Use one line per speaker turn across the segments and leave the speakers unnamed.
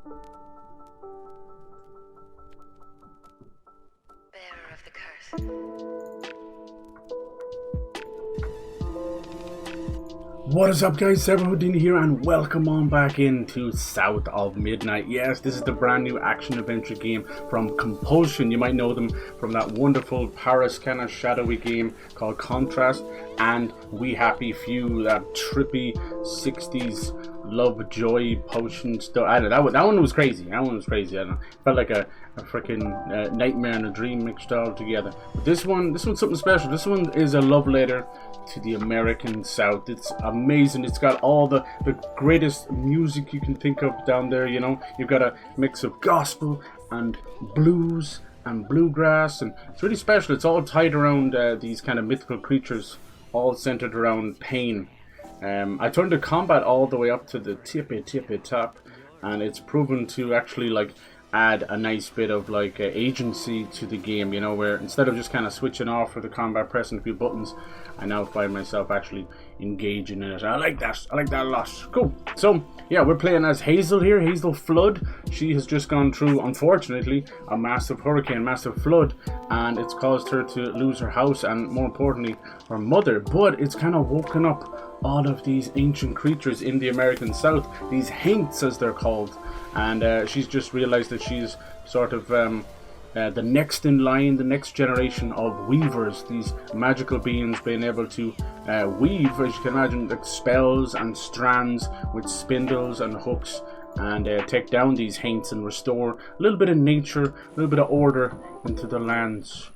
Bearer of the curse.
What is up, guys? HUGGIN here, and welcome on back into South of Midnight. Yes, this is the brand new action adventure game from Compulsion. You might know them from that wonderful Paris kind of shadowy game called Contrast and We Happy Few, that trippy 60s love joy potion stuff. I don't know, that one was crazy. I don't know, felt like a freaking nightmare and a dream mixed all together. But this one's something special. This one is a love letter to the American South. It's amazing. It's got all the greatest music you can think of down there. You know, you've got a mix of gospel and blues and bluegrass, and it's really special. It's all tied around these kind of mythical creatures, all centered around pain. I turned the combat all the way up to the tippy top, and it's proven to actually like add a nice bit of like agency to the game, you know, where instead of just kind of switching off for the combat, pressing a few buttons, I now find myself actually engaging in it. I like that a lot. Cool. So yeah, we're playing as Hazel here, Hazel Flood. She has just gone through, unfortunately, a massive hurricane, massive flood, and it's caused her to lose her house and, more importantly, her mother. But it's kind of woken up all of these ancient creatures in the American South, these haints as they're called, and she's just realized that she's sort of the next in line, the next generation of weavers, these magical beings being able to weave, as you can imagine, like spells and strands with spindles and hooks, and take down these haints and restore a little bit of nature, a little bit of order into the lands.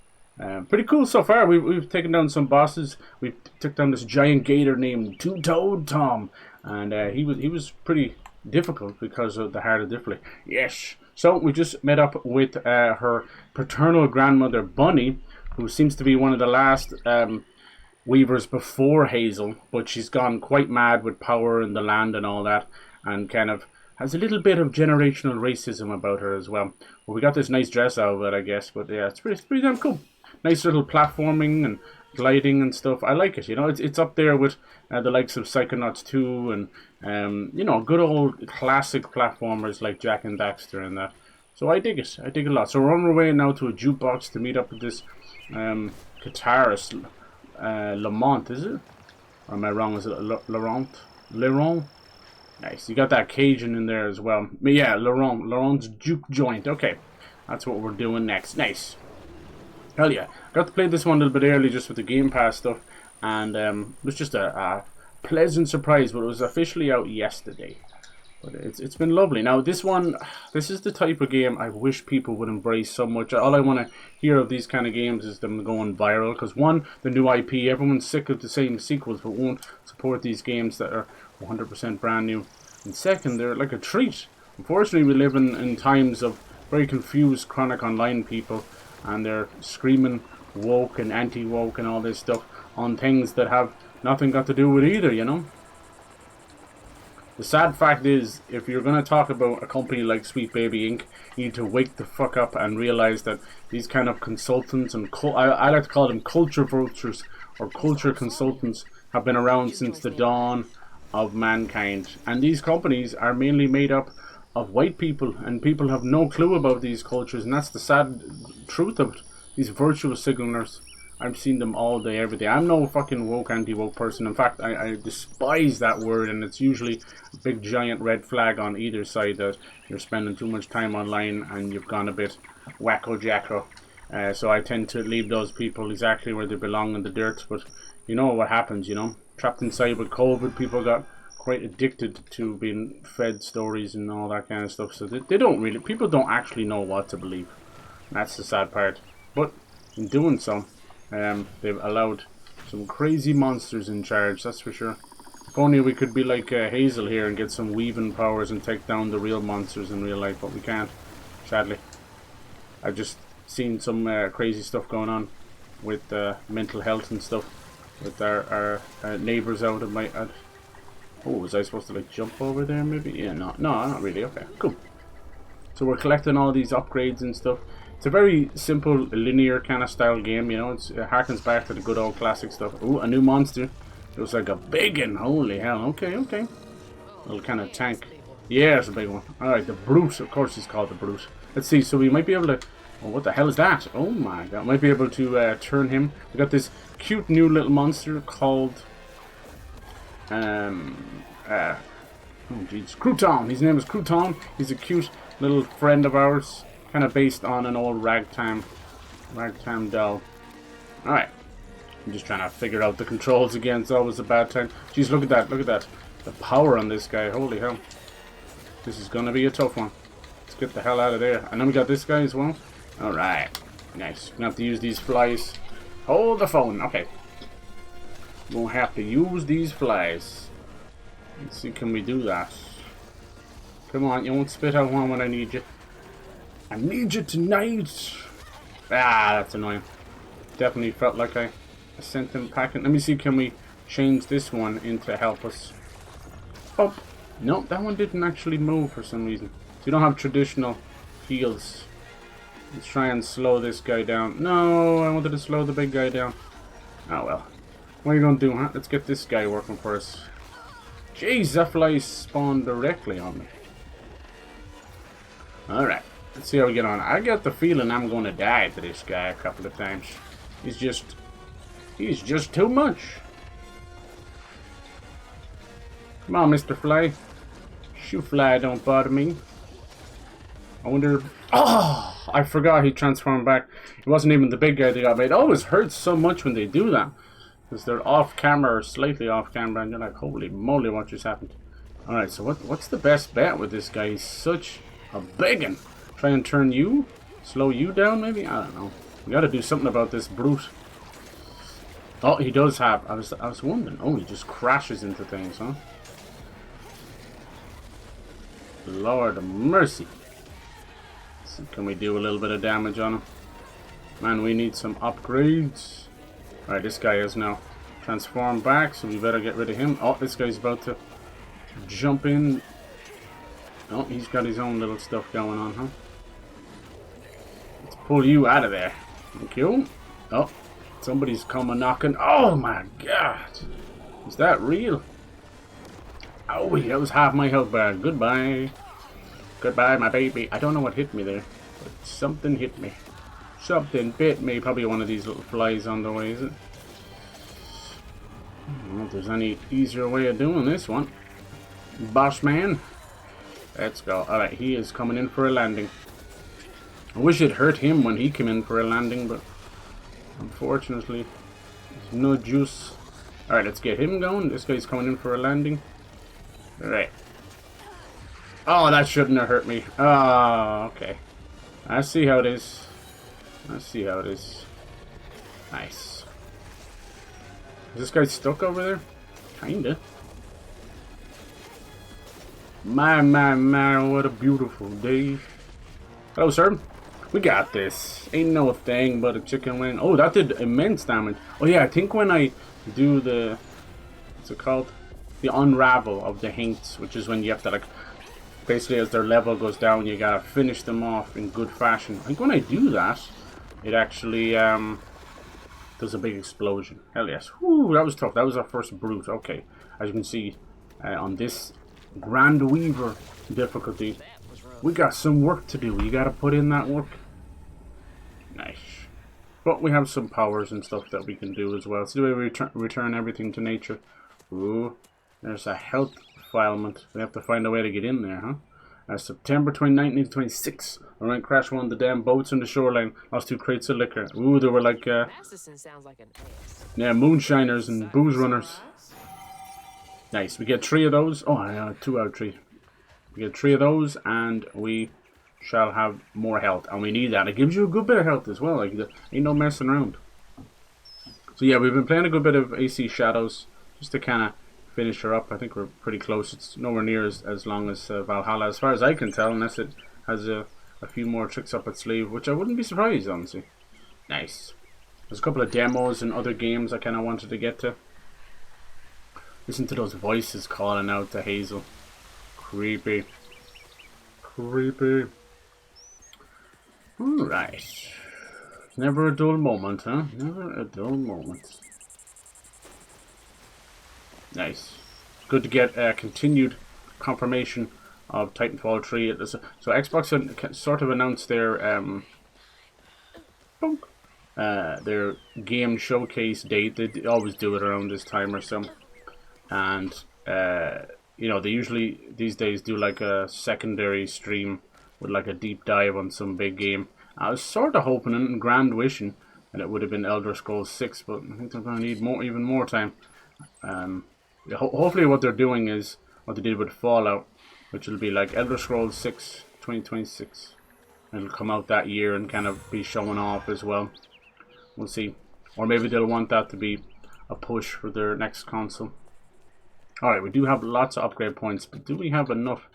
Pretty cool so far. We've taken down some bosses. We took down this giant gator named Two-Toed Tom, and he was pretty difficult because of the Heart of Diffley. Yes. So we just met up with her paternal grandmother Bunny, who seems to be one of the last weavers before Hazel, but she's gone quite mad with power in the land and all that, and kind of has a little bit of generational racism about her as well. Well, we got this nice dress out of it, I guess, but yeah, it's pretty damn cool. Nice little platforming and gliding and stuff. I like it, you know. It's up there with the likes of Psychonauts 2 and you know, good old classic platformers like Jak and Daxter and that. So I dig it. I dig it a lot. So we're on our way now to a jukebox to meet up with this guitarist, Lamont, is it? Or am I wrong? Is it Laurent? Nice. You got that Cajun in there as well. But yeah, Laurent's juke joint. Okay, that's what we're doing next. Nice. Hell yeah. Got to play this one a little bit early just with the Game Pass stuff, and it was just a pleasant surprise, but it was officially out yesterday. But it's been lovely. Now this is the type of game I wish people would embrace so much. All I want to hear of these kind of games is them going viral, because one, the new IP, everyone's sick of the same sequels but won't support these games that are 100% brand new. And second, they're like a treat. Unfortunately, we live in times of very confused chronic online people, and they're screaming woke and anti-woke and all this stuff on things that have nothing got to do with either, you know. The sad fact is, if you're going to talk about a company like Sweet Baby Inc., you need to wake the fuck up and realize that these kind of consultants and I like to call them culture vultures or culture consultants have been around since the dawn of mankind, and these companies are mainly made up of white people, and people have no clue about these cultures, and that's the sad truth of it. These virtual signalers, I've seen them all day, every day. I'm no fucking woke, anti-woke person. In fact, I despise that word, and it's usually a big giant red flag on either side that you're spending too much time online and you've gone a bit wacko-jacko. So I tend to leave those people exactly where they belong in the dirt, but you know what happens, you know. Trapped inside with COVID, people got quite addicted to being fed stories and all that kind of stuff, so they don't really, people don't actually know what to believe. That's the sad part. But in doing so, they've allowed some crazy monsters in charge, that's for sure. If only we could be like Hazel here and get some weaving powers and take down the real monsters in real life, but we can't, sadly. I've just seen some crazy stuff going on with mental health and stuff with our neighbours out of my... oh, was I supposed to like jump over there maybe? Yeah, no, not really. Okay, cool. So we're collecting all these upgrades and stuff. It's a very simple, linear kind of style game, you know. It harkens back to the good old classic stuff. Ooh, a new monster. It was like a big one. Holy hell. Okay. Little kind of tank. Yeah, it's a big one. Alright, the brute. Of course he's called the brute. Let's see. So we might be able to... Oh, what the hell is that? Oh my god. Might be able to turn him. We got this cute new little monster called... oh jeez. Crouton. His name is Crouton. He's a cute little friend of ours. Kind of based on an old ragtime doll. Alright. I'm just trying to figure out the controls again. It's always a bad time. Jeez, look at that. Look at that. The power on this guy. Holy hell. This is gonna be a tough one. Let's get the hell out of there. And then we got this guy as well. Alright. Nice. Gonna have to use these flies. Hold the phone. Okay. We'll have to use these flies. Let's see, can we do that? Come on, you won't spit out one when I need you. I need you tonight. Ah, that's annoying. Definitely felt like I sent them packing. Let me see, can we change this one into help us? Oh. Nope, that one didn't actually move for some reason. So you don't have traditional heals. Let's try and slow this guy down. No, I wanted to slow the big guy down. Oh well. What are you gonna do, huh? Let's get this guy working for us. Jeez, that fly spawned directly on me. Alright, let's see how we get on. I got the feeling I'm gonna die to this guy a couple of times. He's just too much. Come on, Mr. Fly. Shoot fly, don't bother me. I wonder... Oh! I forgot he transformed back. It wasn't even the big guy that got made. It always hurts so much when they do that. Because they're off camera or slightly off camera and you're like, holy moly, what just happened? Alright, so what's the best bet with this guy? He's such a big one. Try and turn you? Slow you down, maybe? I don't know. We gotta do something about this brute. Oh, he does have... I was wondering. Oh, he just crashes into things, huh? Lord of mercy. So can we do a little bit of damage on him? Man, we need some upgrades. Alright, this guy is now transformed back, so we better get rid of him. Oh, this guy's about to jump in. Oh, he's got his own little stuff going on, huh? Let's pull you out of there. Thank you. Oh, somebody's coming knocking. Oh my god. Is that real? Oh, that was half my health bar. Goodbye. Goodbye, my baby. I don't know what hit me there, but something hit me. Something bit me. Probably one of these little flies on the way, is it? I don't know if there's any easier way of doing this one. Boss man. Let's go. Alright, he is coming in for a landing. I wish it hurt him when he came in for a landing, but unfortunately, there's no juice. Alright, let's get him going. This guy's coming in for a landing. Alright. Oh, that shouldn't have hurt me. Oh, okay. I see how it is. I see how it is. Nice. Is this guy stuck over there? Kinda. My, what a beautiful day. Hello, sir. We got this. Ain't no thing but a chicken wing. Oh, that did immense damage. Oh, yeah, I think when I do the... What's it called? The unravel of the hints, which is when you have to, like... Basically, as their level goes down, you gotta finish them off in good fashion. I think when I do that, it actually, does a big explosion. Hell yes. Whew, that was tough. That was our first brute. Okay. As you can see, on this Grand Weaver difficulty, we got some work to do. You gotta put in that work. Nice. But we have some powers and stuff that we can do as well. So we return everything to nature. Ooh, there's a health filement. We have to find a way to get in there, huh? September 29, 1926. A rank crash one of the damn boats on the shoreline. Lost 2 crates of liquor. Ooh, they were like, yeah, moonshiners and booze runners. Nice. We get 3 of those. Oh, 2 out of 3. We get 3 of those, and we shall have more health. And we need that. It gives you a good bit of health as well. Like, ain't no messing around. So yeah, we've been playing a good bit of AC Shadows, just to kind of finish her up. I think we're pretty close. It's nowhere near as long as Valhalla, as far as I can tell, unless it has a few more tricks up its sleeve, which I wouldn't be surprised, honestly. Nice. There's a couple of demos and other games I kind of wanted to get to. Listen to those voices calling out to Hazel. Creepy. Creepy. Alright. Never a dull moment, huh? Never a dull moment. Nice. Good to get continued confirmation of Titanfall 3. So Xbox sort of announced their game showcase date. They always do it around this time or so, and you know, they usually these days do like a secondary stream with like a deep dive on some big game. I was sort of hoping and grand wishing that it would have been Elder Scrolls 6, but I think they're going to need even more time. Hopefully what they're doing is what they did with Fallout, which will be like Elder Scrolls 6 2026. It'll come out that year and kind of be showing off as well. We'll see. Or maybe they'll want that to be a push for their next console. Alright, we do have lots of upgrade points, but do we have enough?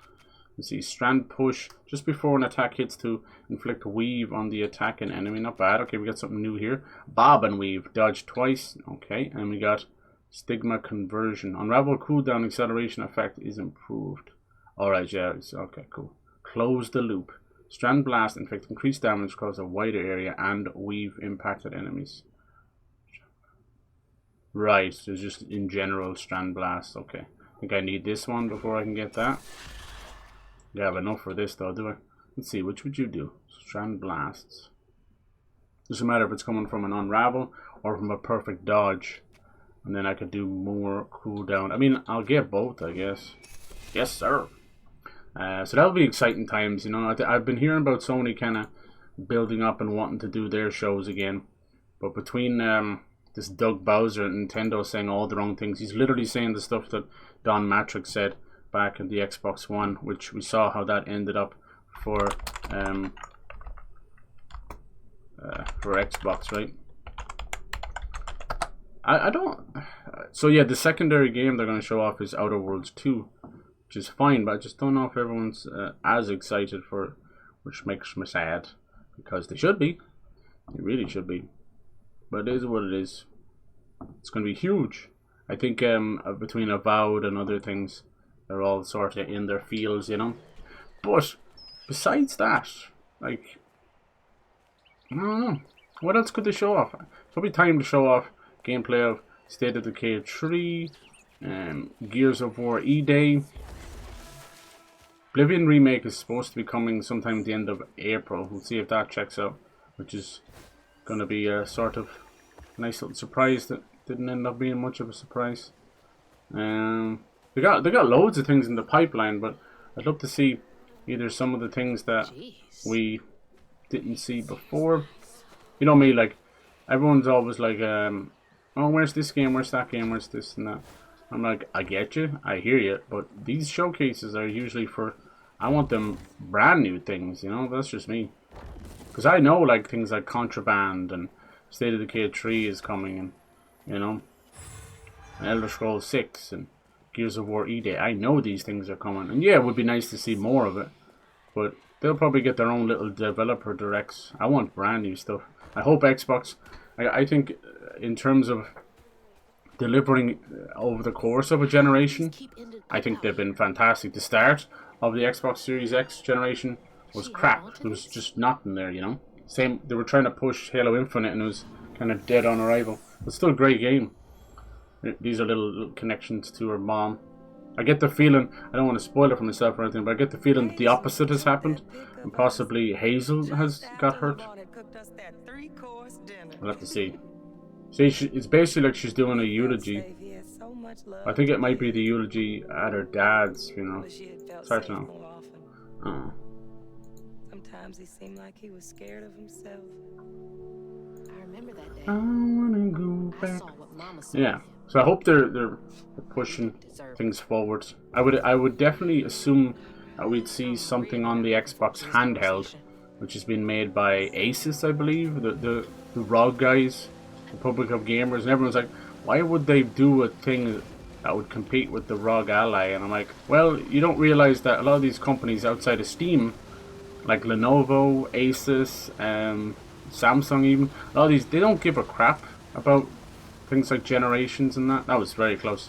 Let's see, strand push just before an attack hits to inflict weave on the attacking enemy. Not bad. Okay, we got something new here. Bob and weave, dodge twice. Okay, and we got stigma conversion. Unravel cooldown acceleration effect is improved. Alright, yeah, okay, cool. Close the loop. Strand blast inflict increased damage across a wider area and weave impacted enemies. Right, so just in general strand blast. Okay, I think I need this one before I can get that. You have enough for this though, do I? Let's see, which would you do? Strand blasts. Doesn't matter if it's coming from an unravel or from a perfect dodge. And then I could do more cooldown. I mean, I'll get both, I guess. Yes, sir. So that'll be exciting times, you know. I've been hearing about Sony kind of building up and wanting to do their shows again. But between this Doug Bowser and Nintendo saying all the wrong things, he's literally saying the stuff that Don Matrix said back in the Xbox One, which we saw how that ended up for Xbox, right? I don't. So yeah, the secondary game they're going to show off is Outer Worlds 2, which is fine, but I just don't know if everyone's as excited for it, which makes me sad, because they should be. They really should be. But it is what it is. It's going to be huge. I think between Avowed and other things, they're all sort of in their fields, you know. But besides that, like, I don't know. What else could they show off? Probably time to show off gameplay of State of Decay 3, Gears of War E-Day. Oblivion Remake is supposed to be coming sometime at the end of April. We'll see if that checks out, which is going to be a sort of nice little surprise that didn't end up being much of a surprise. They got loads of things in the pipeline, but I'd love to see either some of the things that we didn't see before. You know me, like, everyone's always like, oh, where's this game, where's that game, where's this and that. I'm like, I get you, I hear you, but these showcases are usually for, I want them brand new things, you know, that's just me. Because I know, like, things like Contraband and State of Decay 3 is coming, and, you know, and Elder Scrolls 6 and Gears of War E-Day. I know these things are coming, and yeah, it would be nice to see more of it, but they'll probably get their own little developer directs. I want brand new stuff. I hope Xbox, I think in terms of delivering over the course of a generation, I think they've been fantastic. The start of the Xbox Series X generation was crap. There was just nothing there, you know. Same, they were trying to push Halo Infinite and it was kind of dead on arrival. But still a great game. These are little connections to her mom. I get the feeling, I don't want to spoil it for myself or anything, but I get the feeling that the opposite has happened. And possibly Hazel has got hurt. We'll have to see. See, it's basically like she's doing a eulogy. I think it might be the eulogy at her dad's funeral. It's hard to know.
Sometimes he seemed like he was scared of himself.
I remember that day.
I wanna go back.
I saw what Mama saw.
Yeah. So I hope they're pushing things forward. I would definitely assume that we'd see something on the Xbox handheld, which has been made by Asus, I believe, the ROG guys, Republic of Gamers, and everyone's like, why would they do a thing that would compete with the ROG Ally? And I'm like, well, you don't realize that a lot of these companies outside of Steam, like Lenovo, Asus, Samsung even, a lot of these, they don't give a crap about things like generations and that. That was very close.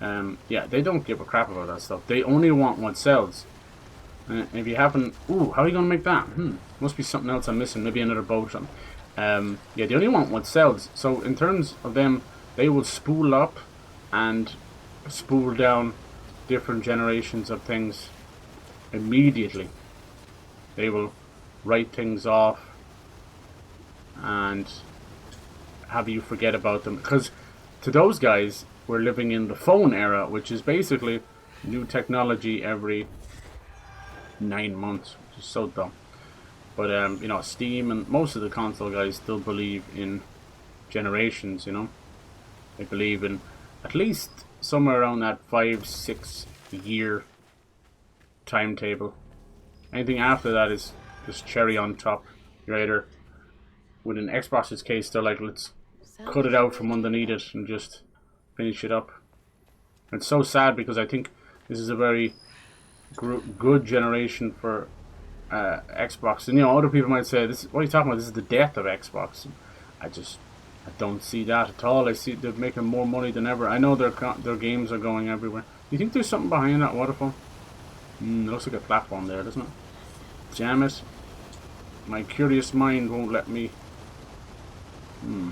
Yeah, they don't give a crap about that stuff. They only want what sells. If you haven't, ooh, how are you going to make that? Must be something else I'm missing. Maybe another boat or something. Yeah, they only want what sells. So in terms of them, they will spool up and spool down different generations of things immediately they will write things off and have you forget about them. Because to those guys, we're living in the phone era, which is basically new technology every 9 months, which is so dumb. But you know, Steam and most of the console guys still believe in generations. You know, they believe in at least somewhere around that 5-6 year timetable. Anything after that is just cherry on top. You're either, with an Xbox's case, they're like, let's cut it out from underneath it and just finish it up. It's so sad because I think this is a very good generation for Xbox. And you know, other people might say, "This, what are you talking about? This is the death of Xbox." I don't see that at all. I see they're making more money than ever. I know their games are going everywhere. Do you think there's something behind that waterfall? It looks like a platform there, doesn't it? Damn it. My curious mind won't let me.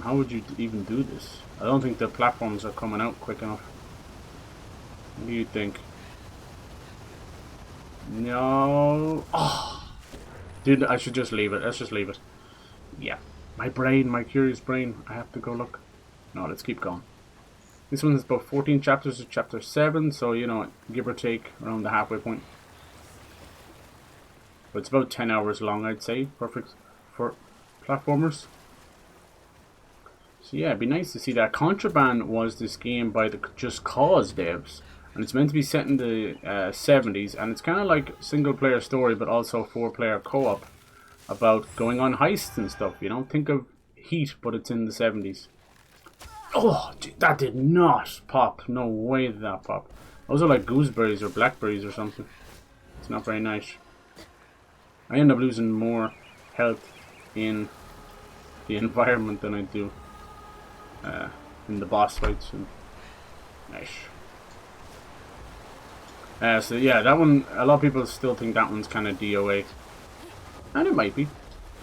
How would you even do this? I don't think the platforms are coming out quick enough. What do you think? No. Oh. Dude, I should just leave it. Let's just leave it. Yeah. My brain, my curious brain. I have to go look. No, let's keep going. This one is about 14 chapters to chapter 7, so, you know, give or take around the halfway point. But it's about 10 hours long, I'd say. Perfect for platformers. So yeah, it'd be nice to see that. Contraband was this game by the Just Cause devs. And it's meant to be set in the 70s. And it's kind of like single player story, but also 4-player co-op. About going on heists and stuff, you know. Think of Heat, but it's in the 70s. Oh, that did not pop. No way did that pop. Those are like gooseberries or blackberries or something. It's not very nice. I end up losing more health in the environment than I do in the boss fights. And nice. So yeah, that one, a lot of people still think that one's kind of DOA. And it might be.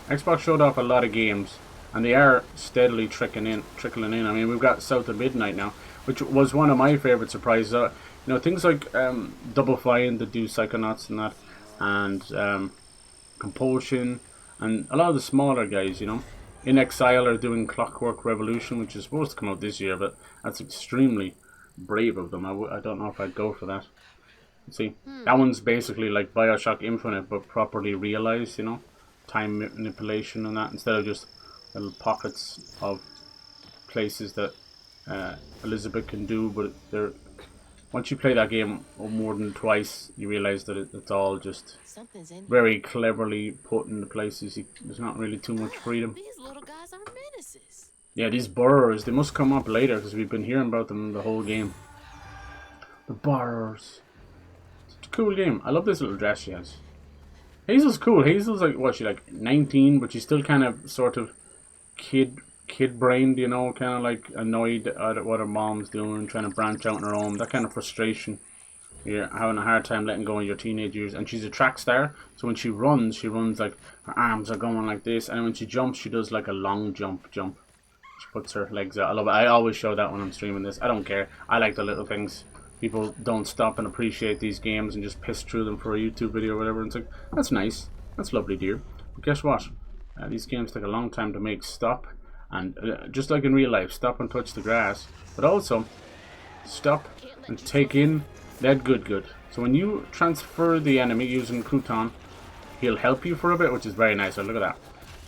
Xbox showed off a lot of games, and they are steadily trickling in. I mean, we've got South of Midnight now, which was one of my favorite surprises. You know, things like Double Fine that do Psychonauts and that, and Compulsion, and a lot of the smaller guys, you know. In Exile are doing Clockwork Revolution, which is supposed to come out this year, but that's extremely brave of them. I don't know if I'd go for that. See, that one's basically like Bioshock Infinite, but properly realized, you know, time manipulation and that, instead of just little pockets of places that Elizabeth can do. But they're, once you play that game more than twice, you realize that it's all just very cleverly put into places. There's not really too much freedom.
These little guys are menaces.
Yeah, these burrowers, they must come up later because we've been hearing about them the whole game. The burrowers. Cool game. I love this little dress she has. Hazel's cool. Hazel's like, what, she's like 19, but she's still kind of sort of kid brained, you know, kind of like annoyed at what her mom's doing, trying to branch out on her own. That kind of frustration. You're having a hard time letting go in your teenage years. And she's a track star, so when she runs like her arms are going like this, and when she jumps, she does like a long jump. She puts her legs out. I love it. I always show that when I'm streaming this. I don't care. I like the little things. People don't stop and appreciate these games and just piss through them for a YouTube video or whatever. And it's like, that's nice. That's lovely, dear. But guess what? These games take a long time to make. Stop. And just like in real life, stop and touch the grass. But also, stop and take in that good. So when you transfer the enemy using Crouton, he'll help you for a bit, which is very nice. So look at that.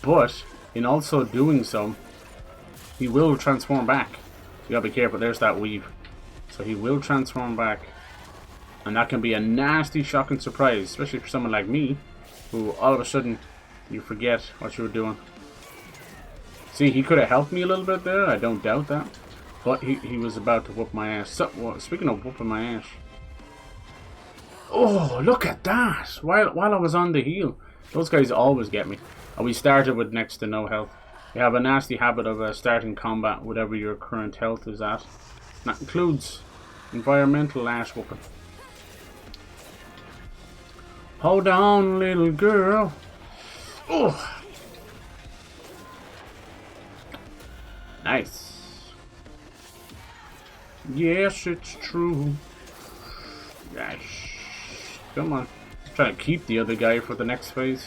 But in also doing so, he will transform back. You gotta be careful. There's that weave. So he will transform back, and that can be a nasty, shocking surprise, especially for someone like me, who all of a sudden you forget what you were doing. See, he could have helped me a little bit there, I don't doubt that, but he was about to whoop my ass. So, well, speaking of whooping my ass, oh, look at that! While I was on the heel, those guys always get me. And we started with next to no health. You have a nasty habit of starting combat whatever your current health is at. That includes environmental ass whooping. Hold on, little girl. Oh, nice. Yes, it's true. Yes. Come on. Trying to keep the other guy for the next phase.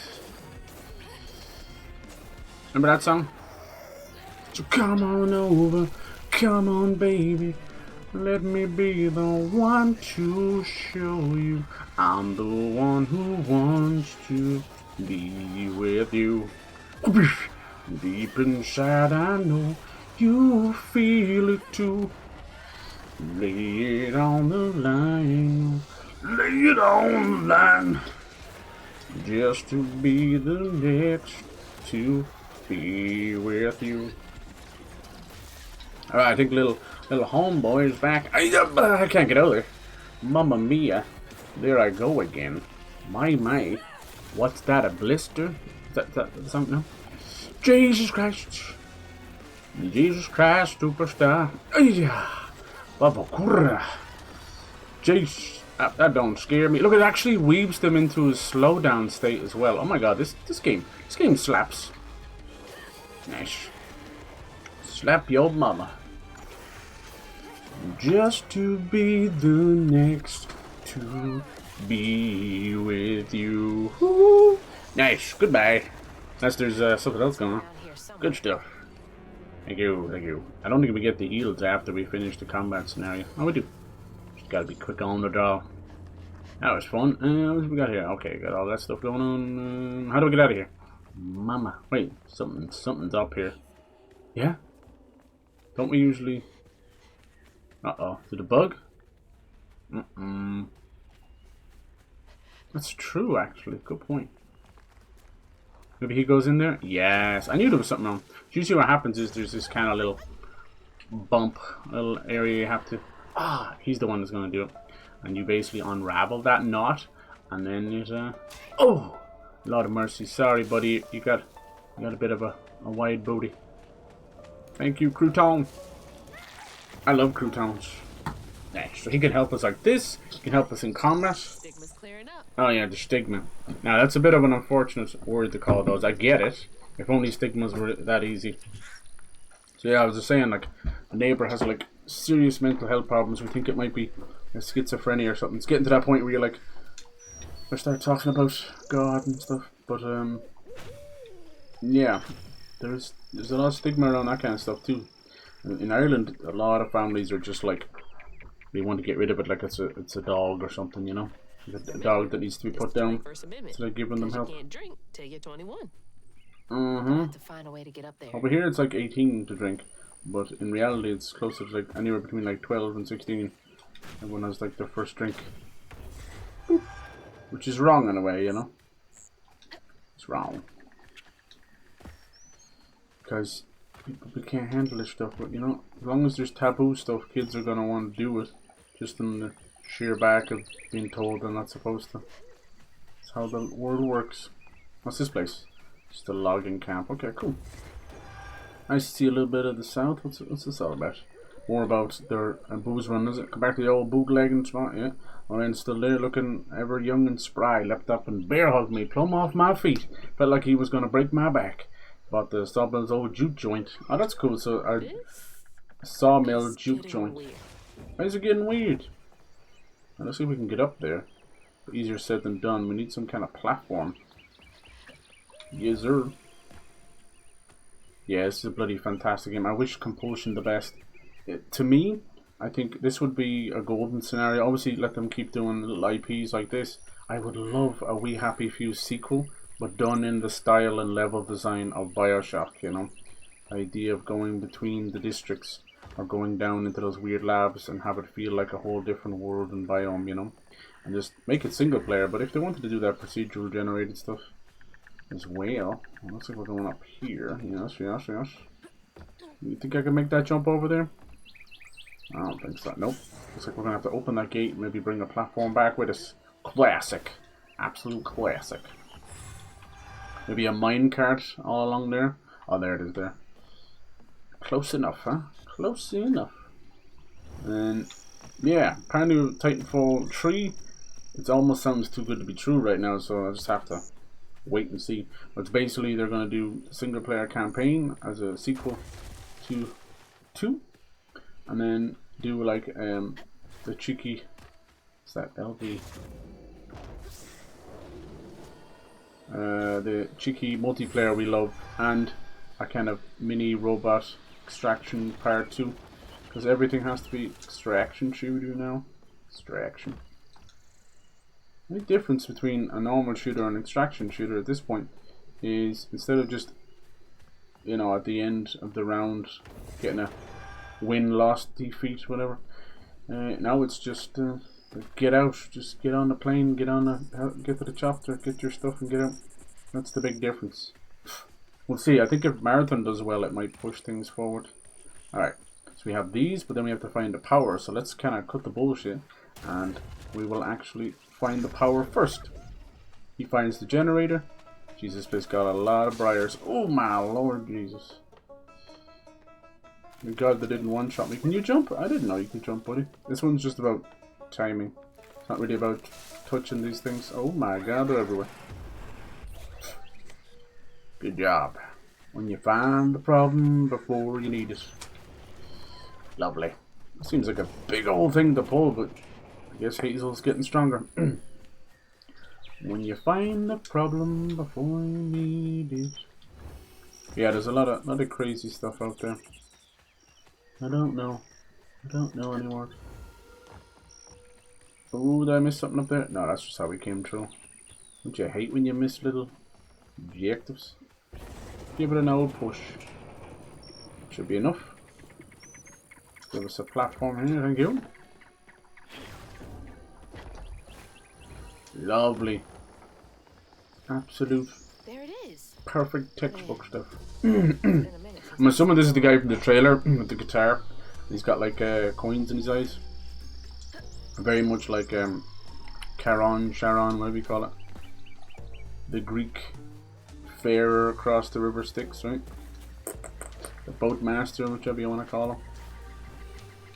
Remember that song? So come on over, come on baby, let me be the one to show you I'm the one who wants to be with you. Deep inside I know you feel it too. Lay it on the line, lay it on the line, just to be the next to be with you. Alright, I think little homeboy is back. I can't get out of there. Mamma mia. There I go again. My. What's that, a blister? Is that something? No? Jesus Christ. Jesus Christ, superstar. Baba Kurra. Jeez. That don't scare me. Look, it actually weaves them into a slowdown state as well. Oh my god, this game slaps. Nice. Slap your mama. Just to be the next to be with you. Woo. Nice. Goodbye. Unless there's something else going on. Good stuff. Thank you. I don't think we get the eels after we finish the combat scenario. Oh, we do. Just gotta be quick on the draw. That was fun. What we got here? Okay, got all that stuff going on. How do we get out of here? Mama. Wait, something's up here. Yeah? Don't we usually... Uh-oh. Is it a bug? That's true, actually. Good point. Maybe he goes in there? Yes. I knew there was something wrong. Usually what happens is there's this kind of little bump, little area you have to... Ah, he's the one that's going to do it. And you basically unravel that knot. And then there's a... Oh! Lord of mercy. Sorry, buddy. You got a bit of a wide booty. Thank you, crouton. I love croutons. Nice. So he can help us like this. He can help us in combat.
Stigma's clearing up.
Oh yeah, the stigma. Now that's a bit of an unfortunate word to call those. I get it. If only stigmas were that easy. So yeah, I was just saying, like, a neighbor has like serious mental health problems. We think it might be schizophrenia or something. It's getting to that point where you're like, I start talking about God and stuff. But yeah, there's a lot of stigma around that kind of stuff too. In Ireland, a lot of families are just like, they want to get rid of it like it's a dog or something, you know, a dog that needs to be put down. So they're giving them help.
You can't drink till you're 21.
Mm-hmm.
To find a way to get up there.
Over here it's like 18 to drink, but in reality it's closer to like anywhere between like 12 and 16. Everyone has like their first drink, which is wrong in a way, you know. It's wrong because people can't handle this stuff, but you know, as long as there's taboo stuff, kids are gonna want to do it, just in the sheer back of being told they're not supposed to. That's how the world works. What's this place? Just a logging camp. Okay, cool. Nice to see a little bit of the south. What's this all about? More about their booze run, is it? Come back to the old bootlegging spot, yeah. Orion's still there, looking ever young and spry. Leapt up and bear hugged me, plumb off my feet. Felt like he was gonna break my back. Bought the Sawmill's old juke joint. Oh, that's cool. So our sawmill juke joint. Why is it getting weird? Well, let's see if we can get up there. Easier said than done. We need some kind of platform. Yes, sir. Yeah, this is a bloody fantastic game. I wish Compulsion the best. To me, I think this would be a golden scenario. Obviously, let them keep doing little IPs like this. I would love a We Happy Few sequel, but done in the style and level design of BioShock, you know. The idea of going between the districts or going down into those weird labs and have it feel like a whole different world and biome, you know. And just make it single player, but if they wanted to do that procedural generated stuff as well, looks like we're going up here. Yes. You think I can make that jump over there? I don't think so. Nope. Looks like we're going to have to open that gate and maybe bring the platform back with us. Classic. Absolute classic. Maybe a minecart all along there. Oh, there it is there. Close enough, huh? Close enough. And yeah, apparently Titanfall 3, it almost sounds too good to be true right now, so I just have to wait and see. But it's basically they're going to do a single player campaign as a sequel to 2, and then do like the cheeky, what's that, LV? the cheeky multiplayer we love, and a kind of mini robot extraction part 2, because everything has to be extraction shooter now. Extraction. The only difference between a normal shooter and an extraction shooter at this point is, instead of just, you know, at the end of the round getting a win, loss, defeat, whatever, now it's just get out, just get on the plane, get to the chopper, get your stuff and get out. That's the big difference. We'll see. I think if Marathon does well, it might push things forward. Alright, so we have these, but then we have to find the power, so let's kind of cut the bullshit, and we will actually find the power first. He finds the generator. Jesus, this got a lot of briars. Oh my Lord Jesus. Thank God they didn't one-shot me. Can you jump? I didn't know you could jump, buddy. This one's just about timing. It's not really about touching these things. Oh my God, they're everywhere. Good job. When you find the problem before you need it. Lovely. Seems like a big old thing to pull, but I guess Hazel's getting stronger. When you find the problem before you need it. Yeah, there's a lot of crazy stuff out there. I don't know anymore. Oh, did I miss something up there? No, that's just how we came through. Don't you hate when you miss little objectives? Give it an old push. Should be enough. Give us a platform here, thank you. Lovely. Absolute.
There it is.
Perfect textbook stuff. I'm assuming this is the guy from the trailer with the guitar. He's got like coins in his eyes. Very much like Charon, whatever you call it. The Greek farer across the river Styx, right? The boat master, whichever you want to call him.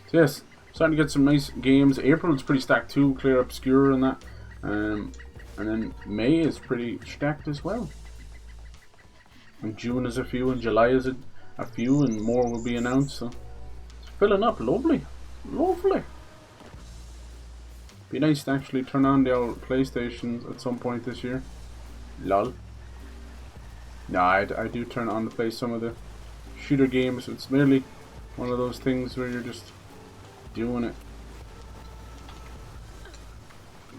So yes, starting to get some nice games. April's pretty stacked too, Clear Obscure and that. And then May is pretty stacked as well. And June is a few, and July is a few, and more will be announced. So it's filling up. Lovely. Lovely. Be nice to actually turn on the old PlayStations at some point this year. Lol. No, I do turn on to play some of the shooter games. It's merely one of those things where you're just doing it.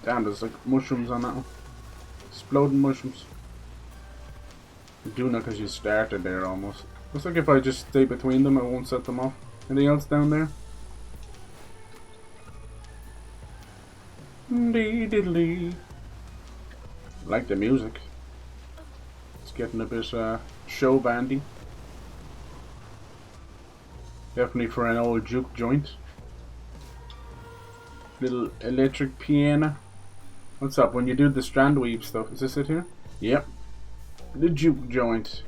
Damn, there's like mushrooms on that one. Exploding mushrooms. You're doing it because you started there almost. Looks like if I just stay between them, I won't set them off. Anything else down there? Diddly. I like the music. It's getting a bit show bandy. Definitely for an old juke joint. Little electric piano. What's up? When you do the strand weave stuff, is this it here? Yep. The juke joint.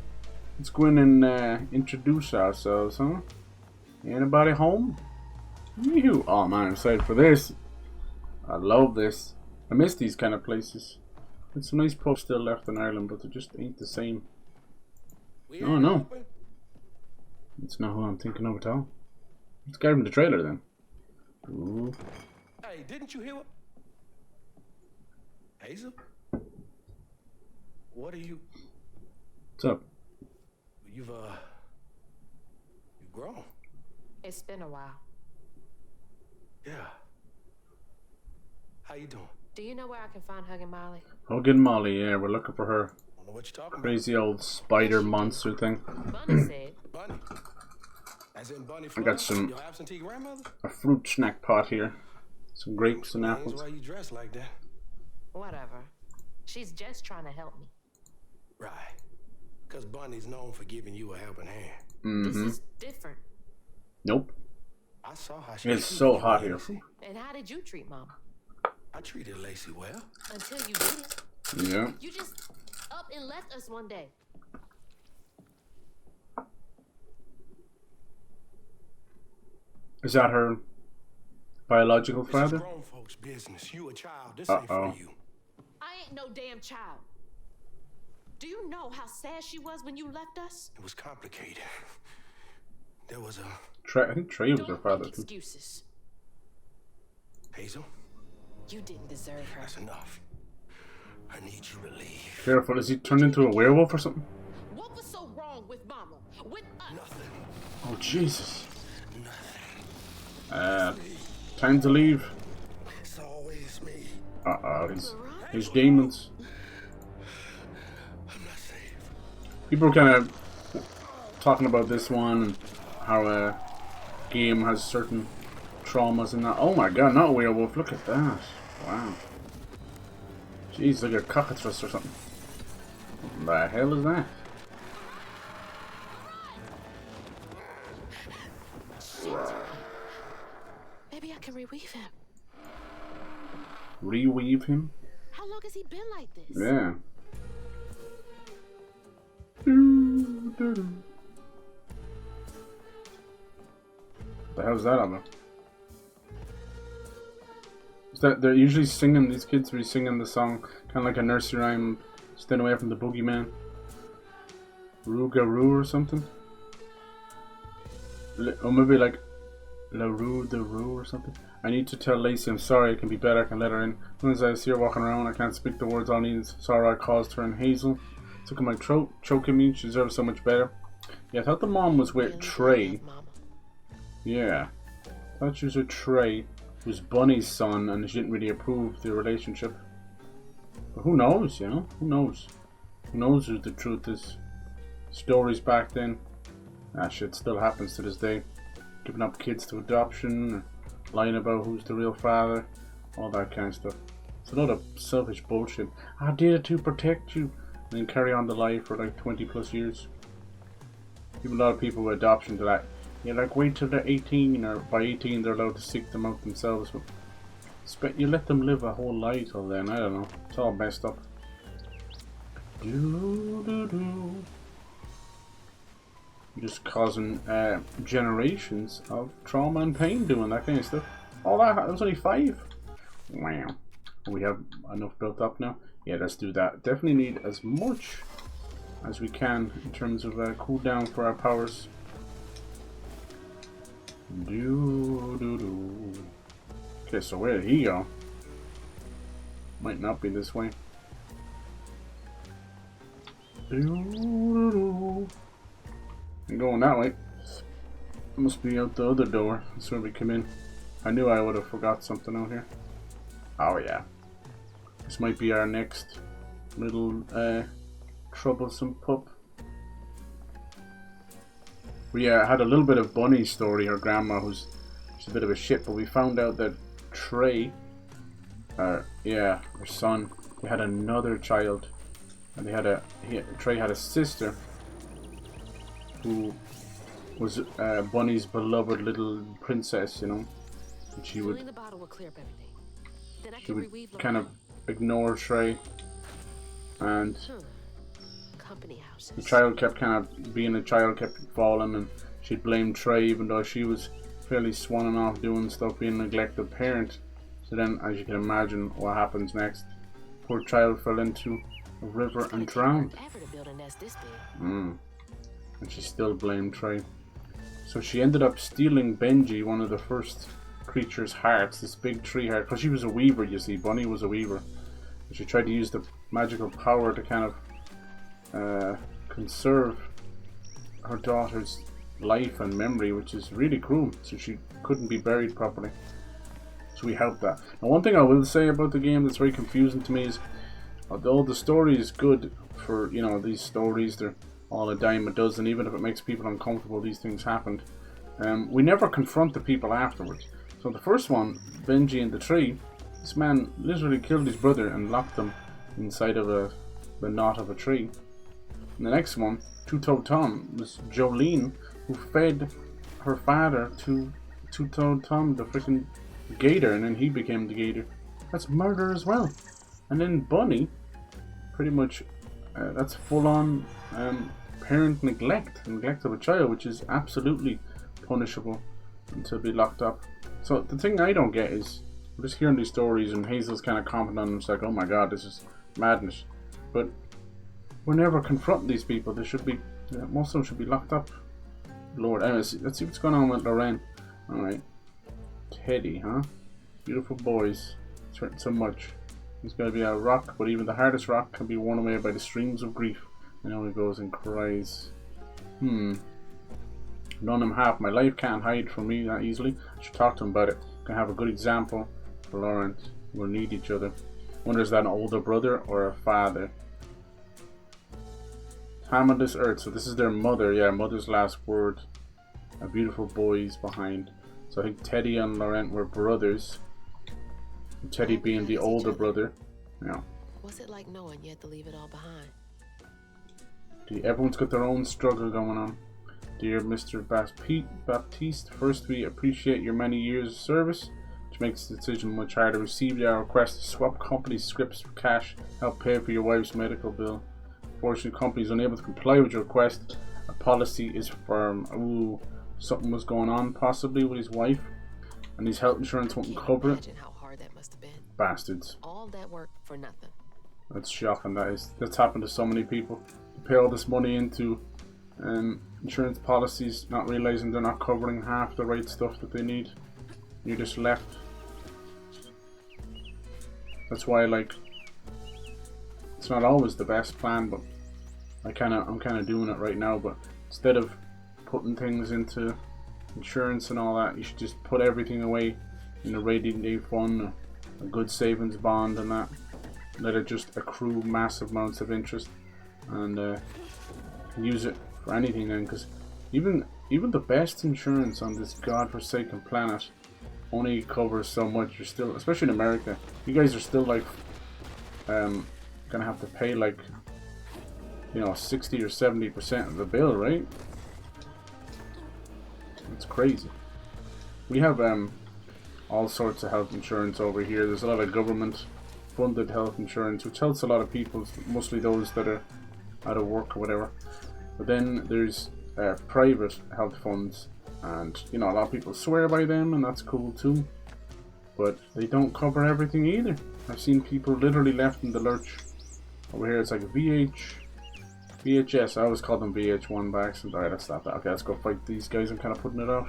Let's go in and introduce ourselves, huh? Anybody home? Yoo-hoo. Oh man, I'm excited for this. I love this. I miss these kind of places. There's some nice pubs still left in Ireland, but they just ain't the same. Oh no. That's not who I'm thinking of at all. Let's get him the trailer then. Ooh.
Hey, didn't you hear what? Hazel? What are you?
What's up?
You've grown.
It's been a while.
Yeah. How you doing?
Do you know where I can find Huggin Molly?
Huggin Molly, yeah, we're looking for her.
I don't know what you're talking
Crazy old spider monster thing.
Bunny said.
about. Bunny. As in Bunny
I got some
your absentee grandmother?
a fruit snack pot here. Some grapes and
That's
apples.
why you dress like that.
Whatever. She's just trying to help me.
Right. Because Bunny's known for giving you a helping hand.
This is different.
Nope.
I saw how she
It's
treated
so
you,
hot here.
Lacey.
And how did you treat Mama?
I treated Lacey well.
Until you didn't.
Yeah.
You just up and left us one day.
Is that her biological
This is
father?
grown folks' business. You a child. This ain't for you.
I ain't no damn child. Do you know how sad she was when you left us?
It was complicated. There was a
I think Trey was her
Don't
father
make
too.
excuses.
Hazel.
You didn't deserve her.
That's enough. I need you to leave.
Careful, is he turned into a werewolf or something?
What was so wrong with Mama? With us?
Nothing.
Oh, Jesus.
Nothing.
Time to leave.
It's always me.
Uh-oh, these demons.
I'm not safe.
People are kind of talking about this one and how a game has certain traumas and that. Oh my god, not a werewolf, look at that. Wow. Jeez, like a cockatrice or something. What the hell is that?
Maybe I can reweave him.
Reweave him?
How long has he been like this?
Yeah. The hell's that about? Is that they're usually singing, these kids will be singing the song kind of like a nursery rhyme, staying away from the boogeyman. Roo-ga-roo or something? Or maybe like La Rue the Roo or something. I need to tell Lacey I'm sorry, it can be better, I can let her in. As soon as I see her walking around, I can't speak the words all I need is sorry I caused her and Hazel. Took in my throat, choking me, she deserves so much better. Yeah, I thought the mom was with Trey. Yeah. I thought she was with Trey, who's Bunny's son, and she didn't really approve the relationship. But who knows, you know? Who knows? Who knows who the truth is? Stories back then. That shit still happens to this day. Giving up kids to adoption, or lying about who's the real father, all that kind of stuff. It's a lot of selfish bullshit. I did it to protect you, and then carry on the lie for like 20 plus years. Even a lot of people with adoption, they're like, yeah, like wait till they're 18, or by 18 they're allowed to seek them out themselves. But you let them live a whole life till then. I don't know. It's all messed up. Just causing generations of trauma and pain doing that kind of stuff. All that was only 5. Wow. We have enough built up now. Yeah, let's do that. Definitely need as much as we can in terms of cooldown for our powers. Okay, so where did he go? Might not be this way. I'm going that way. Must be out the other door. That's where we come in. I knew I would have forgot something out here. Oh yeah. This might be our next little troublesome pup. We had a little bit of Bunny's story. Her grandma was a bit of a shit, but we found out that Trey, yeah, her son, they had another child, and Trey had a sister who was Bunny's beloved little princess, you know. And she would kind of ignore Trey, and the child kept kind of being a child, kept falling, and she'd blame Trey even though she was fairly swanning off doing stuff, being a neglected parent. So then, as you can imagine, what happens next? Poor child fell into a river and drowned. And she still blamed Trey. So she ended up stealing Benji, one of the first creature's hearts, this big tree heart, because she was a weaver, you see. Bunny was a weaver. She tried to use the magical power to kind of conserve her daughter's life and memory, which is really cruel, so she couldn't be buried properly. So we helped that. Now, one thing I will say about the game that's very confusing to me is, although the story is good for, you know, these stories, they're all a dime a dozen, even if it makes people uncomfortable, these things happened. We never confront the people afterwards. So the first one, Benji and the tree, this man literally killed his brother and locked them inside of the knot of a tree. And the next one, Two-Toed Tom, was Jolene, who fed her father to Two-Toed Tom, the freaking gator, and then he became the gator. That's murder as well. And then Bunny, pretty much, that's full-on parent neglect of a child, which is absolutely punishable and to be locked up. So the thing I don't get is, we're just hearing these stories and Hazel's kind of commenting on them. It's like, oh my god, this is madness. But we're never confronting these people. They should be, most of them should be locked up. Lord, anyways, let's see what's going on with Lorraine. Alright. Teddy, huh? Beautiful boys. It's hurting so much. There's got to be a rock, but even the hardest rock can be worn away by the streams of grief. And now he goes and cries. None him half. My life can't hide from me that easily. I should talk to him about it. Can have a good example for Laurent. We'll need each other. Wonder, is that an older brother or a father? Time on this earth. So this is their mother. Yeah, mother's last word. A beautiful boy is behind. So I think Teddy and Laurent were brothers. Teddy being the older brother. Yeah.
What's it like knowing you had to leave it all behind?
Everyone's got their own struggle going on. Dear Mr. Baptiste, first we appreciate your many years of service, which makes the decision much harder. Received our request to swap company scripts for cash, help pay for your wife's medical bill. Unfortunately, the company is unable to comply with your request. Our policy is firm. Ooh, something was going on possibly with his wife, and his health insurance won't cover it.
Imagine how hard that must have been.
Bastards.
All that work for nothing.
That's shocking. That's happened to so many people. You pay all this money into insurance policies, not realizing they're not covering half the right stuff that they need. You're just left. That's why, like, it's not always the best plan, but I'm kind of doing it right now. But instead of putting things into insurance and all that, you should just put everything away in a rainy day fund, a good savings bond, and that. Let it just accrue massive amounts of interest, and use it for anything then, because even the best insurance on this godforsaken planet only covers so much. You're still, especially in America, you guys are still like gonna have to pay like, you know, 60 or 70% of the bill, right? It's crazy. We have all sorts of health insurance over here. There's a lot of government funded health insurance, which helps a lot of people, mostly those that are out of work or whatever. But then there's private health funds, and you know, a lot of people swear by them, and that's cool too, but they don't cover everything either. I've seen people literally left in the lurch. Over here it's like VHS, I always call them VH1 by accident. Alright, let's stop that. Okay, let's go fight these guys. I'm kind of putting it off.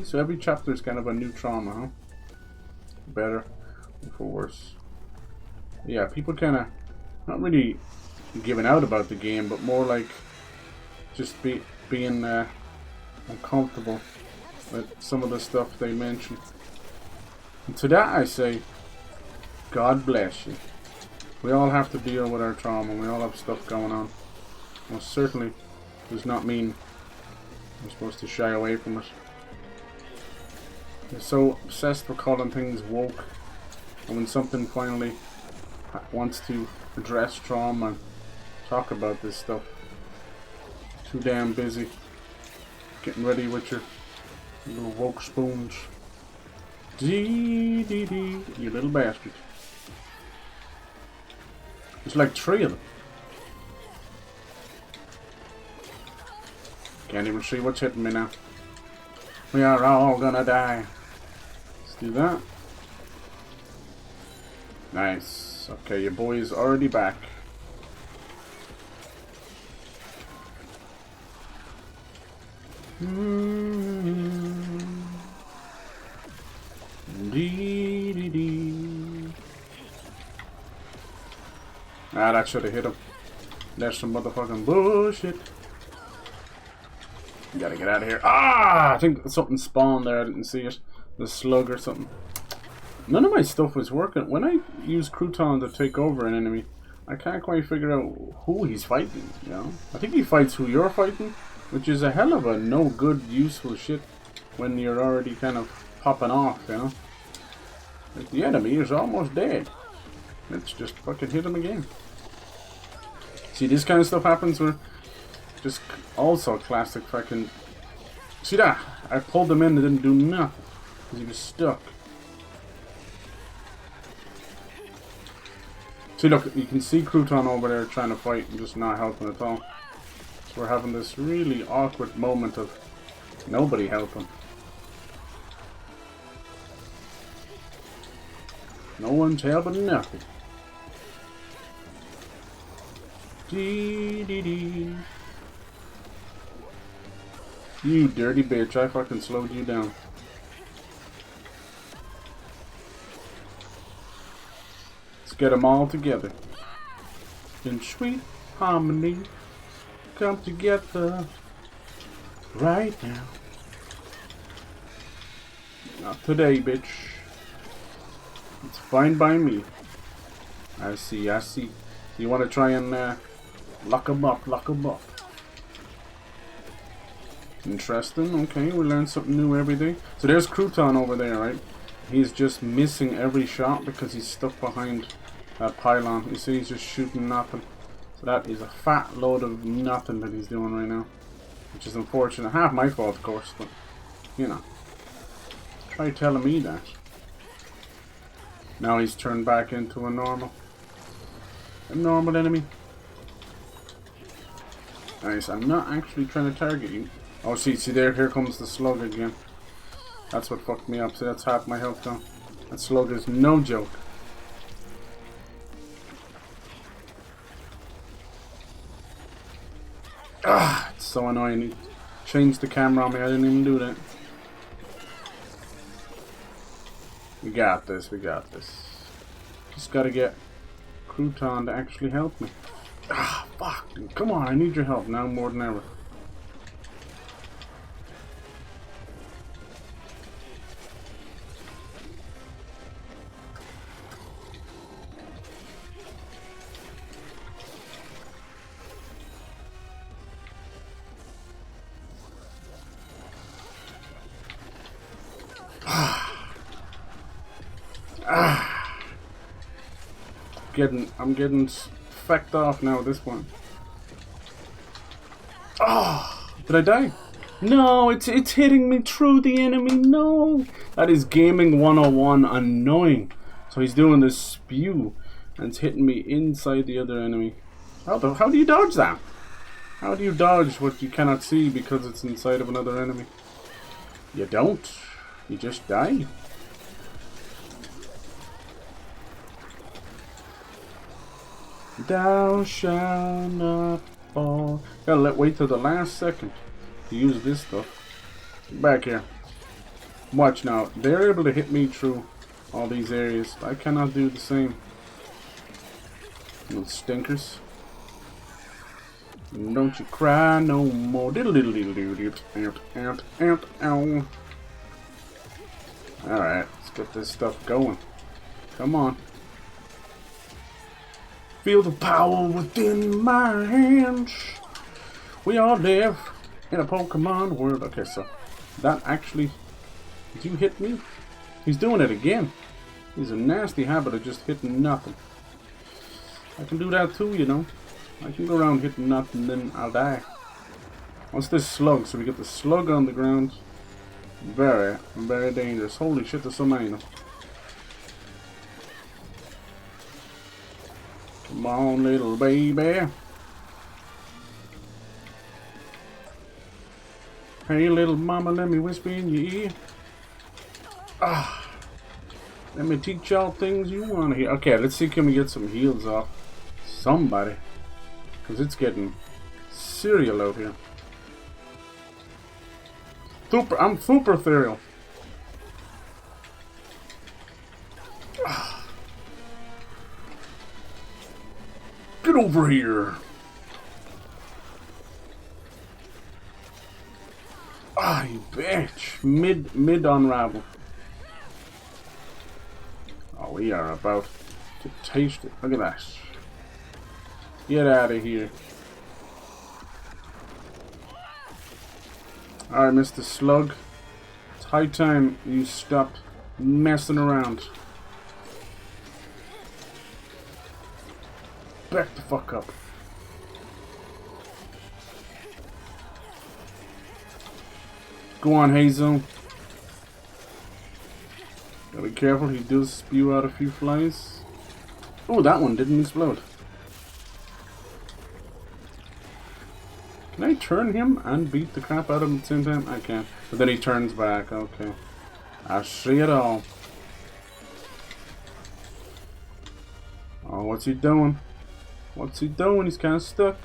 So every chapter is kind of a new trauma, huh? Better for worse. Yeah, people kind of not really giving out about the game, but more like just being uncomfortable with some of the stuff they mention. And to that I say, God bless you. We all have to deal with our trauma. We all have stuff going on. Most certainly does not mean we're supposed to shy away from it. They're so obsessed with calling things woke. And when something finally wants to address trauma and talk about this stuff, too damn busy getting ready with your little woke spoons. You little bastard. There's like 3 of them. Can't even see what's hitting me now. We are all gonna die. Let's do that. Nice. Okay, your boy is already back. Ah, that should have hit him. That's some motherfucking bullshit. You gotta get out of here. Ah! I think something spawned there. I didn't see it. The slug or something. None of my stuff was working. When I use crouton to take over an enemy, I can't quite figure out who he's fighting, you know? I think he fights who you're fighting, which is a hell of a no good, useful shit when you're already kind of popping off, you know? Like, the enemy is almost dead. Let's just fucking hit him again. See, this kind of stuff happens where just also classic fucking... See that? I pulled him in and didn't do nothing because he was stuck. See, look, you can see Crouton over there trying to fight and just not helping at all. So we're having this really awkward moment of nobody helping. No one's helping nothing. Dee. You dirty bitch, I fucking slowed you down. get them all together. In sweet harmony, come together right now. Not today, bitch. It's fine by me. I see, I see. You want to try and lock him up, lock him up. Interesting, okay, we learn something new every day. So there's Crouton over there, right? He's just missing every shot because he's stuck behind that pylon. You see, he's just shooting nothing. So that is a fat load of nothing that he's doing right now. Which is unfortunate. Half my fault, of course, but, you know. Try telling me that. Now he's turned back into a normal enemy. Nice, I'm not actually trying to target you. Oh, see there, here comes the slug again. That's what fucked me up. See, that's half my health down. That slug is no joke. Ah, it's so annoying. He changed the camera on me. I didn't even do that. We got this, we got this. Just gotta get Crouton to actually help me. Ah, fuck, dude. Come on, I need your help now more than ever. I'm getting fecked off now at this point. Oh, did I die? No, it's hitting me through the enemy. No, that is gaming 101 annoying. So he's doing this spew and it's hitting me inside the other enemy. How do you dodge that? How do you dodge what you cannot see because it's inside of another enemy? You don't. You just die. Thou shalt not fall. Gotta wait till the last second to use this stuff. Get back here. Watch now. They're able to hit me through all these areas. I cannot do the same. Little stinkers. Don't you cry no more. Alright, let's get this stuff going. Come on. Feel the power within my hands. We all live in a Pokemon world. Okay, so that actually... Did you hit me? He's doing it again. He's a nasty habit of just hitting nothing. I can do that too, you know. I can go around hitting nothing, then I'll die. What's this slug? So we get the slug on the ground. Very, very dangerous. Holy shit, there's so many of them. Come on, little baby. Hey, little mama, let me whisper in your ear. Ah, let me teach y'all things you want to hear. Okay, let's see, can we get some heals off somebody? Because it's getting cereal out here. I'm super ethereal. Get over here. Ah, you bitch. Mid unravel. Oh, we are about to taste it. Look at that. Get out of here. Alright, Mr. Slug. It's high time you stop messing around. Back the fuck up. Go on, Hazel. Gotta be careful, he does spew out a few flies. Oh, that one didn't explode. Can I turn him and beat the crap out of him at the same time? I can. But then he turns back. Okay. I see it all. Oh, what's he doing? What's he doing? He's kind of stuck.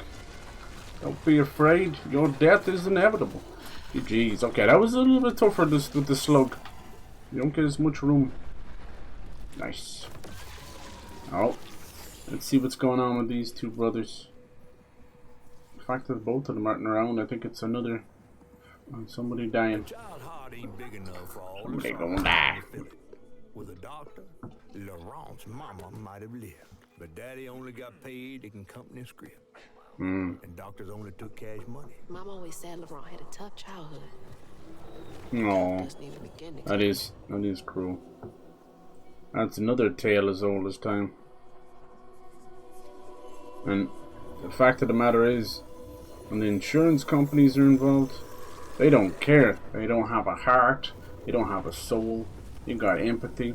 Don't be afraid. Your death is inevitable. Jeez. Okay, that was a little bit tougher with the slug. You don't get as much room. Nice. Oh, let's see what's going on with these two brothers. The fact that both of them aren't around, I think it's another somebody dying.
Child heart ain't big enough for all
Somebody
the
gonna
sorrow
die.
you feel it. With a doctor, Laurent's mama might have lived, but daddy only got paid taking company script. And doctors only took cash money.
Mom always said Laurent had a tough childhood.
No,
Doesn't even begin to
that is cruel. That's another tale as old as time. And the fact of the matter is, when the insurance companies are involved, they don't care. They don't have a heart. They don't have a soul. You got empathy.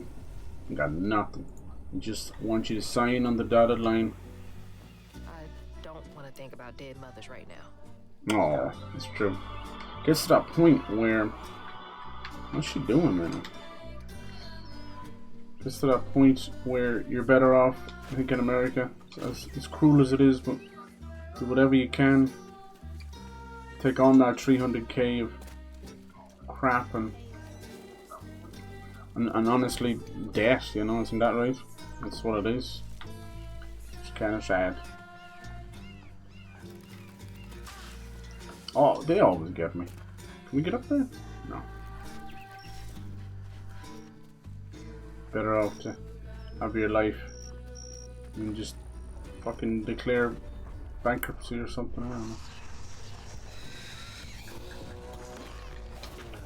You got nothing. They just want you to sign on the dotted line.
I don't want to think about dead mothers right now.
Oh, it's true. Gets to that point where, what's she doing, man? Gets to that point where you're better off, I think, in America. As cruel as it is, but do whatever you can. Take on that 300k of crap and honestly, debt, you know, isn't that right? That's what it is. It's kind of sad. Oh, they always get me. Can we get up there? No. Better off to have your life and just fucking declare bankruptcy or something, I don't know.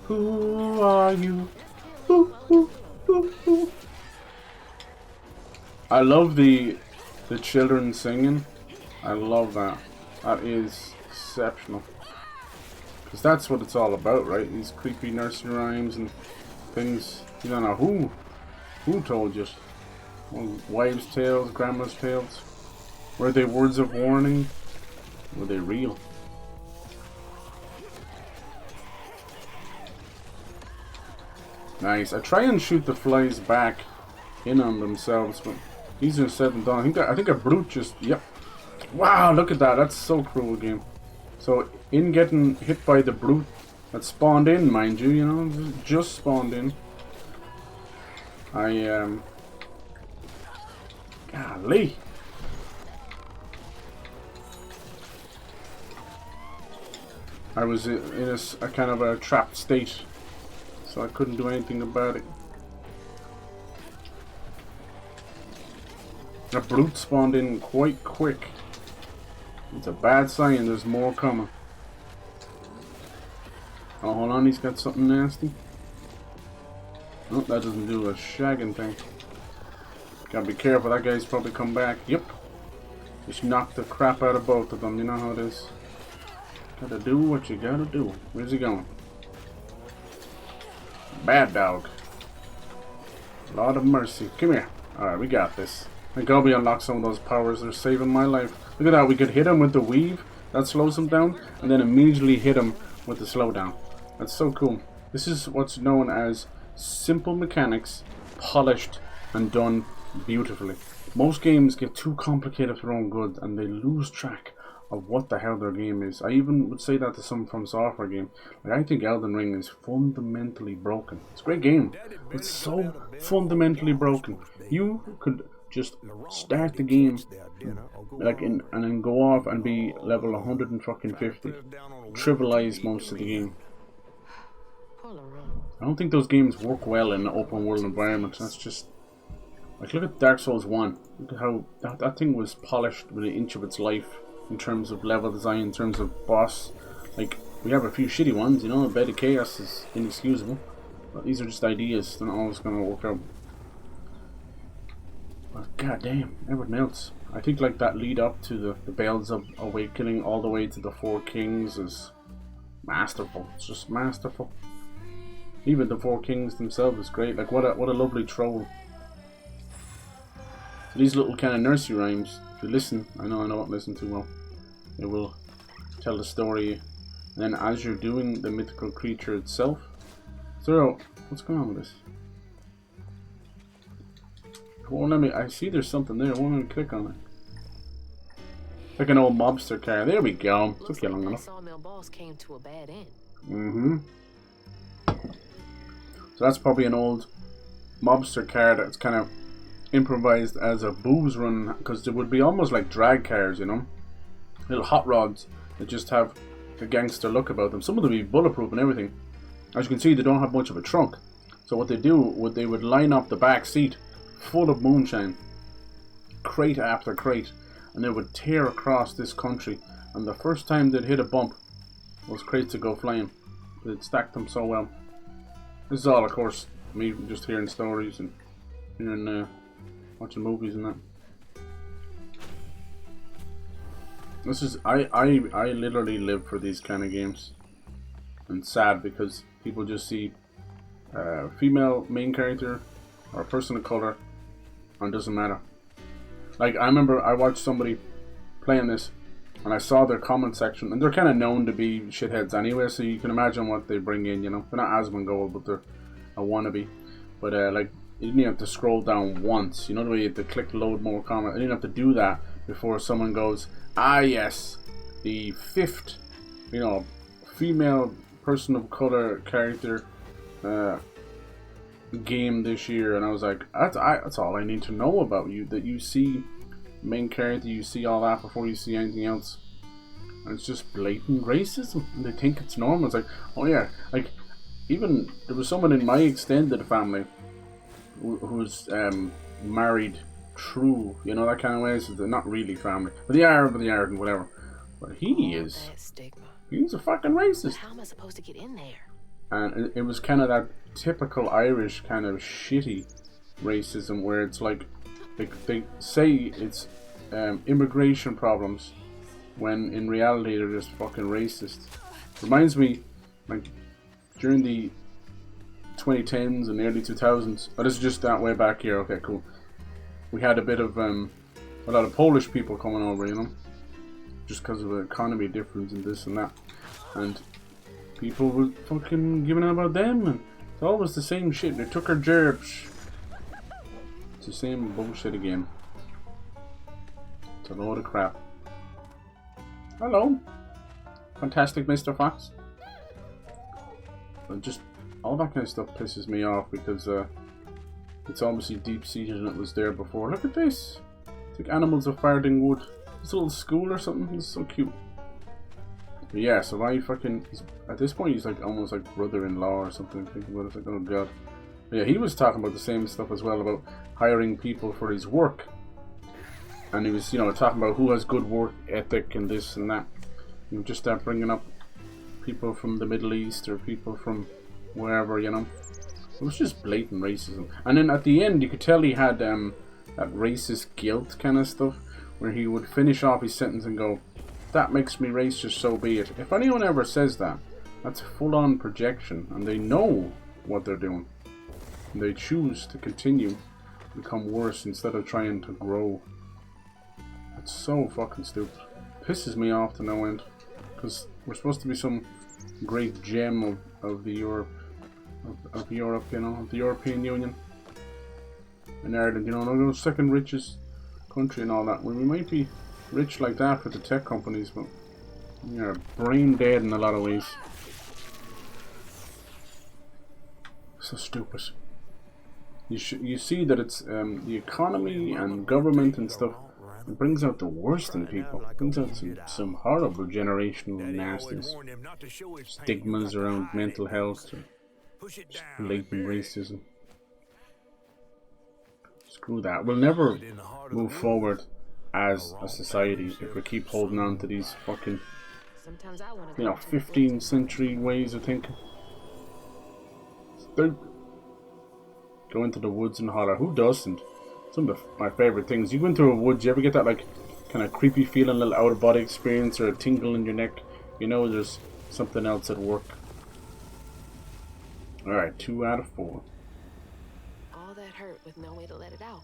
Who are you? Ooh, ooh, ooh, ooh. I love the children singing. I love that. That is exceptional. Because that's what it's all about, right? These creepy nursery rhymes and things. You don't know who told you. Well, wives' tales, grandma's tales. Were they words of warning? Were they real? Nice. I try and shoot the flies back in on themselves, but these are 7 done. I think a brute just, yep. Wow, look at that. That's so cruel game. So in getting hit by the brute that spawned in, mind you, you know, just spawned in. Golly. I was in a kind of a trapped state, so I couldn't do anything about it. A brute spawned in quite quick. It's a bad sign, there's more coming. Oh, hold on, he's got something nasty. Oh, that doesn't do a shagging thing. Gotta be careful, that guy's probably come back. Yep. Just knocked the crap out of both of them, you know how it is. Gotta do what you gotta do. Where's he going? Bad dog. Lord of mercy. Come here. Alright, we got this. Thank God we unlocked some of those powers. They're saving my life. Look at that. We could hit him with the weave. That slows him down. And then immediately hit him with the slowdown. That's so cool. This is what's known as simple mechanics, polished and done beautifully. Most games get too complicated for their own good and they lose track of what the hell their game is. I even would say that to some From Software game. Like, I think Elden Ring is fundamentally broken. It's a great game. It's so fundamentally broken. You could just start the game like and then go off and be level 150. Trivialize most of the game. I don't think those games work well in an open world environment. That's just like, look at Dark Souls 1. Look at how that thing was polished with an inch of its life in terms of level design, in terms of boss. Like, we have a few shitty ones, you know, a bed of chaos is inexcusable. But these are just ideas, they're not always gonna work out. But goddamn, everything else. I think like that lead up to the Bells of Awakening all the way to the Four Kings is masterful. It's just masterful. Even the Four Kings themselves is great. Like, what a lovely troll. So these little kind of nursery rhymes, if you listen, I know I don't listen too well, it will tell the story, and then as you're doing the mythical creature itself. So, what's going on with this? It won't let me, I see there's something there, it won't let me click on it. Like an old mobster car, there we go. Took you long enough.
Sawmill boss came to a bad end.
Mm-hmm. So that's probably an old mobster car that's kind of improvised as a booze run, because there would be almost like drag cars, you know, little hot rods that just have a gangster look about them. Some of them be bulletproof and everything. As you can see, they don't have much of a trunk. So what they do, they would line up the back seat full of moonshine, crate after crate, and they would tear across this country. And the first time they'd hit a bump, those crates would go flying. They'd stack them so well. This is all, of course, me just hearing stories and hearing, watching movies and that. This is, I literally live for these kind of games. And sad because people just see female main character or person of color, and it doesn't matter. Like, I remember I watched somebody playing this, and I saw their comment section, and they're kind of known to be shitheads anyway, so you can imagine what they bring in, you know. They're not Asmongold, but they're a wannabe. But like, you didn't have to scroll down once, you know the way you have to click load more comment. I didn't have to do that before someone goes, ah yes, the 5th, you know, female person of color character game this year. And I was like, that's all I need to know about you, that you see main character, you see all that before you see anything else. And it's just blatant racism, and they think it's normal. It's like, oh yeah, like, even there was someone in my extended family who's married true, you know, that kind of way. So they're not really family, but they are, and whatever. But he's a fucking racist.
How am I supposed to get in there?
And it was kind of that typical Irish kind of shitty racism, where it's like they say it's immigration problems, when in reality they're just fucking racist. Reminds me, like, during the 2010s and early 2000s, oh, this is just that way back here, okay, cool. We had a bit of a lot of Polish people coming over, you know, just because of the economy difference and this and that, and people were fucking giving out about them, and it's always the same shit. They took our jobs. It's the same bullshit again. It's a load of crap. Hello, fantastic Mr. Fox. But just all that kind of stuff pisses me off, because it's obviously deep-seated and it was there before. Look at this. It's like animals of farting wood. It's a little school or something. It's so cute. But yeah, so at this point he's like almost like brother-in-law or something. Think about it, it's like, oh god. But yeah, he was talking about the same stuff as well, about hiring people for his work. And he was, you know, talking about who has good work ethic and this and that. You just start bringing up people from the Middle East or people from wherever, you know. It was just blatant racism. And then at the end you could tell he had that racist guilt kind of stuff, where he would finish off his sentence and go, that makes me racist, so be it. If anyone ever says that, that's full-on projection, and they know what they're doing. And they choose to continue to become worse instead of trying to grow. It's so fucking stupid. Pisses me off to no end, because we're supposed to be some great gem of the Europe, you know, of the European Union. And Ireland, you know, the second richest country and all that. Well, we might be rich like that for the tech companies, but we are brain dead in a lot of ways. So stupid. You see that it's the economy and government and stuff. It brings out the worst in people. It brings out some horrible generational nasties. Stigmas around mental health, or just blatant racism. Screw that. We'll never move forward as a society if we keep holding on to these fucking, you know, 15th century ways of thinking. Go into the woods and holler. Who doesn't? Some of my favorite things. You go into a woods, you ever get that like kind of creepy feeling, little out of body experience, or a tingle in your neck? You know there's something else at work. Alright, 2 out of 4.
All that hurt with no way to let it out.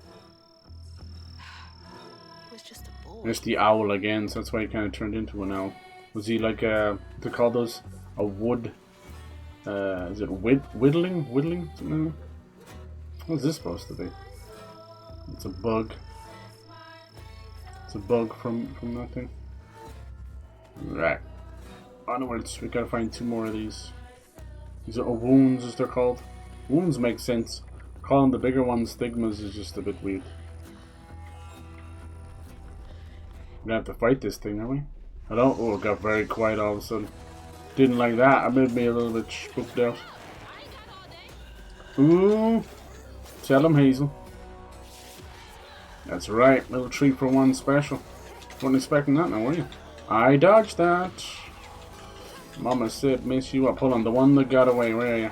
He was just a boy.
There's the owl again, so that's why he kind of turned into an owl. Was he like they call those a wood? Is it whittling? Whittling? Something like that? What's this supposed to be? It's a bug. It's a bug from that thing. Right. Onwards, we gotta find 2 more of these. These are wounds, as they're called. Wounds make sense. Calling the bigger ones stigmas is just a bit weird. We're gonna have to fight this thing, aren't we? Hello? Oh, it got very quiet all of a sudden. Didn't like that. It made me a little bit spooked out. Ooh. Tell him, Hazel. That's right. Little 3-for-1 special. Wasn't expecting that now, were you? I dodged that. Mama said, miss you up. Hold on. The one that got away. Where are you?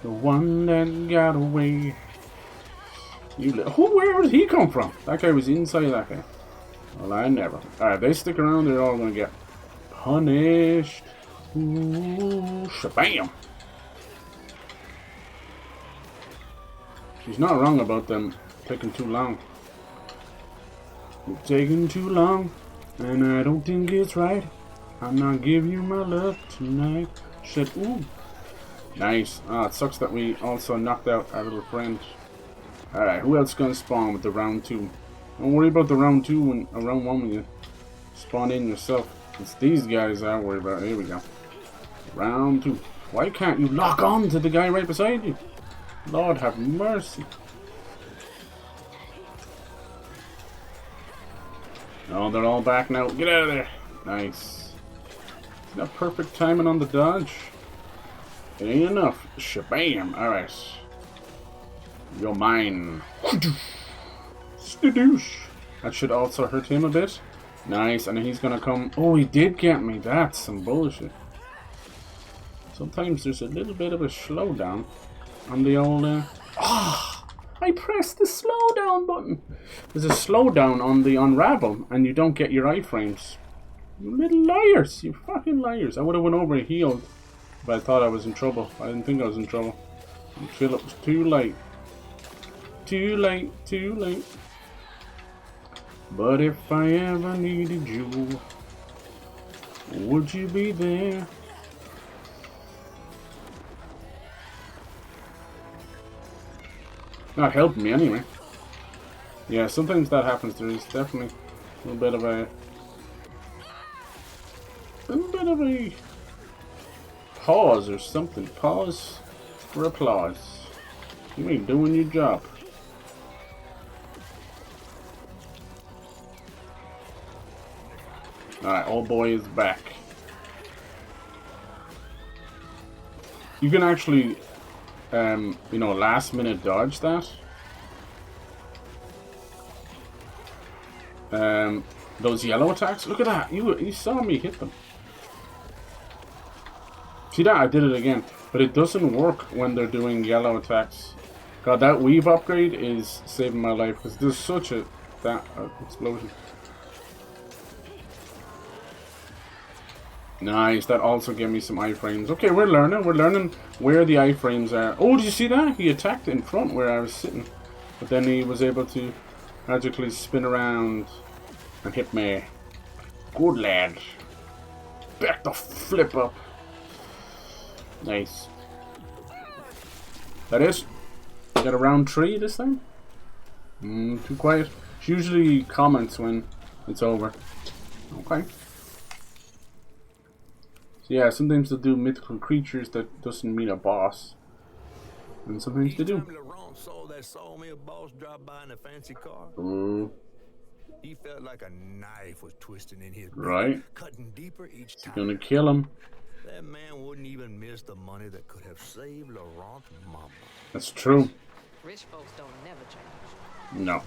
The one that got away. Where did he come from? That guy was inside that guy. Well, I never. Alright, they stick around, they're all gonna get punished. Ooh, shabam! She's not wrong about them taking too long. You're taking too long, and I don't think it's right. I'm not giving you my love tonight. Shit, ooh. Nice. Ah, it sucks that we also knocked out our little friend. Alright, who else gonna spawn with the round 2? Don't worry about the round 2 and round 1 when you spawn in yourself. It's these guys I worry about. Here we go. Round 2. Why can't you lock on to the guy right beside you? Lord have mercy. Oh, they're all back now. Get out of there. Nice. Isn't that perfect timing on the dodge? It ain't enough. Shabam. Alright. You're mine. Skadoosh. That should also hurt him a bit. Nice, and he's gonna come. Oh, he did get me. That's some bullshit. Sometimes there's a little bit of a slowdown on the old. I pressed the slowdown button. There's a slowdown on the unravel, and you don't get your iframes. You little liars! You fucking liars! I would have went over and healed, but I thought I was in trouble. I didn't think I was in trouble until it was too late. Too late, too late. But if I ever needed you, would you be there? Not helping me anyway. Yeah, sometimes that happens. There is definitely a little bit of a pause or something. Pause for applause. You ain't doing your job. Alright, old boy is back. You can actually, you know, last minute dodge that. Those yellow attacks. Look at that. You saw me hit them. See that? I did it again. But it doesn't work when they're doing yellow attacks. God, that weave upgrade is saving my life because there's such a explosion. Nice, that also gave me some iframes. Okay, we're learning where the iframes are. Oh, did you see that? He attacked in front where I was sitting. But then he was able to magically spin around and hit me. Good lad. Back the flip up. Nice. That is. Got a round 3 this time? Too quiet. She usually comments when it's over. Okay. So yeah, sometimes they'll do mythical creatures that doesn't mean a boss. And sometimes they do.
Saw that sawmill boss drop by in a fancy car. He felt like a knife was twisting in his
right.
Cutting deeper each time.
It's gonna kill him.
That man wouldn't even miss the money that could have saved Laurent's mama.
That's true.
Rich folks don't never change.
No.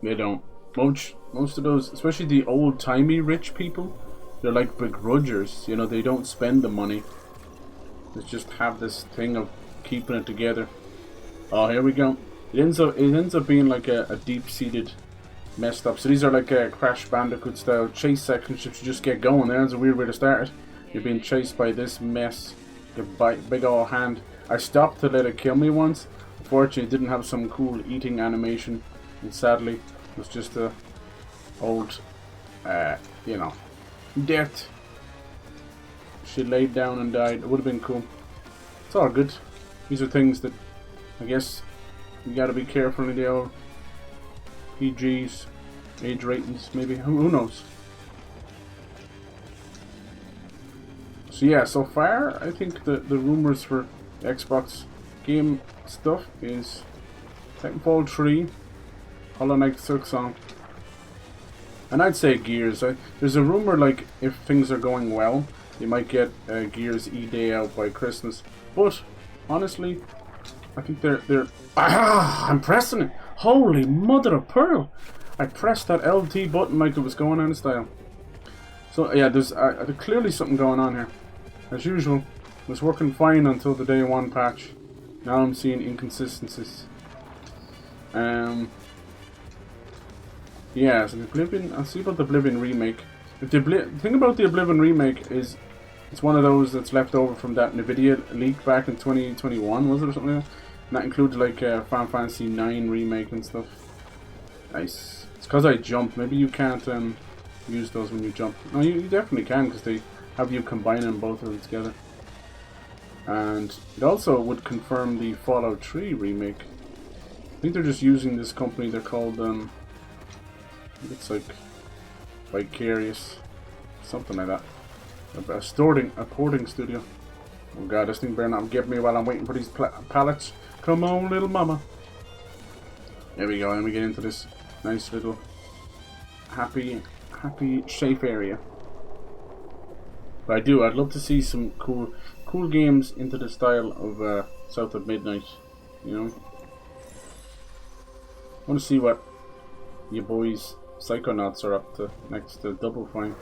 They don't. Most of those, especially the old-timey rich people, they're like begrudgers. You know, they don't spend the money. They just have this thing of keeping it together. Oh, here we go. It ends up being like a deep-seated messed up. So these are like a Crash Bandicoot style chase sections. If you just get going, there's a weird way to start it. You're being chased by this mess. The big old hand. I stopped to let it kill me once. Unfortunately, it didn't have some cool eating animation. And sadly, it was just a old, you know, death. She laid down and died. It would have been cool. It's all good. These are things that I guess you gotta be careful in the old PGs, age ratings, maybe. Who knows? So yeah, so far I think the rumors for Xbox game stuff is Titanfall 3, Hollow Knight Silksong, and I'd say Gears. There's a rumor like if things are going well, you might get Gears E-Day out by Christmas. But honestly, I think they're I'm pressing it. Holy mother of pearl! I pressed that LT button like it was going out of style. So yeah, there's clearly something going on here. As usual, it was working fine until the day one patch. Now I'm seeing inconsistencies. Yeah, so the Oblivion. I'll see about the Oblivion remake. If the thing about the Oblivion remake is, it's one of those that's left over from that Nvidia leak back in 2021, was it, or something like that? And that includes like Final Fantasy 9 remake and stuff. Nice. It's because I jumped. Maybe you can't use those when you jump. No, you definitely can, because they have you combining both of them together. And it also would confirm the Fallout 3 remake. I think they're just using this company. They're called it's like Vicarious, something like that. A porting studio. Oh god, this thing better not get me while I'm waiting for these pallets. Come on, little mama. There we go. Let me get into this nice little happy, safe area. But I'd love to see some cool games into the style of South of Midnight. You know, I want to see what you boys Psychonauts are up to next to Double Fine.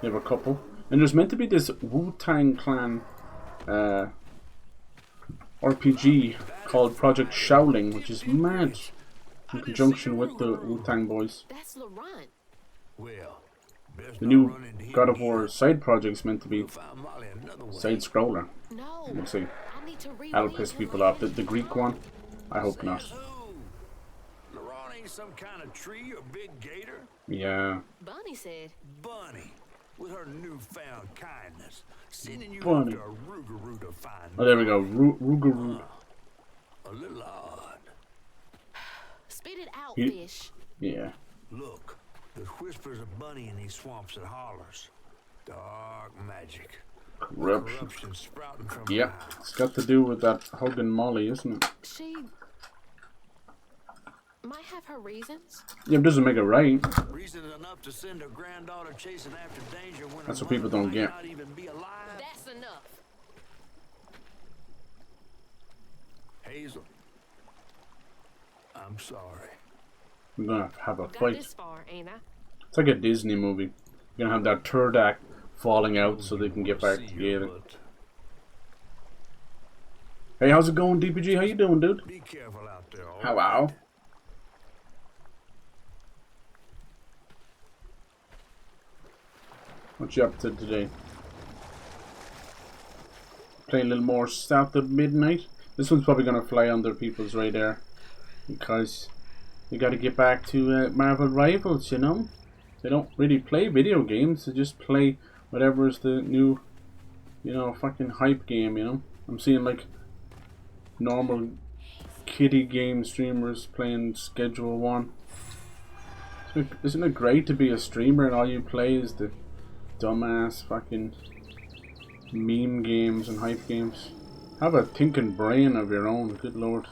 You have a couple, and there's meant to be this Wu-Tang Clan RPG called Project Shaolin, which is mad, in conjunction with the Wu-Tang boys.
That's Laurent.
The new God of War side project is meant to be side scroller.
No.
We'll see.
I need to read.
That'll piss people off. The Greek one, I hope not.
Laurent ain't some kind of tree or big gator.
Yeah.
Bunny said.
Bunny, with her newfound kindness, sending you
Bunny.
up to a Rougarou to find.
Oh, there we go. Rougarou.
A little odd.
Spit it out,
You-
fish.
Yeah.
Look, there's whispers of Bunny in these swamps and hollers. Dark magic.
Corruption.
Corruption sprouting from
Yep.
behind.
It's got to do with that HUGGIN Molly, isn't it?
She might have her reasons.
Yeah, it doesn't make it right.
Reason enough to send her granddaughter chasing after danger when
That's
her
what people
mother
don't
might
get.
not even be alive.
That's enough.
Hazel, I'm sorry.
We're gonna have a
Got
fight.
this far, ain't I?
It's like a Disney movie. You're gonna have that third act falling out so they can get back
See you,
together.
but
Hey, how's it going, DPG? How you doing, dude?
be careful out there. all
Hello.
right?
What you up to today? Playing a little more South of Midnight. This one's probably gonna fly under people's radar because they got to get back to Marvel Rivals. You know, they don't really play video games. They just play whatever's the new, you know, fucking hype game. You know, I'm seeing like normal kiddie game streamers playing Schedule 1. Isn't it great to be a streamer and all you play is the dumbass fucking meme games and hype games? Have a thinking brain of your own, good lord.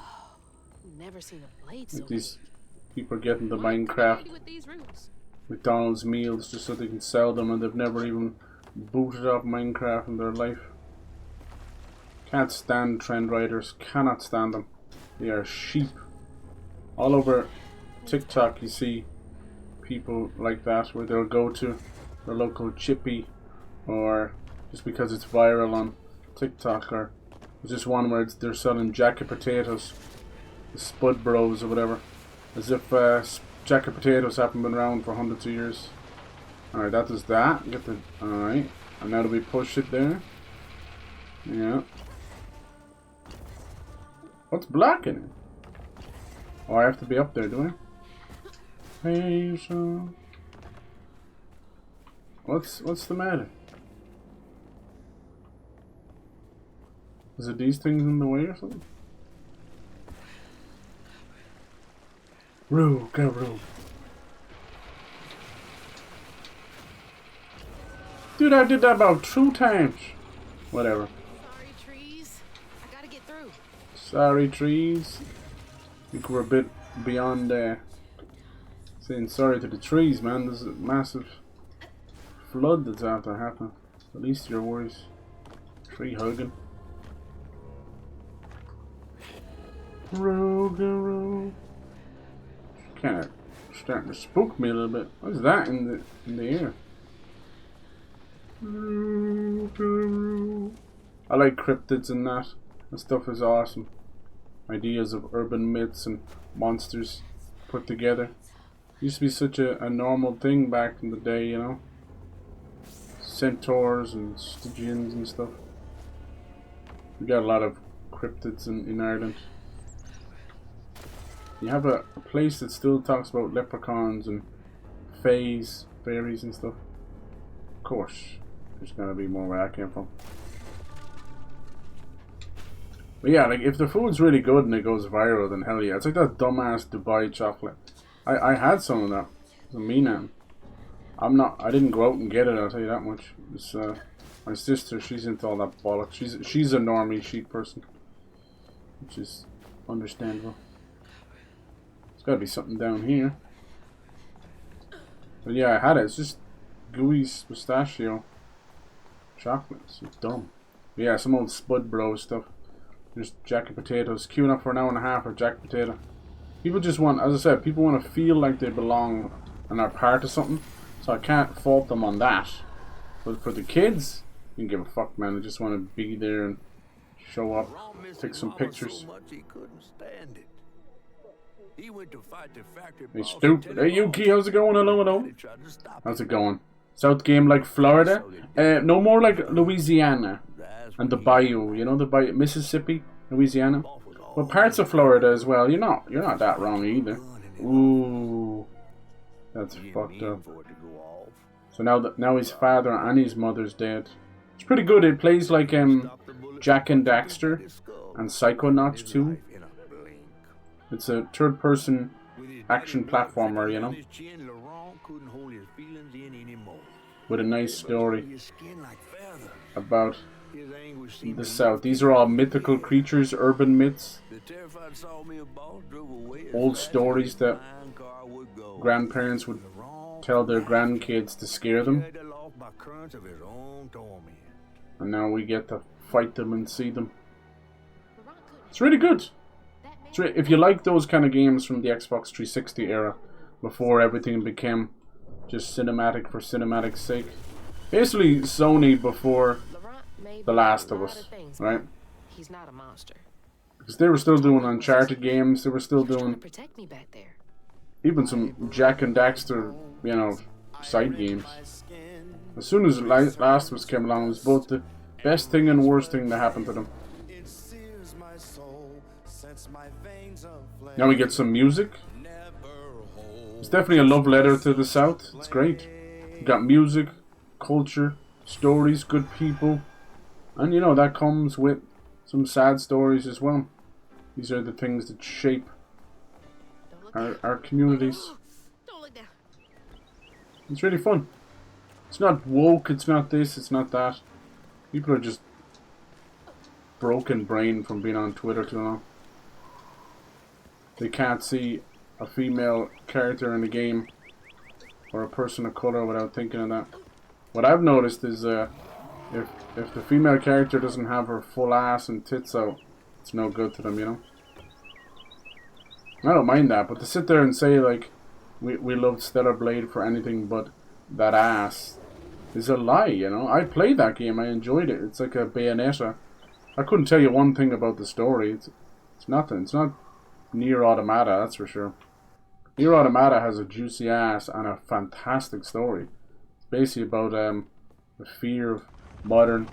Never seen a blade so
Like these
big.
people get into
Why
Minecraft
can't I with these roots?
McDonald's meals just so they can sell them, and they've never even booted up Minecraft in their life. Can't stand trend writers, cannot stand them. They are sheep. All over TikTok you see people like that where they'll go to their local chippy, or just because it's viral on TikTok, or there's this one where they're selling jacket potatoes, the Spud Bros or whatever, as if jacket potatoes haven't been around for hundreds of years. Alright, that does that. Get the alright. And now do we push it there? Yeah. What's blocking it? Oh, I have to be up there, do I? Hazel. What's the matter? Is it these things in the way or something? Roo, go Roo. Dude, I did that about 2 times. Whatever.
Sorry, trees. I gotta get through.
Sorry, trees. I think we're a bit beyond saying sorry to the trees, man. There's a massive flood that's after happening. At least your worries. Tree hugging. Rogue. Kind of starting to spook me a little bit. What's that in the air? I like cryptids and that. That stuff is awesome. Ideas of urban myths and monsters put together. Used to be such a normal thing back in the day, you know. Centaurs and Stygians and stuff. We got a lot of cryptids in Ireland. You have a place that still talks about leprechauns and fays, fairies and stuff. Of course, there's gotta be more where that came from. But yeah, like if the food's really good and it goes viral, then hell yeah. It's like that dumbass Dubai chocolate. I had some of that. It's a Minan. I didn't go out and get it, I'll tell you that much. It's my sister, she's into all that bollocks. She's a normie sheep person. Which is understandable. There's gotta be something down here. But yeah, I had it. It's just gooey pistachio chocolate. It's dumb. But yeah, some old Spud Bro stuff. Just jacket potatoes. Queuing up for an hour and a half for jacket potato. People just want, as I said, people want to feel like they belong and are part of something. So I can't fault them on that. But for the kids, you can give a fuck, man. They just want to be there and show up, take some pictures. Hey, stupid. Hey, Yuki, how's it going? Hello, hello. How's it going? South game like Florida? No, more like Louisiana. And the bayou, you know, the bayou, Mississippi, Louisiana. Well, parts of Florida as well. You're not that wrong either. Ooh, that's fucked up. So now his father and his mother's dead. It's pretty good. It plays like Jack and Daxter and Psychonauts 2. It's a third-person action platformer, you know, with a nice story about the South. These are all mythical creatures, urban myths, old stories that grandparents would tell their grandkids to scare them. And now we get to fight them and see them. It's really good. If you like those kind of games from the Xbox 360 era, before everything became just cinematic for cinematic's sake. Basically Sony before The Last of Us, right?
He's not a monster.
Because they were still doing Uncharted games, they were still doing even some Jack and Daxter, you know, side games. As soon as Last of Us came along, it was both the best thing and worst thing that happened to them. Now we get some music. It's definitely a love letter to the South. It's great. We got music, culture, stories, good people. And you know, that comes with some sad stories as well. These are the things that shape our communities. It's really fun. It's not woke, it's not this, it's not that. People are just broken brain from being on Twitter too long. They can't see a female character in the game or a person of color without thinking of that. What I've noticed is if the female character doesn't have her full ass and tits out, it's no good to them, you know. I don't mind that, but to sit there and say like we loved Stellar Blade for anything but that ass is a lie, you know. I played that game, I enjoyed it. It's like a Bayonetta. I couldn't tell you one thing about the story. It's nothing. It's not Nier Automata, that's for sure. Nier Automata has a juicy ass and a fantastic story. It's basically about the fear of modern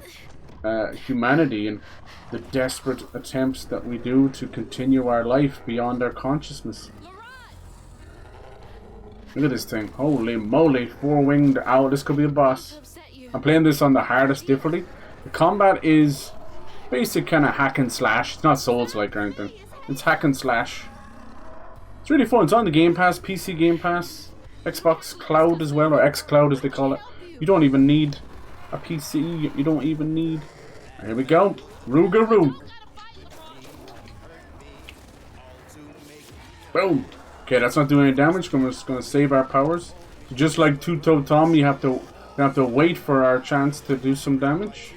humanity and the desperate attempts that we do to continue our life beyond our consciousness. Look at this thing. Holy moly, four-winged owl. This could be a boss. I'm playing this on the hardest difficulty. The combat is basic kind of hack and slash. It's not Souls-like or anything. It's hack and slash. It's really fun. It's on the Game Pass, PC Game Pass, Xbox Cloud as well, or X Cloud as they call it. You don't even need a PC. You don't even need Here we go. Rougarou. Boom. Okay, that's not doing any damage. We're just gonna save our powers. Just like Two-Toe Tom, you have to wait for our chance to do some damage.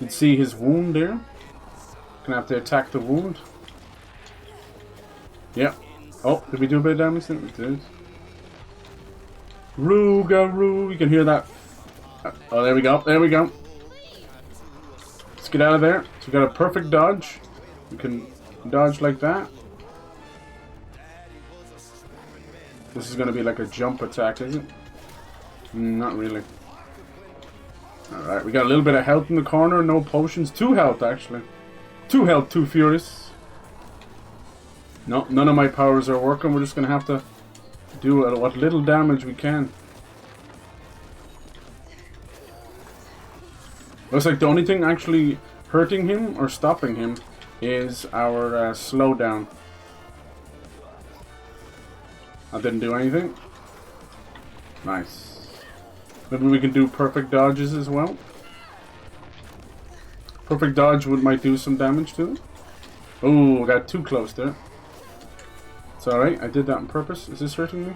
You can see his wound there. Gonna have to attack the wound. Yep. Oh, did we do a bit of damage then? We did. Rougarou. You can hear that. Oh, there we go. There we go. Let's get out of there. So we got a perfect dodge. We can dodge like that. This is going to be like a jump attack, is it? Not really. Alright, we got a little bit of health in the corner. No potions. 2 health, actually. 2 health, 2 furious. No, none of my powers are working. We're just going to have to do what little damage we can. Looks like the only thing actually hurting him or stopping him is our slowdown. I didn't do anything. Nice. Maybe we can do perfect dodges as well. Perfect dodge might do some damage to it. Oh, I got too close there. It's alright, I did that on purpose. Is this hurting me?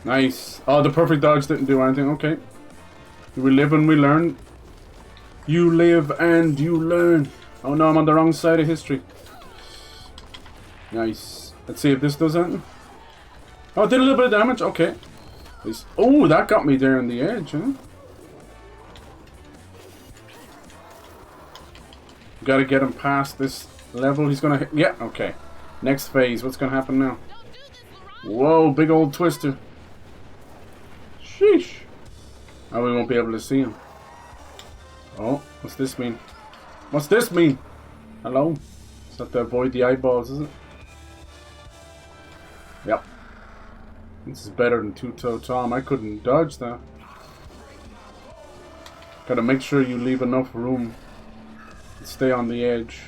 Nice. Oh, the perfect dodge didn't do anything. Okay. We live and we learn. You live and you learn. Oh no, I'm on the wrong side of history. Nice. Let's see if this does anything. Oh, it did a little bit of damage. Okay. Nice. Oh, that got me there on the edge, huh? Gotta get him past this level. He's gonna hit. Yeah, okay. Next phase. What's gonna happen now? Whoa, big old twister. Sheesh. Oh, we won't be able to see him. Oh, what's this mean? What's this mean? Hello? Is that to avoid the eyeballs, is it? Yep. This is better than Two-Toe Tom. I couldn't dodge that. Gotta make sure you leave enough room to stay on the edge.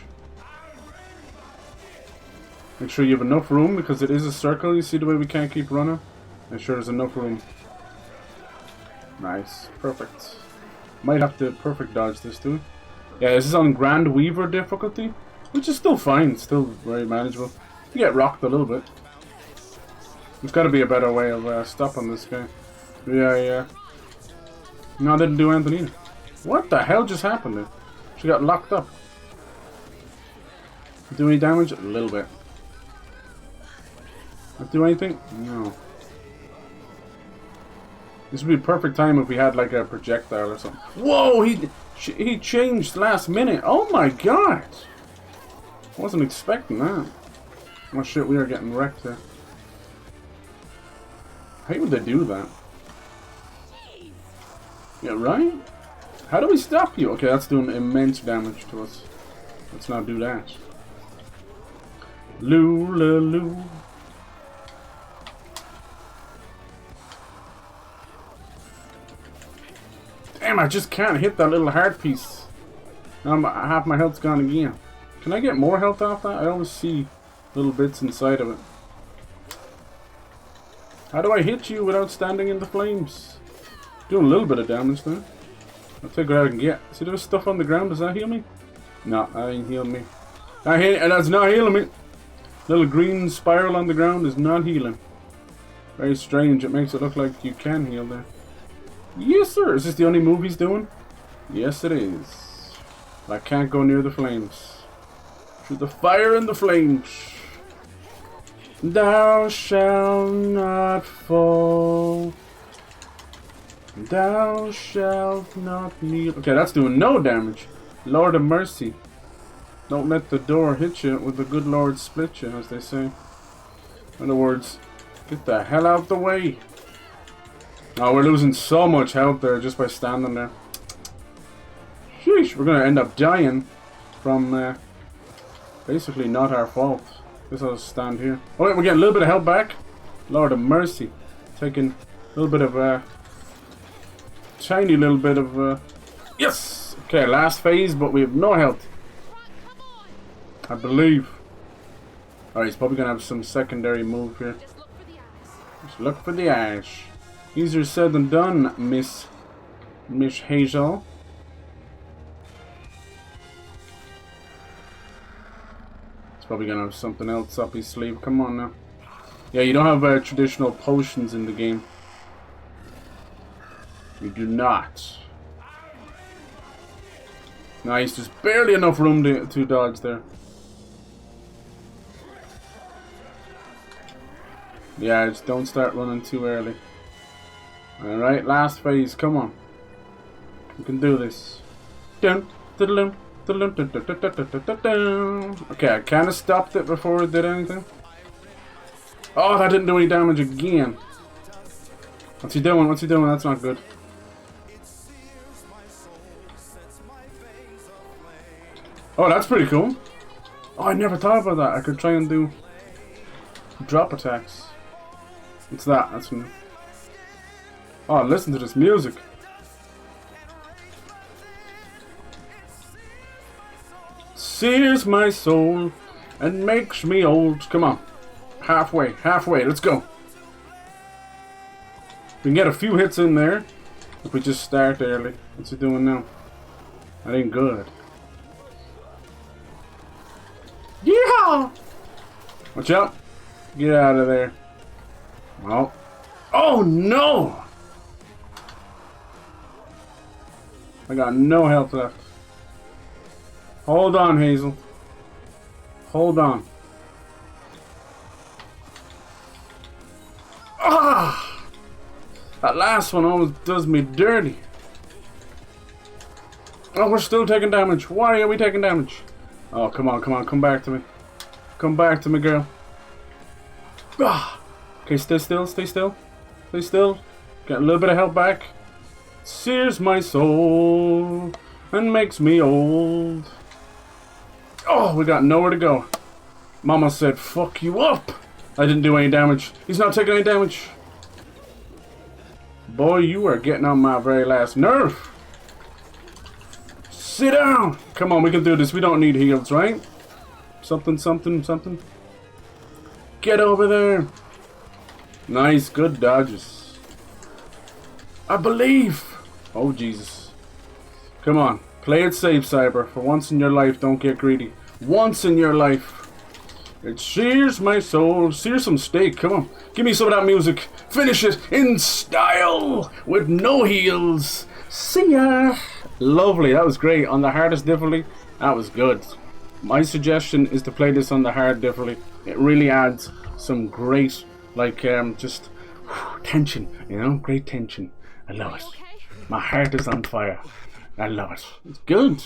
Make sure you have enough room because it is a circle. You see the way we can't keep running? Make sure there's enough room. Nice. Perfect. Might have to perfect dodge this too. Yeah, this is on Grand Weaver difficulty, which is still fine. It's still very manageable. You get rocked a little bit. There's got to be a better way of stopping this guy. Yeah. No, I didn't do anything either. What the hell just happened there? She got locked up. Do any damage? A little bit. Not do anything? No. This would be a perfect time if we had like a projectile or something. Whoa! He changed last minute. Oh my god! Wasn't expecting that. Oh shit! We are getting wrecked here. How would they do that? Yeah, right? How do we stop you? Okay, that's doing immense damage to us. Let's not do that. Loo. Damn, I just can't hit that little heart piece. Now half my health's gone again. Can I get more health off that? I always see little bits inside of it. How do I hit you without standing in the flames? Doing a little bit of damage there. I'll take what I can get. See there's stuff on the ground, does that heal me? No, that ain't healing me. That's not healing me. Little green spiral on the ground is not healing. Very strange, it makes it look like you can heal there. Yes sir, is this the only move he's doing? Yes it is. I can't go near the flames. Through the fire and the flames. Thou shalt not fall. Thou shalt not kneel. Okay, that's doing no damage. Lord of mercy. Don't let the door hit you with the good Lord split you, as they say. In other words, get the hell out the way. Oh, we're losing so much health there just by standing there. Sheesh, we're going to end up dying from basically not our fault. Guess I'll stand here. Oh wait, we're getting a little bit of health back. Lord of mercy. Taking a little bit of tiny little bit of yes! Okay, last phase, but we have no health. I believe. Alright, he's probably going to have some secondary move here. Just look for the ash. Easier said than done, Miss Hazel. He's probably gonna have something else up his sleeve. Come on now. Yeah, you don't have traditional potions in the game. You do not. Nice, there's barely enough room to dodge there. Yeah, just don't start running too early. Alright, last phase, come on. You can do this. Okay, I kind of stopped it before it did anything. Oh, that didn't do any damage again. What's he doing? What's he doing? That's not good. Oh, that's pretty cool. Oh, I never thought about that. I could try and do drop attacks. What's that? That's new. Oh, listen to this music. Sears my soul and makes me old. Come on. Halfway, halfway. Let's go. We can get a few hits in there if we just start early. What's he doing now? That ain't good. Yeah! Watch out. Get out of there. Oh. Oh no! I got no health left. Hold on, Hazel. Hold on. Ah! That last one always does me dirty. Oh, we're still taking damage. Why are we taking damage? Oh, come on, come on. Come back to me. Come back to me, girl. Ah! Okay, stay still, stay still. Stay still. Get a little bit of health back. Sears my soul and makes me old. Oh, we got nowhere to go. Mama said, fuck you up. I didn't do any damage. He's not taking any damage. Boy, you are getting on my very last nerve. Sit down. Come on, we can do this. We don't need heals, right? Something, something, something. Get over there. Nice, good dodges. I believe. Oh, Jesus. Come on. Play it safe, Cyber. For once in your life, don't get greedy. Once in your life. It sears my soul. Sear some steak. Come on. Give me some of that music. Finish it in style. With no heals. See ya. Lovely. That was great. On the hardest difficulty, that was good. My suggestion is to play this on the hard difficulty. It really adds some great, like, just tension. You know? Great tension. I love it. My heart is on fire. I love it. It's good.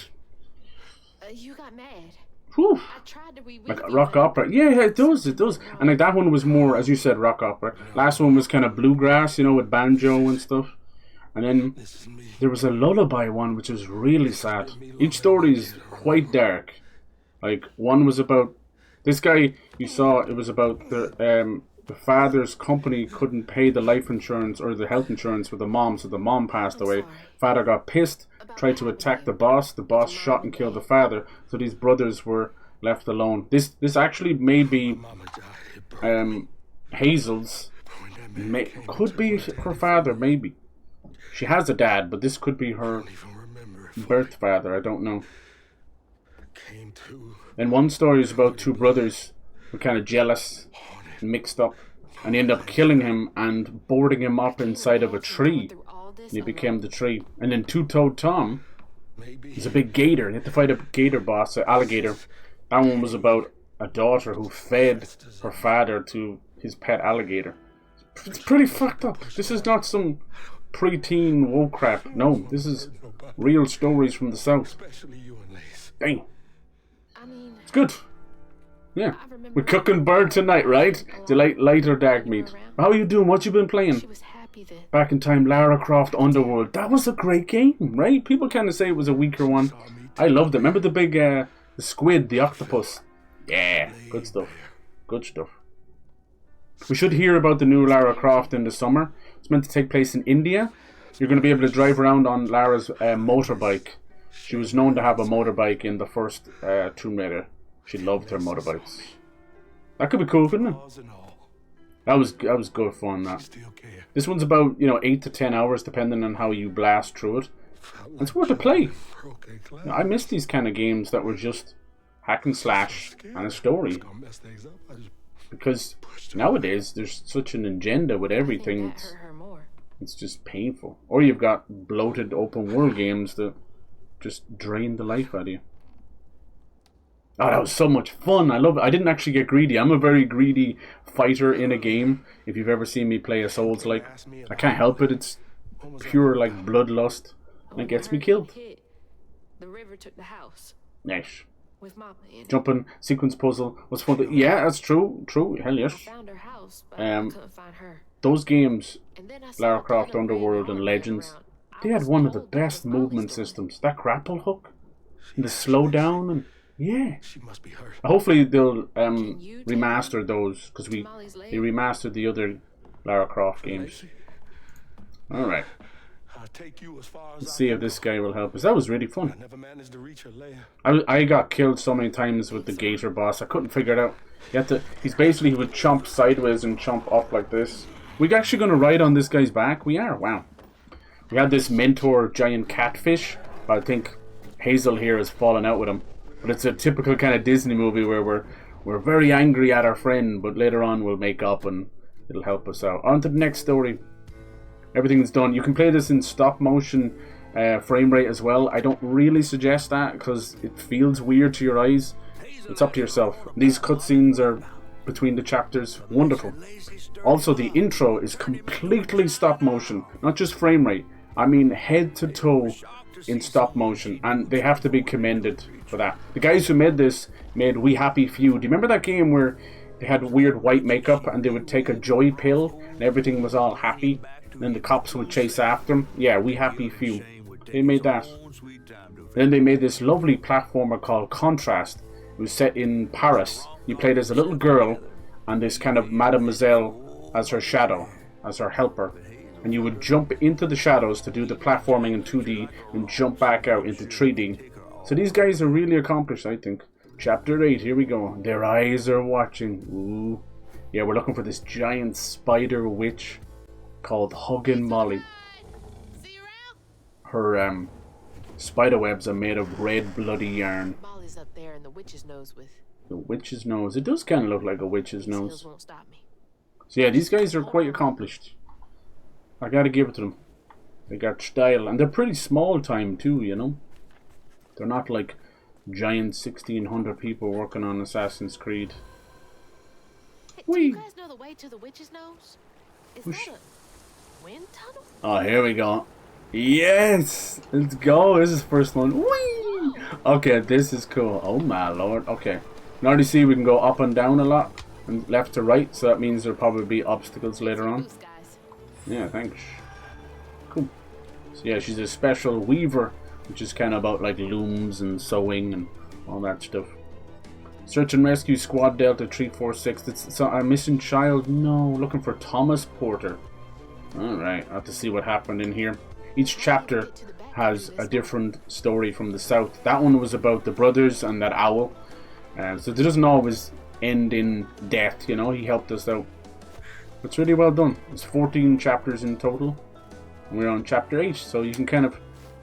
You got mad.
Whew.
I tried to read
Like a rock opera. Yeah, it does, it does. And like that one was more, as you said, rock opera. Last one was kind of bluegrass, you know, with banjo and stuff. And then there was a lullaby one, which was really sad. Each story is quite dark. Like, one was about... This guy, you saw, it was about the father's company couldn't pay the life insurance or the health insurance for the mom, so the mom passed away. Father got pissed, tried to attack the boss shot and killed the father, so these brothers were left alone. This actually may be Hazel's, could be her father, maybe. She has a dad, but this could be her birth father, I don't know. And one story is about two brothers who were kind of jealous, mixed up, and they end up killing him and boarding him up inside of a tree, and he became the tree. And then Two-Toed Tom is a big gator. You have to fight a gator boss, an alligator. That one was about a daughter who fed her father to his pet alligator. It's pretty fucked up. This is not some preteen woke crap. No, this is real stories from the South. Dang. It's good. Yeah. We're cooking bird tonight, right? Do you like light or dark meat? How are you doing? What you been playing? Back in time, Lara Croft Underworld. That was a great game, right? People kind of say it was a weaker one. I loved it. Remember the big the squid, the octopus? Yeah, good stuff. Good stuff. We should hear about the new Lara Croft in the summer. It's meant to take place in India. You're going to be able to drive around on Lara's motorbike. She was known to have a motorbike in the first Tomb Raider. She loved her motorbikes. That could be cool, couldn't it? That was good fun. That. This one's about 8 to 10 hours depending on how you blast through it. It's worth a play. I miss these kind of games that were just hack and slash and a story. Because nowadays there's such an agenda with everything. It's just painful. Or you've got bloated open world games that just drain the life out of you. Oh, that was so much fun. I love it. I didn't actually get greedy. I'm a very greedy fighter in a game. If you've ever seen me play a Souls-like, I can't help it. It's pure like bloodlust. And it gets me killed.
The river took the house.
Nice.
With Mama in it.
Jumping sequence puzzle was fun. Yeah, that's true. True. Hell yes.
I found her house, but I couldn't find her.
Those games,
And then I saw
Lara
a
Croft
ton of red
Underworld and
art
Legends,
around. I
they had
was
one of the
told that
best
was Molly's
movement
doing.
systems. That grapple hook, and the slow down, and yeah.
She must be hurt.
Hopefully they'll
you take
remaster those because they remastered the other Lara Croft games. All right.
I'll take you as far as
Let's see if this guy will help us. That was really fun.
I never managed to reach her lair.
I got killed so many times with the gator boss. I couldn't figure it out. You have to. He would chomp sideways and chomp up like this. We're actually going to ride on this guy's back. We are. Wow. We had this mentor giant catfish. I think Hazel here has fallen out with him. But it's a typical kind of Disney movie where we're very angry at our friend, but later on we'll make up and it'll help us out. On to the next story. Everything's done. You can play this in stop motion frame rate as well. I don't really suggest that because it feels weird to your eyes. It's up to yourself. These cutscenes are between the chapters. Wonderful. Also, the intro is completely stop motion, not just frame rate. I mean head to toe in stop motion, and they have to be commended for that. The guys who made this made We Happy Few. Do you remember that game where they had weird white makeup and they would take a joy pill and everything was all happy? And then the cops would chase after them. Yeah, We Happy Few. They made that. Then they made this lovely platformer called Contrast. It was set in Paris. You played as a little girl and this kind of mademoiselle as her shadow, as her helper. And you would jump into the shadows to do the platforming in 2D and jump back out into 3D. So these guys are really accomplished, I think. Chapter 8, here we go. Their eyes are watching. Ooh. Yeah, we're looking for this giant spider witch called HUGGIN Molly.
See you around?
Her spider webs are made of red bloody yarn.
Molly's up there in the witch's nose with.
The witch's nose. It does kind of look like a witch's
These
nose.
hills won't stop me.
So yeah, these guys are quite accomplished. I gotta give it to them. They got style, and they're pretty small time too, you know. They're not like giant 1,600 people working on Assassin's Creed.
Hey, do
Whee!
you guys know the way to the witch's nose? Is
Whoosh.
that a wind tunnel?
Oh, here we go. Yes! Let's go. This is the first one. Whee! Okay, this is cool. Oh my lord. Okay. Now you see we can go up and down a lot, and left to right, so that means there'll probably be obstacles later on.
Boost, guys.
Yeah, thanks. Cool. So yeah, she's a special weaver, which is kind of about like looms and sewing and all that stuff. Search and rescue squad Delta 346. It's a missing child. No, looking for Thomas Porter. Alright, I'll have to see what happened in here. Each chapter has a different story from the south. That one was about the brothers and that owl. So it doesn't always end in death, you know. He helped us out. It's really well done. It's 14 chapters in total. We're on chapter 8, so you can kind of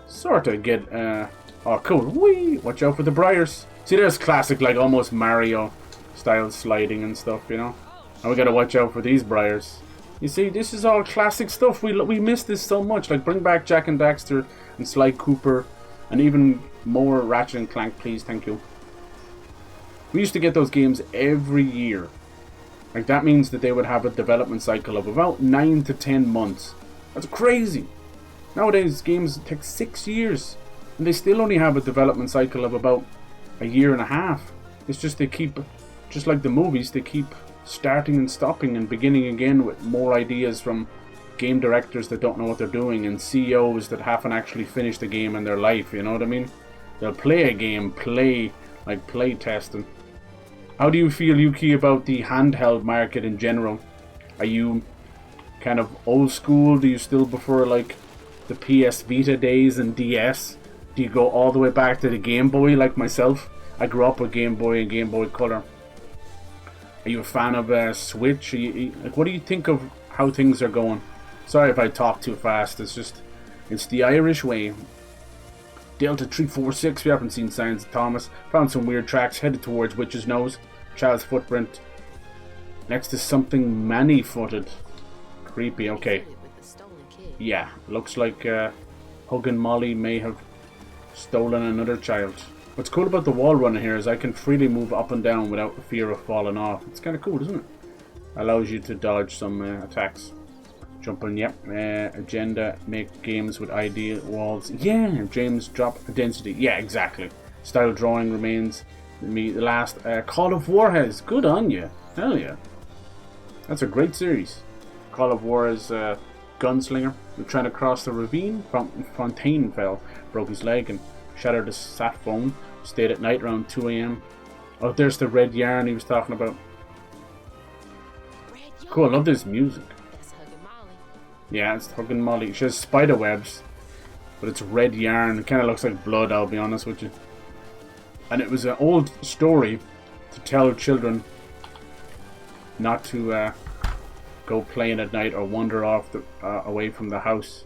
sort of get oh cool. Whee! Watch out for the briars. See, there's classic like almost Mario style sliding and stuff, you know. And we gotta watch out for these briars. You see, this is all classic stuff. We miss this so much. Like bring back Jak and Daxter and Sly Cooper and even more Ratchet and Clank, please, thank you. We used to get those games every year. Like that means that they would have a development cycle of about 9 to 10 months. That's crazy. Nowadays games take 6 years and they still only have a development cycle of about a year and a half. It's just they keep, just like the movies, they keep starting and stopping and beginning again with more ideas from game directors that don't know what they're doing and CEOs that haven't actually finished a game in their life, you know what I mean? They'll play a game, play testing. How do you feel, Yuki, about the handheld market in general? Are you kind of old school? Do you still prefer like the PS Vita days and DS? Do you go all the way back to the Game Boy like myself? I grew up with Game Boy and Game Boy Color. Are you a fan of Switch? Like, what do you think of how things are going? Sorry if I talk too fast. It's the Irish way. Delta 346. We haven't seen signs of Thomas. Found some weird tracks. Headed towards Witch's Nose. Child's footprint. Next is something many-footed. Creepy. Okay. Yeah. Looks like HUGGIN Molly may have stolen another child. What's cool about the wall runner here is I can freely move up and down without the fear of falling off. It's kind of cool, isn't it? Allows you to dodge some attacks. Jumping, yep. Agenda, make games with ideal walls. Yeah, James, drop density. Yeah, exactly. Style drawing remains the last. Call of War has. Good on you. Hell yeah. That's a great series. Call of War is gunslinger. We're trying to cross the ravine. Fontaine fell, broke his leg, and shattered his sat phone. Stayed at night around 2 AM. Oh, there's the red yarn he was talking about. Cool, I love this music. Yeah, it's HUGGIN Molly. She has spider webs, but it's red yarn. It kind of looks like blood, I'll be honest with you. And it was an old story to tell children not to go playing at night or wander off away from the house.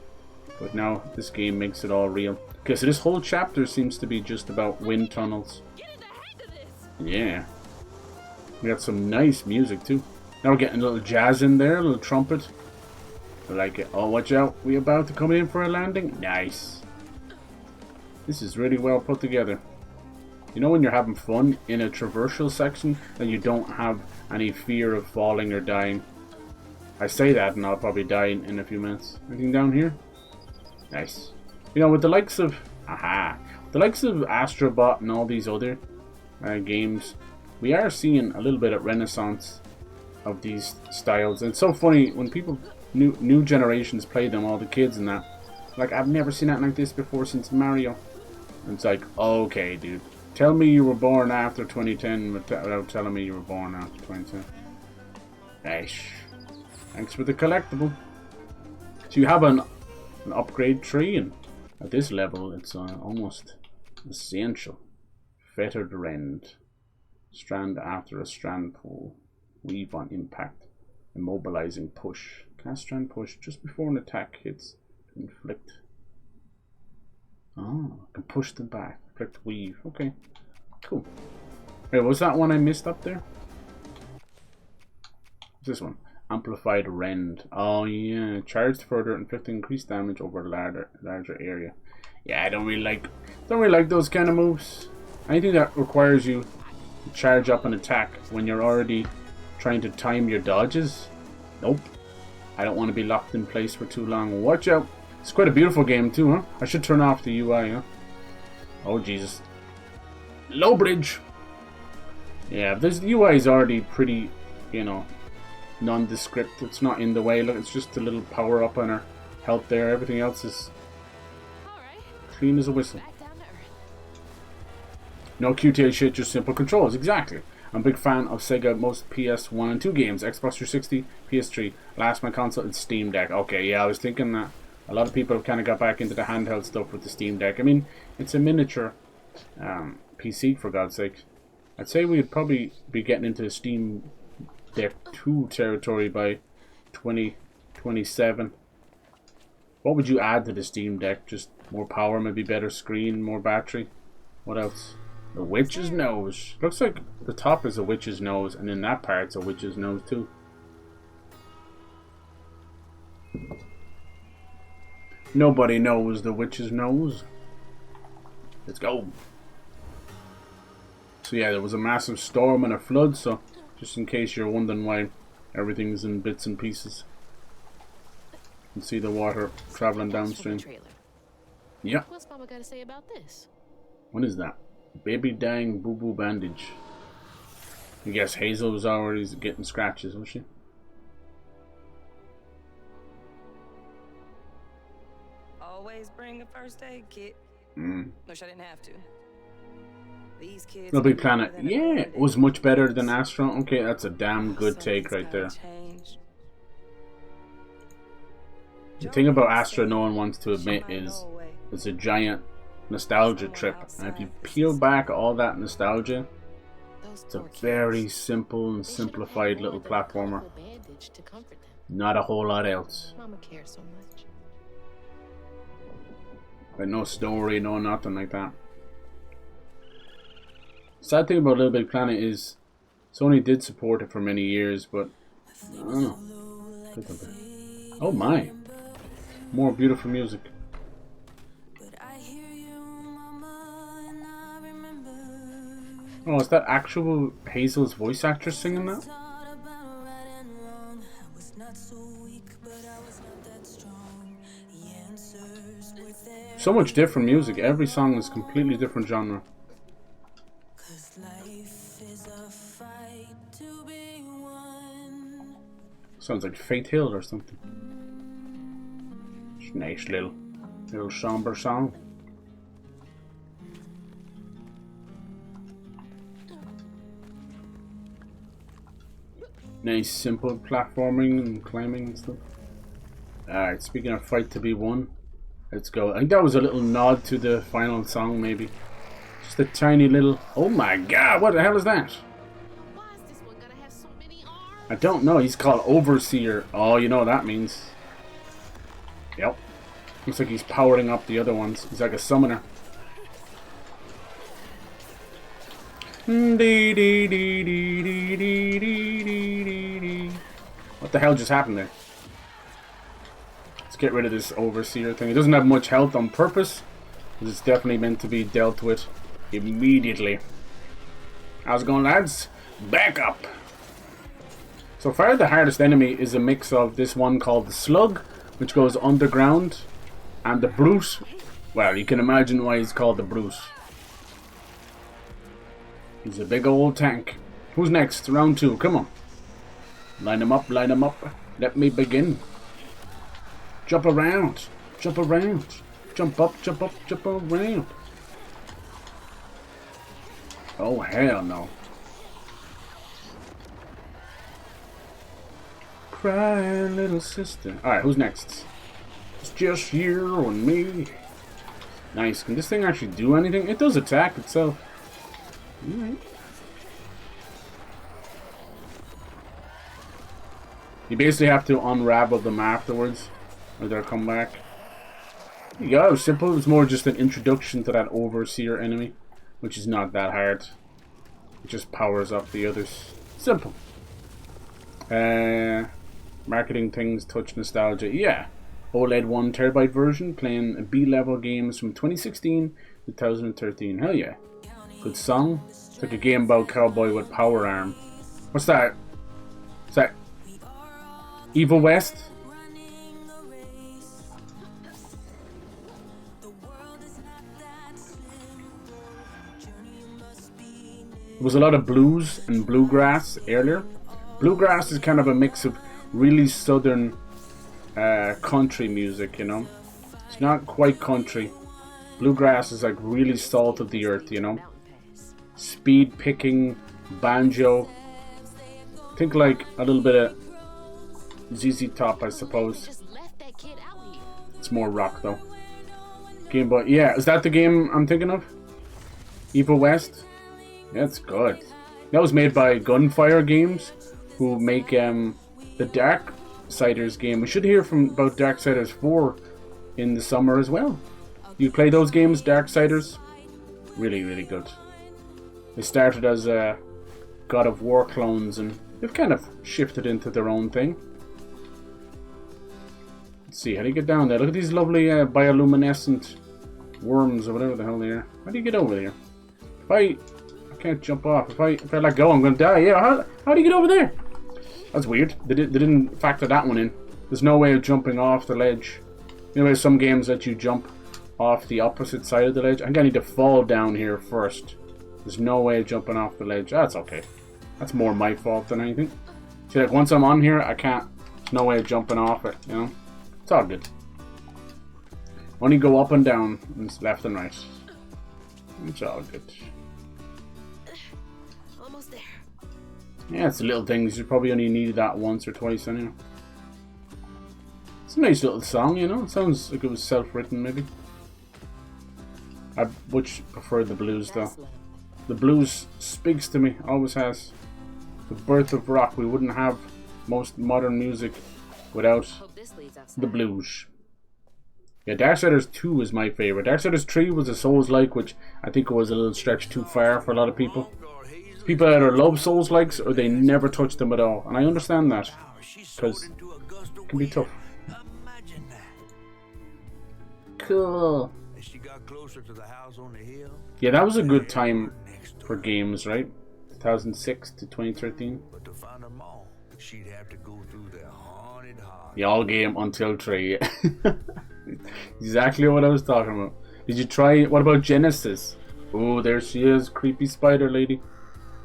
But now this game makes it all real. Okay, so this whole chapter seems to be just about wind tunnels. Yeah. We got some nice music too. Now we're getting a little jazz in there, a little trumpet. I like it. Oh, watch out. We about to come in for a landing? Nice. This is really well put together. You know when you're having fun in a traversal section and you don't have any fear of falling or dying? I say that and I'll probably die in a few minutes. Anything down here? Nice. You know, with the likes of Astrobot and all these other games, we are seeing a little bit of renaissance of these styles. And it's so funny when people, new generations play them, all the kids and that. Like, I've never seen anything like this before since Mario. And it's like, okay, dude, tell me you were born after 2010 without telling me you were born after 2010. Nice. Thanks for the collectible. So you have an upgrade tree, and at this level it's almost essential. Fettered rend. Strand after a strand pull. Weave on impact. Immobilizing push. Cast strand push just before an attack hits. Inflict. Oh, can push them back. Inflict weave. Okay. Cool. Wait, was that one I missed up there? What's this one? Amplified rend. Oh yeah. Charged further, inflicting increased damage over a larger area. Yeah, I don't really like those kind of moves. Anything that requires you to charge up an attack when you're already trying to time your dodges. Nope. I don't want to be locked in place for too long. Watch out. It's quite a beautiful game too, huh? I should turn off the UI, huh? Oh Jesus. Low bridge. Yeah, this UI is already pretty, you know, nondescript. It's not in the way. Look, it's just a little power up on her health there. Everything else is clean as a whistle. No QTA shit, just simple controls. Exactly. I'm a big fan of Sega most PS1 and 2 games. Xbox 360, PS3. Last my console is Steam Deck. Okay, yeah, I was thinking that a lot of people have kind of got back into the handheld stuff with the Steam Deck. I mean, it's a miniature PC, for God's sake. I'd say we'd probably be getting into Steam Deck 2 territory by 2027. What would you add to the Steam Deck? Just more power, maybe better screen, more battery? What else? The witch's nose. Looks like the top is a witch's nose, and in that part's a witch's nose too. Nobody knows the witch's nose. Let's go. So yeah, there was a massive storm and a flood, so just in case you're wondering why everything's in bits and pieces. You can see the water traveling downstream. Yeah.
What's Mama got to say about this?
What is that? Baby dying boo-boo bandage. I guess Hazel was already getting scratches, was she?
Always bring a first aid kit. Wish I didn't have to. These kids.
No Big Planet. Yeah, it was much better than Astro. Okay, that's a damn good take right there. The thing about Astro no one wants to admit is it's a giant nostalgia trip, and if you peel back all that nostalgia, It's a very simple and simplified little platformer. Not a whole lot else.
Mama cares so much.
But no story, no nothing like that. Sad thing about Little Big Planet is Sony did support it for many years, but I don't know. Oh my! More beautiful music. Oh, is that actual Hazel's voice actress singing that? So much different music. Every song is completely different genre. Sounds like Faith Hill or something. It's a nice little somber song. Nice simple platforming and climbing and stuff. Alright, speaking of fight to be won, let's go. I think that was a little nod to the final song, maybe. Just a tiny little... Oh my god, what the hell is that?
Why is this one gonna have so many arms?
I don't know, he's called Overseer. Oh, you know what that means. Yep. Looks like he's powering up the other ones. He's like a summoner. What the hell just happened there? Let's get rid of this Overseer thing. It doesn't have much health on purpose, but it's definitely meant to be dealt with immediately. How's it going, lads? Back up! So far, the hardest enemy is a mix of this one called the Slug, which goes underground, and the Brute. Well, you can imagine why he's called the Brute. He's a big old tank. Who's next? Round 2. Come on. Line them up, line them up. Let me begin. Jump around. Jump around. Jump up, jump up, jump around. Oh, hell no. Crying little sister. Alright, who's next? It's just you and me. Nice. Can this thing actually do anything? It does attack itself. Alright. You basically have to unravel them afterwards, or they'll come back. There you go, simple. It's more just an introduction to that Overseer enemy, which is not that hard. It just powers up the others. Simple. Marketing things, touch nostalgia. Yeah. OLED 1 terabyte version, playing B-level games from 2016 to 2013. Hell yeah. Good song. It's like a game about cowboy with power arm. What's that? Is that Evil West? There was a lot of blues and bluegrass earlier. Bluegrass is kind of a mix of really southern country music, you know. It's not quite country. Bluegrass is like really salt of the earth, you know. Speed picking, banjo. Think like a little bit of ZZ Top, I suppose.
Just left that kid out here.
It's more rock though. Game Boy. Yeah, is that the game I'm thinking of? Evil West? That's good. That was made by Gunfire Games, who make the Darksiders game. We should hear from about Darksiders 4 in the summer as well. You play those games, Darksiders? Really, really good. They started as God of War clones, and they've kind of shifted into their own thing. Let's see, how do you get down there? Look at these lovely bioluminescent worms or whatever the hell they are. How do you get over there? If I can't jump off. If I let go, I'm gonna die. Yeah, how do you get over there? That's weird. They didn't factor that one in. There's no way of jumping off the ledge. You know, some games let you jump off the opposite side of the ledge. I think I need to fall down here first. There's no way of jumping off the ledge. That's okay. That's more my fault than anything. See, like once I'm on here, I can't. There's no way of jumping off it. You know, it's all good. Only go up and down, and it's left and right. It's all good.
Almost there.
Yeah, it's the little things. You probably only needed that once or twice anyway. It's a nice little song, you know. It sounds like it was self-written, maybe. I much prefer the blues, though. The blues speaks to me, always has. The birth of rock. We wouldn't have most modern music without
Hope this leads outside.
the blues. Yeah, Darksiders 2 is my favorite. Darksiders 3 was a Souls-like, which I think was a little stretch too far for a lot of people. People either love Souls-likes or they never touch them at all. And I understand that, because it can be tough. Cool.
She got closer to the house on the hill.
Yeah, that was a good time for games, right? 2006 to 2013.
But to find them all, she'd have to go through the haunted heart.
The all game until 3. Exactly what I was talking about. Did you try? What about Genesis? Oh, there she is, creepy spider lady.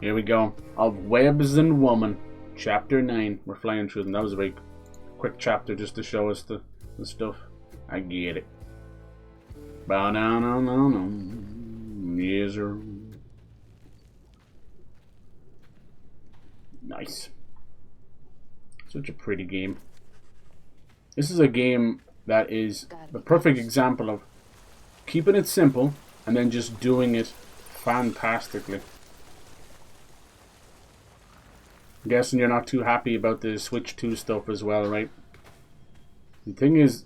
Here we go. Of Webs and Woman, chapter 9. We're flying through them. That was a very quick chapter just to show us the stuff. I get it. Bow down, no. Yes, sir. Nice. Such a pretty game. This is a game that is the perfect example of keeping it simple and then just doing it fantastically. I'm guessing you're not too happy about the Switch 2 stuff as well, right? The thing is,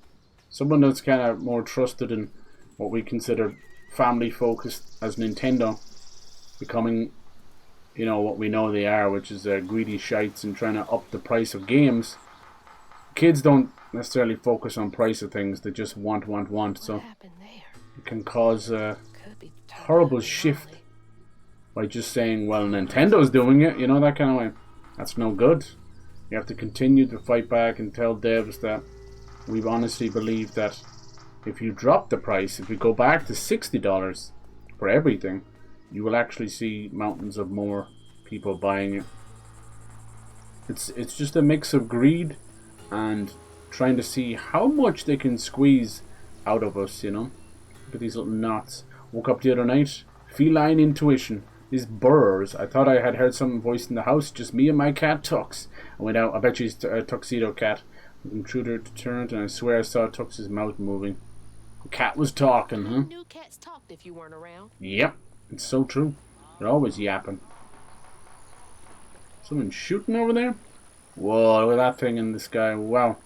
someone that's kind of more trusted in what we consider family focused as Nintendo becoming, you know, what we know they are, which is greedy shites and trying to up the price of games. Kids don't necessarily focus on price of things, they just want. So it can cause a horrible shift by just saying, well, Nintendo's doing it, you know, that kind of way. That's no good. You have to continue to fight back and tell devs that we honestly believe that if you drop the price, if we go back to $60 for everything, you will actually see mountains of more people buying it. It's just a mix of greed and trying to see how much they can squeeze out of us, you know. Look at these little knots. Woke up the other night, feline intuition. These burrs. I thought I had heard some voice in the house. Just me and my cat Tux. I went out. I bet she's a tuxedo cat. The intruder turned, and I swear I saw Tux's mouth moving. The cat was talking, huh?
New cats talked if you weren't around.
Yep, it's so true. They're always yapping. Someone shooting over there? Whoa, look at that thing in the sky. Wow.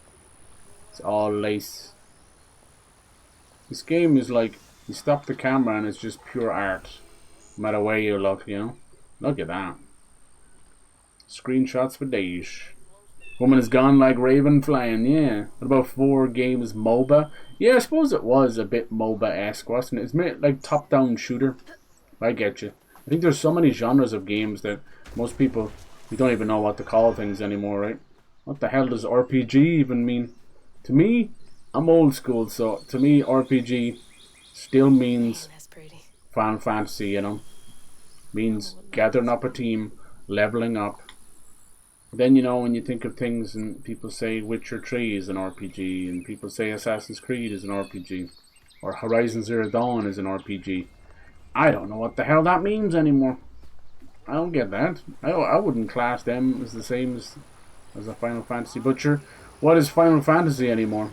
It's all lace. This game is like, you stop the camera and it's just pure art. No matter where you look, you know. Look at that. Screenshots for days. Woman is gone like raven flying, yeah. What about 4 games MOBA? Yeah, I suppose it was a bit MOBA-esque, wasn't it? It's made like top-down shooter. I get you. I think there's so many genres of games that most people, we don't even know what to call things anymore, right? What the hell does RPG even mean? To me, I'm old school, so to me RPG still means Final Fantasy, you know. Means gathering up a team, leveling up. Then, you know, when you think of things and people say Witcher 3 is an RPG, and people say Assassin's Creed is an RPG, or Horizon Zero Dawn is an RPG, I don't know what the hell that means anymore. I don't get that. I wouldn't class them as the same as a Final Fantasy Butcher. What is Final Fantasy anymore?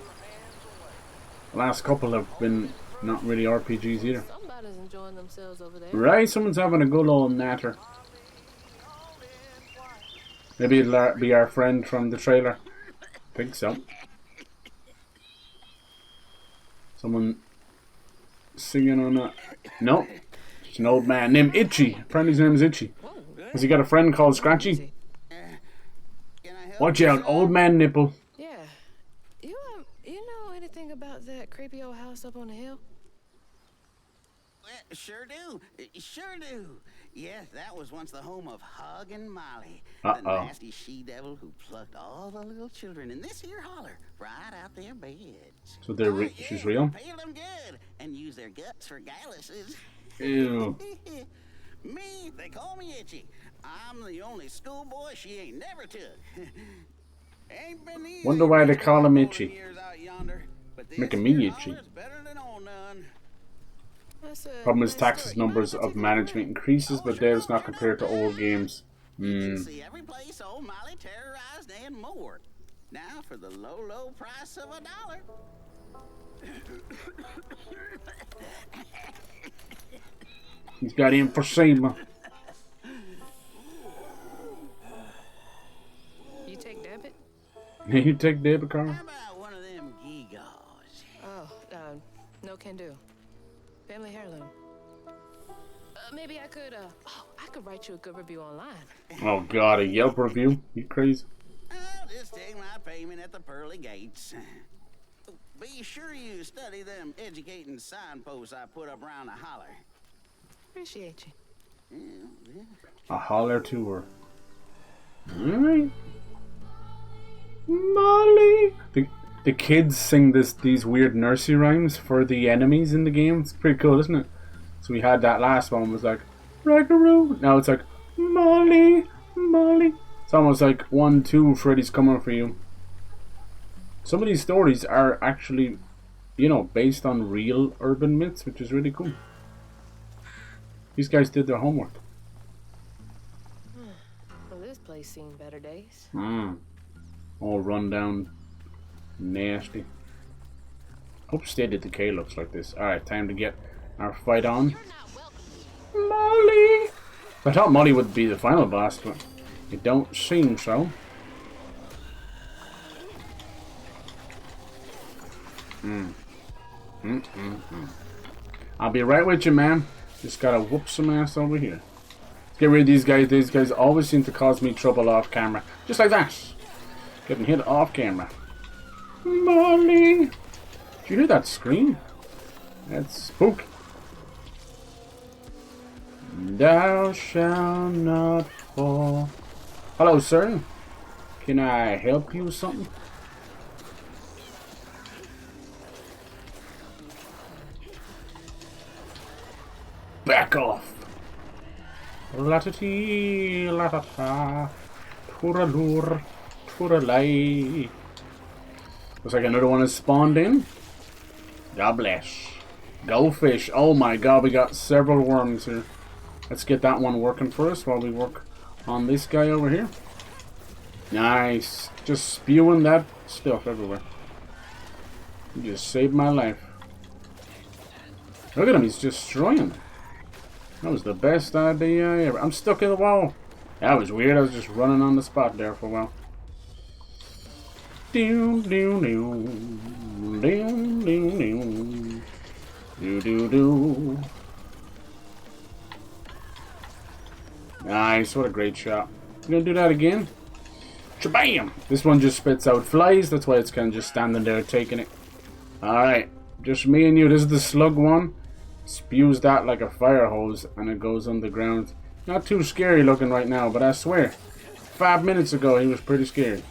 The last couple have been not really RPGs either.
Somebody's enjoying themselves over there.
Right, someone's having a good old natter. Maybe it'll be our friend from the trailer. Think so. Someone singing on a... No. It's an old man named Itchy. Apparently his name is Itchy. Has he got a friend called Scratchy? Watch out, old man nipple.
Yeah. You know anything about that creepy old house up on the hill?
Sure do. Sure do. Yes, that was once the home of HUGGIN Molly,
Uh-oh.
the nasty she-devil who plucked all the little children in this here holler right out their beds.
So they're she's real?
Pay them good and use their guts for galluses.
Ew.
Me, they call me Itchy. I'm the only schoolboy she ain't never took. Ain't been easy.
Wonder why they call him Itchy.
Years out yonder, but this
Making me
here
itchy.
holler's better than all none.
Problem is taxes numbers of management increases, but there's not compared to old games.
You can see every place old Molly terrorized and more. Now for the low, low price of $1.
He's got emphysema.
You take debit?
You take debit card?
How about one of them gewgaws?
Oh, no can do. Family heirloom. Maybe I could, I could write you a good review online.
Oh God, a Yelp review? You crazy?
I'll just take my payment at the pearly gates. Be sure you study them educating signposts I put up around the holler.
Appreciate you.
A holler tour. Alright. Molly! The kids sing these weird nursery rhymes for the enemies in the game. It's pretty cool, isn't it? So we had that last one was like Raggaroo. Now it's like Molly, Molly. It's almost like 1, 2, Freddy's coming for you. Some of these stories are actually, you know, based on real urban myths, which is really cool. These guys did their homework.
Well, this place seen better days.
All run down, nasty. Hope State of Decay looks like this. Alright, time to get our fight on. Molly! I thought Molly would be the final boss, but it don't seem so. I'll be right with you, man. Just gotta whoop some ass over here. Let's get rid of these guys. These guys always seem to cause me trouble off camera. Just like that. Getting hit off camera. Molly! Did you hear that scream? That's spook. Thou shalt not fall. Hello, sir. Can I help you with something? Back off. La-ta-tee, la-ta-ta. Tooraloo, tooralai. Looks like another one has spawned in. God bless. Go fish. Oh my god, we got several worms here. Let's get that one working for us while we work on this guy over here. Nice. Just spewing that stuff everywhere. You just saved my life. Look at him, he's destroying. That was the best idea ever. I'm stuck in the wall. That was weird. I was just running on the spot there for a while. Do do do do do do do do. Nice, what a great shot. You gonna do that again? Shabam! This one just spits out flies. That's why it's kind of just standing there taking it. Alright, just me and you. This is the slug one. Spews that like a fire hose and it goes underground. Not too scary looking right now, but I swear 5 minutes ago he was pretty scary.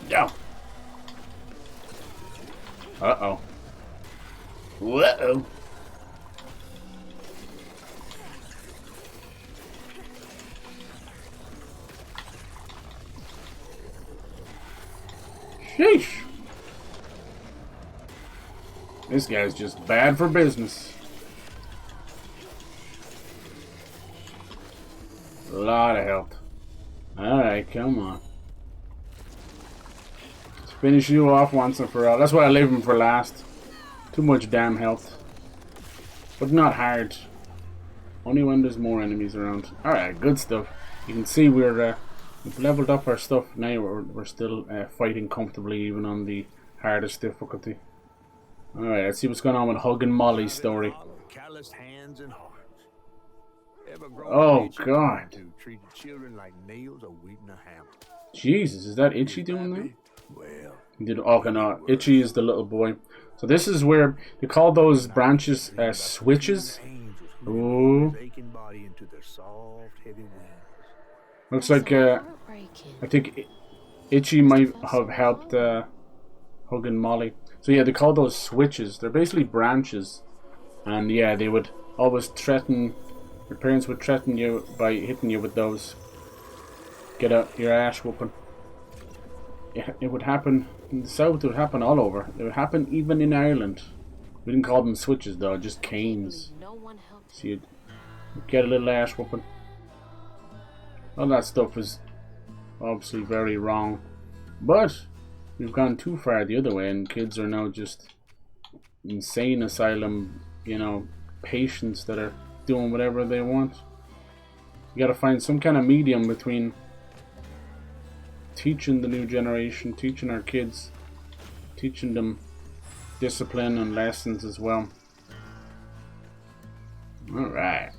Yo. Uh-oh. Uh-oh. Sheesh. This guy's just bad for business. A lot of health. Alright, come on. Let's finish you off once and for all. That's why I leave him for last. Too much damn health. But not hard. Only when there's more enemies around. Alright, good stuff. You can see we've leveled up our stuff. Now we're still fighting comfortably even on the hardest difficulty. Alright, let's see what's going on with Huggin Molly's story.
Calloused hands and hearts.
Oh god.
Who treated children like nails or wheat in a hammer.
Jesus, is that Itchy doing that?
Well,
He did. Okay, no, Itchy is the little boy. So this is where they call those branches switches. Ooh.
aching body into their soft, heavy wings.
Looks like I think Itchy might have helped Huggin Molly. So yeah, they call those switches. They're basically branches, and yeah, they would always threaten. Your parents would threaten you by hitting you with those. Get out your ass whooping. It would happen in the south. It would happen all over. It would happen even in Ireland. We didn't call them switches though, just canes. So you'd get a little ass whooping. All that stuff is obviously very wrong, but we've gone too far the other way, and kids are now just insane asylum, you know, patients that are doing whatever they want. You gotta find some kind of medium between teaching the new generation, teaching our kids, teaching them discipline and lessons as well. Alright.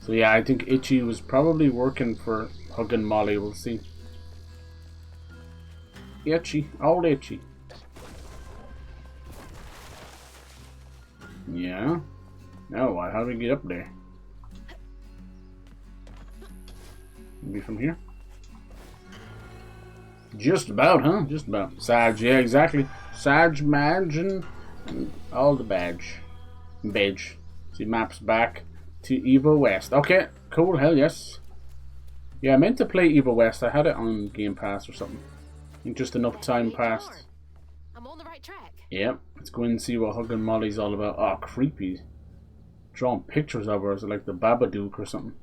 So yeah, I think Itchy was probably working for Huggin Molly, we'll see. Itchy, old Itchy. Yeah. Now what? How do we get up there? Maybe from here? Just about, huh? Just about. Sag, yeah, exactly. Sag, Madge, and all the badge. Badge. See, maps back to Evo West. Okay, cool, hell yes. Yeah, I meant to play Evo West. I had it on Game Pass or something. I think just enough time passed.
I'm on the right track.
Yep, let's go in and see what Huggin Molly's all about. Oh, creepy. Drawing pictures of her as like the Babadook or something.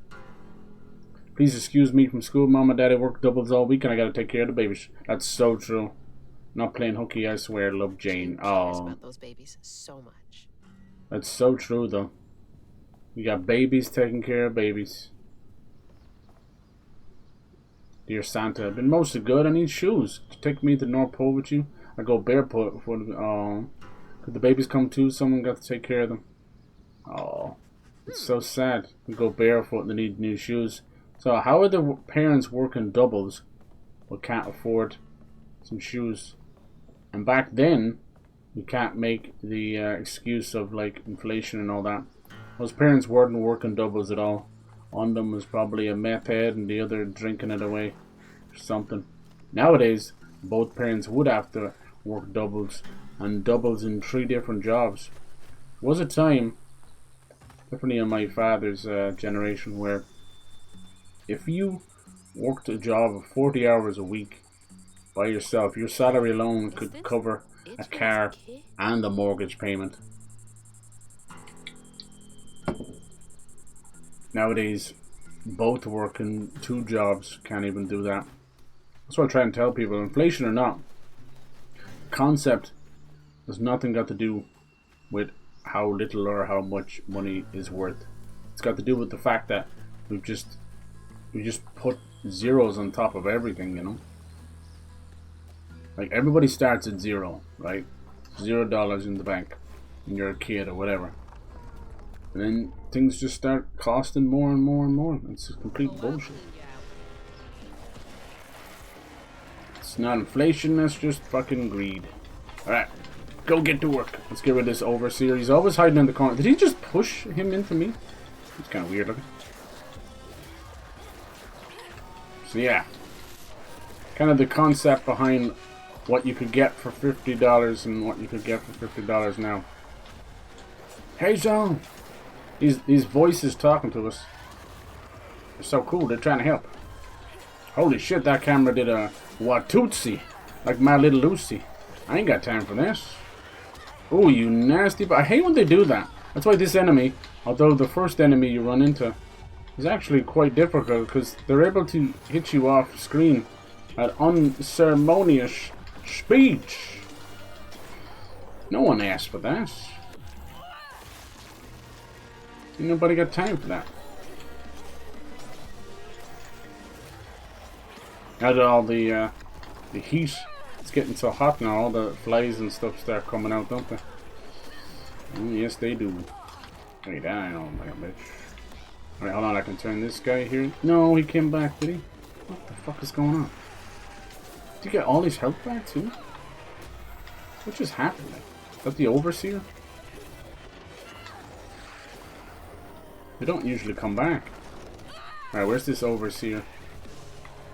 Please excuse me from school. Mom and Daddy work doubles all week and I gotta take care of the babies. That's so true. Not playing hooky, I swear. Love, Jane. Oh,
About those babies so much.
that's so true though. You got babies taking care of babies. Dear Santa, I've been mostly good. I need shoes. Take me to the North Pole with you. I go barefoot for the, oh. Could the babies come too? Someone got to take care of them. Oh, it's so sad. We go barefoot and they need new shoes. So how are the parents working doubles but can't afford some shoes? And back then, you can't make the excuse of like inflation and all that. Those parents weren't working doubles at all. One of them was probably a meth head and the other drinking it away or something. Nowadays, both parents would have to work doubles, and doubles in 3 different jobs. There was a time, definitely in my father's generation, where if you worked a job of 40 hours a week by yourself, your salary alone could cover a car and a mortgage payment. Nowadays, both working 2 jobs can't even do that. That's what I try and tell people. Inflation or not, the concept has nothing got to do with how little or how much money is worth. It's got to do with the fact that we just put zeros on top of everything, you know. Like everybody starts at 0, right? $0 in the bank when you're a kid or whatever. And then things just start costing more and more and more. It's complete bullshit. It's not inflation, that's just fucking greed. Alright, go get to work. Let's get rid of this overseer. He's always hiding in the corner. Did he just push him into me? It's kind of weird looking. So yeah, kind of the concept behind what you could get for $50 and what you could get for $50 now. Hazel! These voices talking to us. They're so cool, they're trying to help. Holy shit, that camera did a Watootsie, like My Little Lucy. I ain't got time for this. Oh, you nasty, but I hate when they do that. That's why this enemy, although the first enemy you run into is actually quite difficult, because they're able to hit you off screen at unceremonious speech. No one asked for that. Ain't nobody got time for that. Now that all the heat, it's getting so hot now, all the flies and stuff start coming out, don't they? Oh, yes, they do. Wait, I don't like a bitch. Alright, hold on, I can turn this guy here. No, he came back, did he? What the fuck is going on? Did you get all his health back too? What just happened? Is that the overseer? They don't usually come back. Alright, where's this overseer?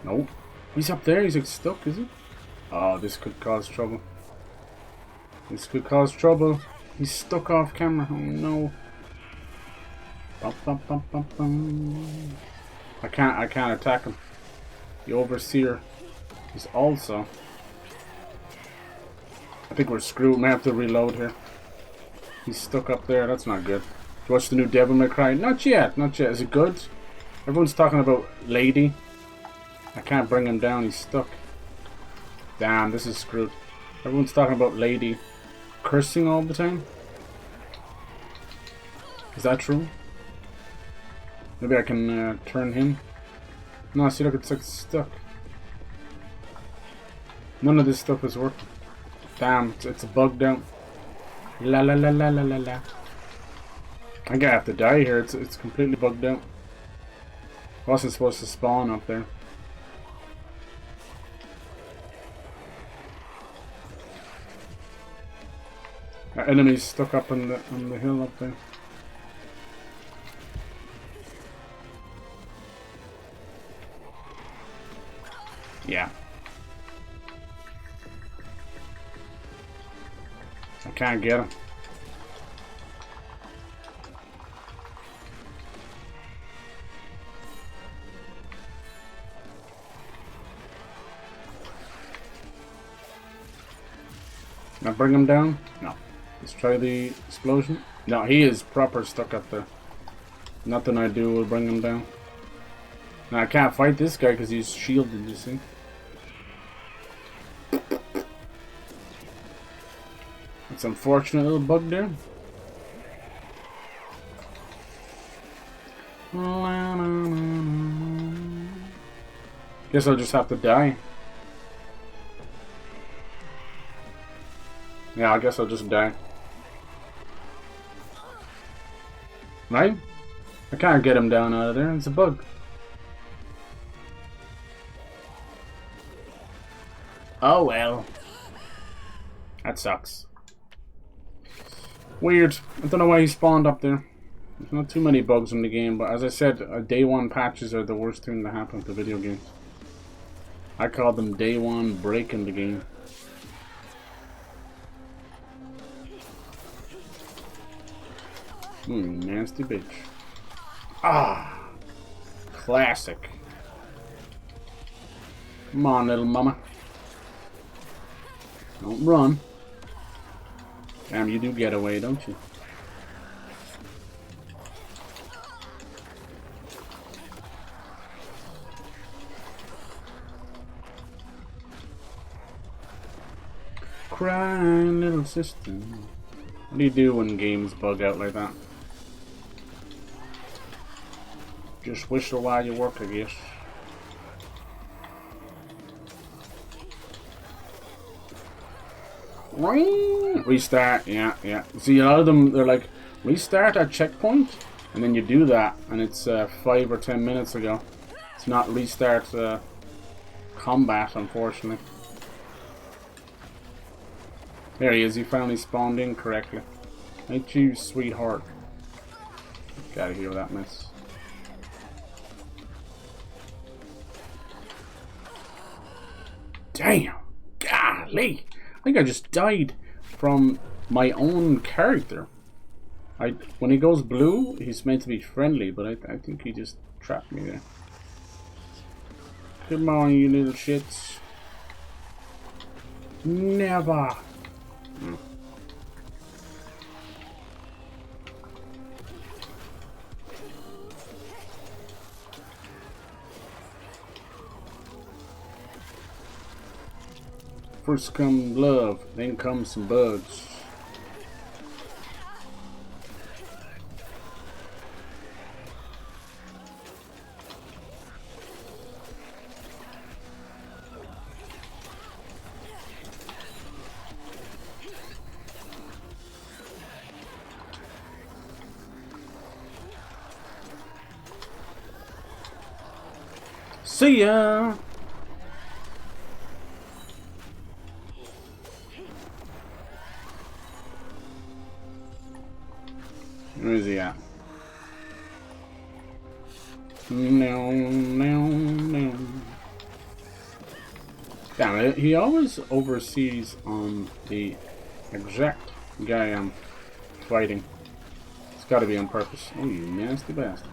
Nope. He's up there, he's like stuck, is he? Oh, this could cause trouble. This could cause trouble. He's stuck off camera. Oh no. Bum, bum, bum, bum, bum. I can't attack him. The overseer is also. I think we're screwed. We may have to reload here. He's stuck up there. That's not good. Did you watch the new Devil May Cry? Not yet. Not yet. Is it good? Everyone's talking about Lady. I can't bring him down. He's stuck. Damn, this is screwed. Everyone's talking about Lady. cursing all the time? Is that true? Maybe I can turn him. No, see, look, it's like stuck. None of this stuff is working. Damn, it's bugged out. La la la la la la la. I'm gonna have to die here. It's completely bugged out. Wasn't supposed to spawn up there. Our enemy's stuck up on the hill up there. Yeah. I can't get him. Now bring him down? No. Let's try the explosion. No, he is proper stuck up there. Nothing I do will bring him down. Now I can't fight this guy because he's shielded, you see. It's an unfortunate little bug there. Guess I'll just have to die. Yeah, I guess I'll just die. Right? I can't get him down out of there. It's a bug. Oh well. That sucks. Weird. I don't know why he spawned up there. There's not too many bugs in the game, but as I said, day one patches are the worst thing that happens to video games. I call them day one breaking the game. Nasty bitch. Ah, classic. Come on, little mama. Don't run. Damn, you do get away, don't you? Crying little sister. What do you do when games bug out like that? Just whistle while you work, I guess. Restart, yeah. See, a lot of them, they're like, restart at checkpoint, and then you do that, and it's 5 or 10 minutes ago. It's not restart combat, unfortunately. There he is, he finally spawned in correctly. Ain't you, sweetheart? Get out of here with that mess. Damn! Golly! I think I just died from my own character. When he goes blue, he's meant to be friendly, but I think he just trapped me there. Come on, you little shits. Never! First comes love, then comes some bugs. See ya! Where is he at? No. Damn it, he always oversees on the exact guy I'm fighting. It's gotta be on purpose. Oh, you nasty bastards.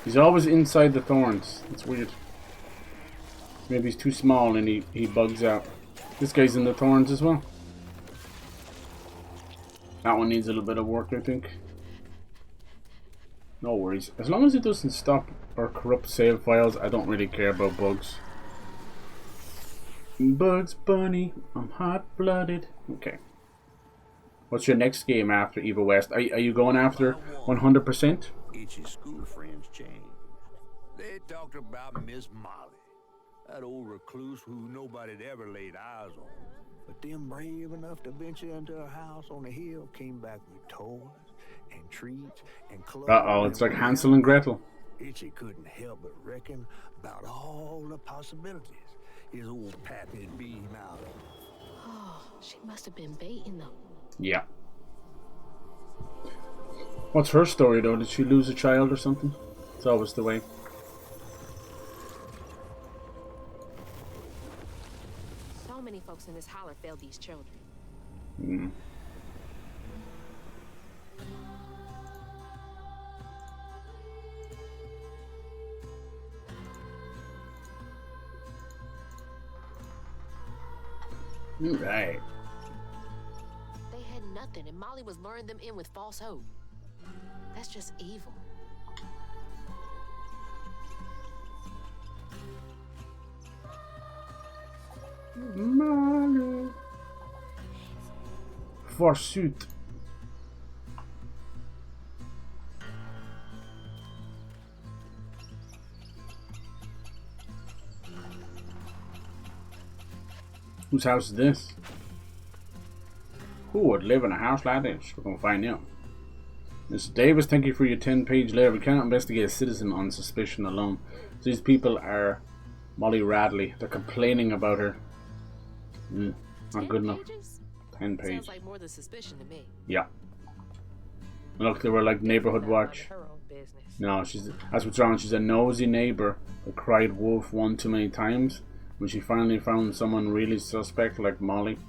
He's always inside the thorns. It's weird. Maybe he's too small and he bugs out. This guy's in the thorns as well. That one needs a little bit of work, I think. No worries. As long as it doesn't stop or corrupt save files, I don't really care about bugs. Bugs Bunny, I'm hot-blooded. Okay. What's your next game after Eva West? Are you going after 100%?
Itchy school friends changed. They talked about Miss Molly, that old recluse who nobody'd ever laid eyes on. But them brave enough to venture into her house on the hill came back with toys and treats and clothes.
Uh-oh, it's like Hansel and Gretel.
Itchy couldn't help but reckon about all the possibilities his old pappy'd beat him out of.
Oh, she must have been baiting them.
Yeah. What's her story though? Did she lose a child or something? It's always the way.
So many folks in this holler failed these children.
Hmm. Right.
They had nothing, and Molly was luring them in with false hope. That's just evil.
Molly. Forsooth. Whose house is this? Who would live in a house like this? We're gonna find out. Mr. Davis, thank you for your 10-page letter. We cannot investigate a citizen on suspicion alone. So these people are Molly Radley. They're complaining about her. Not good enough. 10 pages.
Sounds like more than suspicion to me.
Yeah. Look, they were like neighborhood watch.
Her own business.
No, that's what's wrong. She's a nosy neighbor that cried wolf one too many times. When she finally found someone really suspect like Molly,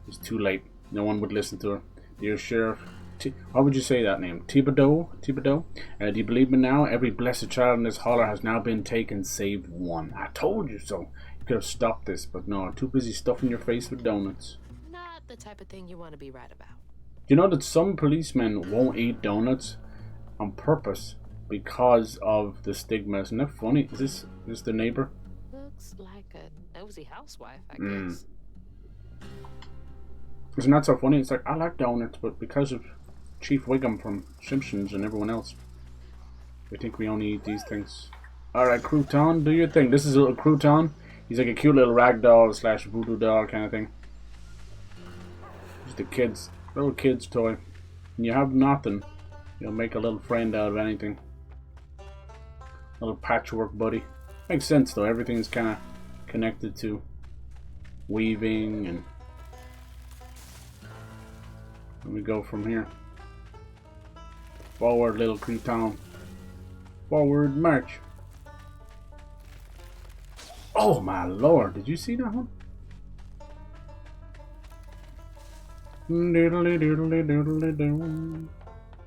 it's too late. No one would listen to her. Dear Sheriff, how would you say that name? Thibodeau? Do you believe me now? Every blessed child in this holler has now been taken, save one. I told you so. You could have stopped this, but no, too busy stuffing your face with donuts.
Not the type of thing you want to be right about.
Do you know that some policemen won't eat donuts on purpose because of the stigma? Isn't that funny? Is this the neighbor?
Looks like a nosy housewife, I guess.
Isn't that so funny? It's like, I like donuts, but because of Chief Wiggum from Simpsons and everyone else, we think we only eat these things. Alright, Crouton, do your thing. This is a little Crouton. He's like a cute little ragdoll / voodoo doll kind of thing. Just a little kid's toy. When you have nothing, you'll make a little friend out of anything. Little patchwork buddy. Makes sense though, everything's kind of connected to weaving and we go from here. Forward, little Crouton. Forward, march. Oh my lord, did you see that one?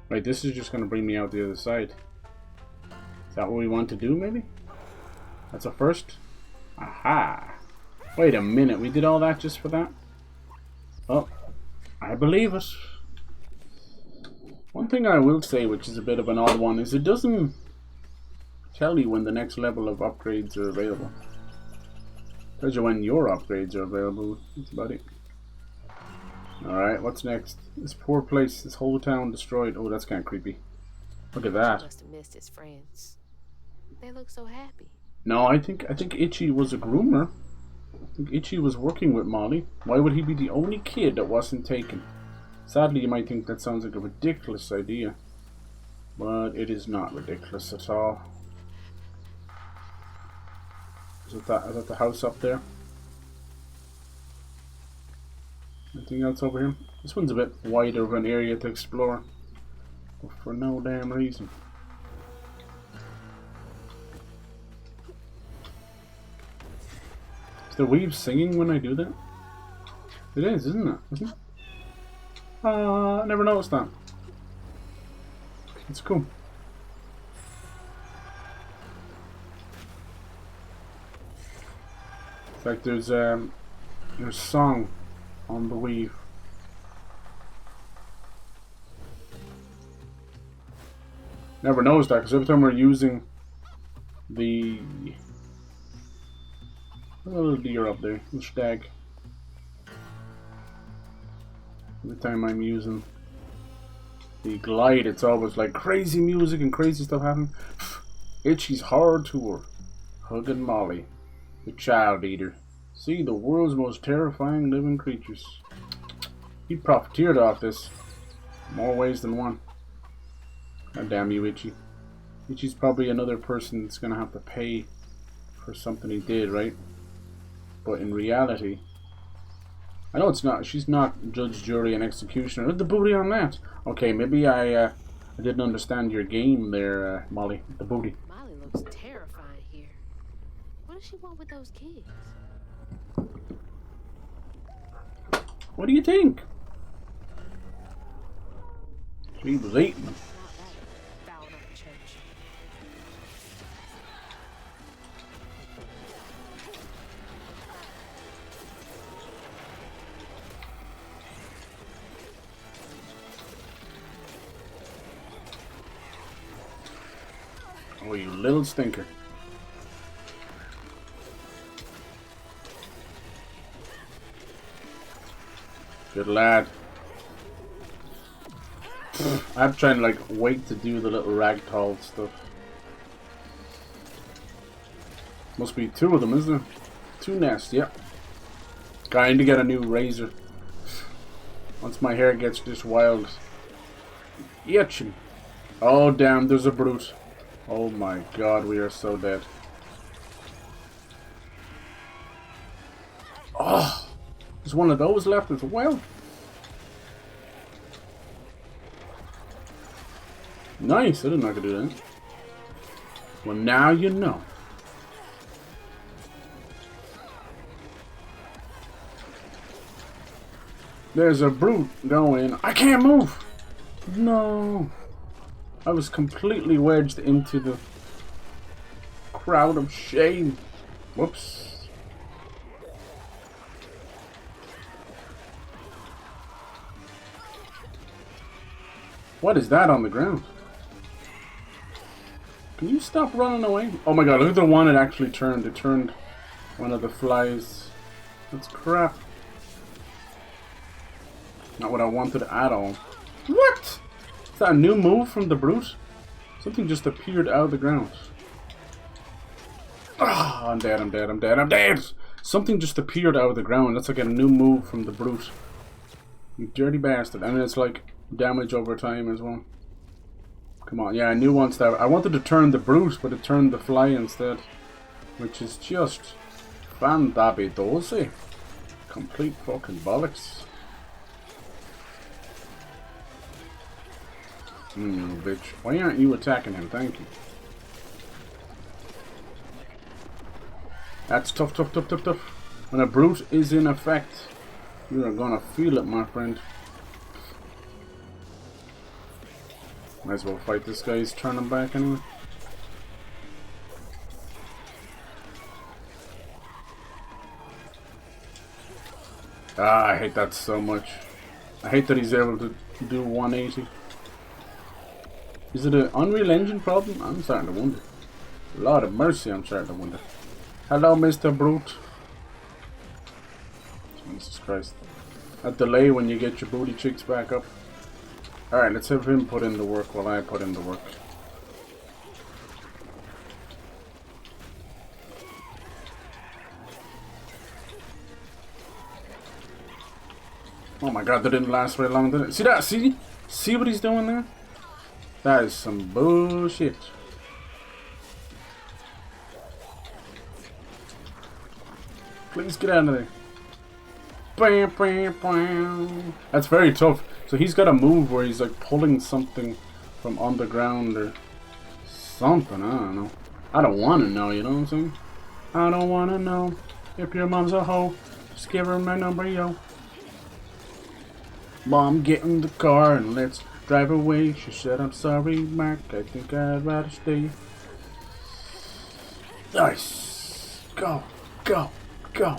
Right, this is just gonna bring me out the other side. Is that what we want to do, maybe? That's a first? Aha! Wait a minute, we did all that just for that? Oh, I believe it. One thing I will say, which is a bit of an odd one, is it doesn't tell you when the next level of upgrades are available. It tells you when your upgrades are available. That's about it. Alright, what's next? This poor place, this whole town destroyed. Oh, that's kind of creepy. Look at that.
He must have missed his friends. They look so happy.
No, I think Itchy was a groomer. I think Itchy was working with Molly. Why would he be the only kid that wasn't taken? Sadly, you might think that sounds like a ridiculous idea, but it is not ridiculous at all. Is that the house up there? Anything else over here? This one's a bit wider of an area to explore, but for no damn reason. Is the weave singing when I do that? It is, isn't it? Isn't it? I never noticed that. It's cool. It's like there's a song on the weave. Never noticed that because every time we're using the little deer up there, the stag. Every time I'm using the glide, it's always like crazy music and crazy stuff happening. Itchy's hard tour. Hugging Molly, the child eater. See, the world's most terrifying living creatures. He profiteered off this more ways than one. God damn you, Itchy. Itchy's probably another person that's gonna have to pay for something he did, right? But in reality, I know it's not. She's not judge, jury, and executioner. Look at the booty on that. Okay, maybe I didn't understand your game there, Molly. The booty.
Molly looks terrifying here. What does she want with those kids?
What do you think? She was eating them.
Not that bowing up the church.
Oh, you little stinker. Good lad. I'm trying to like wait to do the little ragdoll stuff. Must be two of them, isn't there? Two nests, yep. Going to get a new razor. Once my hair gets this wild. Itching. Oh damn, there's a brute. Oh my god, we are so dead. Oh, there's one of those left as well. Nice, I didn't know I could do that. Well, now you know. There's a brute going. I can't move! No. I was completely wedged into the crowd of shame. Whoops. What is that on the ground? Can you stop running away? Oh my god, look at the one it actually turned. It turned one of the flies. That's crap. Not what I wanted at all. What? Is that a new move from the brute? Something just appeared out of the ground. Ah, I'm dead, I'm dead, I'm dead, I'm dead! Something just appeared out of the ground. That's like a new move from the brute. You dirty bastard. And it's like damage over time as well. Come on, yeah, I knew once that. I wanted to turn the brute, but it turned the fly instead. Which is just fantastical. Complete fucking bollocks. Bitch. Why aren't you attacking him? Thank you. That's tough, tough, tough, tough, tough. When a brute is in effect, you are gonna feel it, my friend. Might as well fight this guy. He's turning back anyway. Ah, I hate that so much. I hate that he's able to do 180. Is it an Unreal Engine problem? I'm starting to wonder. Lord of mercy, I'm starting to wonder. Hello, Mr. Brute. Jesus Christ. That delay when you get your booty cheeks back up. Alright, let's have him put in the work while I put in the work. Oh my god, that didn't last very long, did it? See that? See? See what he's doing there? That is some bullshit. Please get out of there. Bam, bam, bam. That's very tough. So he's got a move where he's like pulling something from underground or something. I don't know. I don't want to know, you know what I'm saying? I don't want to know if your mom's a hoe. Just give her my number, yo. Mom, get in the car and let's drive away. She said, I'm sorry, Mark. I think I'd rather stay. Nice. Go, go, Go.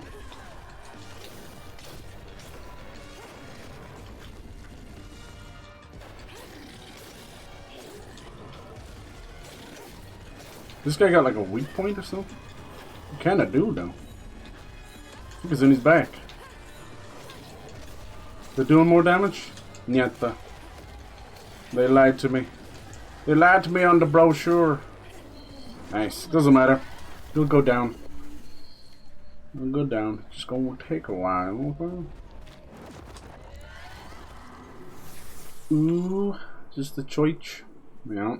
This guy got like a weak point or something? He kinda do though. I think it's in his back. They're doing more damage? Niente. They lied to me. They lied to me on the brochure. Nice. Doesn't matter. It'll go down. It'll go down. Just gonna take a while. Ooh. Just the choice. Yeah.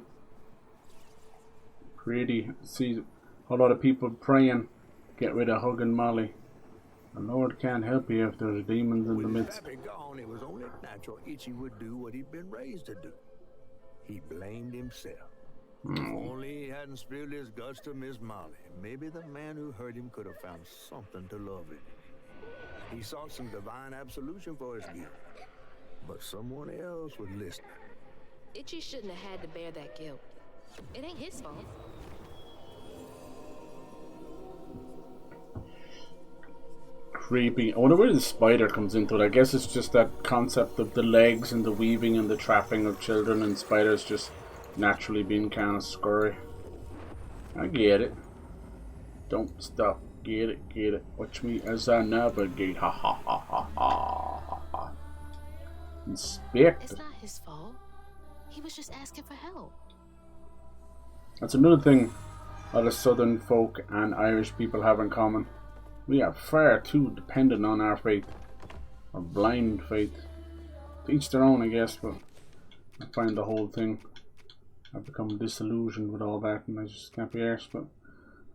Pretty. See a lot of people praying. Get rid of Huggin Molly. The Lord can't help you if there's demons in the midst.
With gone, it was only natural Itchy would do what he'd been raised to do. He blamed himself. If only he hadn't spilled his guts to Miss Molly. Maybe the man who hurt him could have found something to love in him. He sought some divine absolution for his guilt. But someone else was listening.
Itchy shouldn't have had to bear that guilt. It ain't his fault.
Creepy. I wonder where the spider comes into it. I guess it's just that concept of the legs and the weaving and the trapping of children, and spiders just naturally being kind of scurry. I get it. Don't stop. Get it, get it. Watch me as I navigate. Ha ha ha ha ha ha. Inspect.
It's not his fault. He was just asking for help.
That's another thing a lot of southern folk and Irish people have in common. We are far too dependent on our faith. Or blind faith. To each their own, I guess, but I find the whole thing, I've become disillusioned with all that and I just can't be arsed, but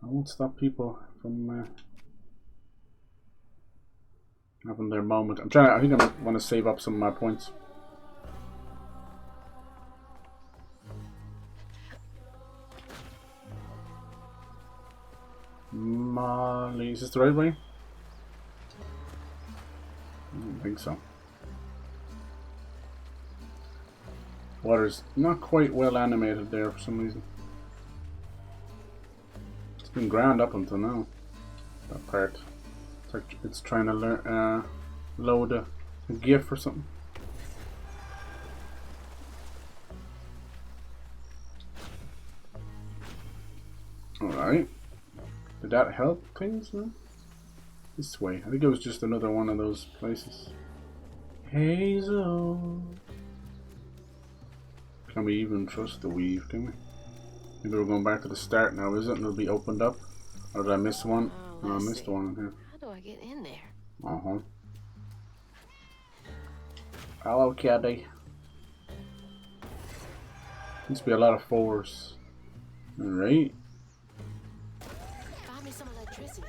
I won't stop people from having their moment. I think I want to save up some of my points. Molly, is this the right way? I don't think so. Water's not quite well animated there for some reason. It's been ground up until now. That part. It's like it's trying to learn, load a GIF or something. Alright. Did that help things now? This way. I think it was just another one of those places. Hazel. Can we even trust the weave, can we? Maybe we're going back to the start now, is it? And it'll be opened up. Or did I miss one?
Oh,
No, I missed one in here.
How do I get in there?
Uh-huh. Hello, Caddy. Must be a lot of fours. Alright.
Find me some electricity.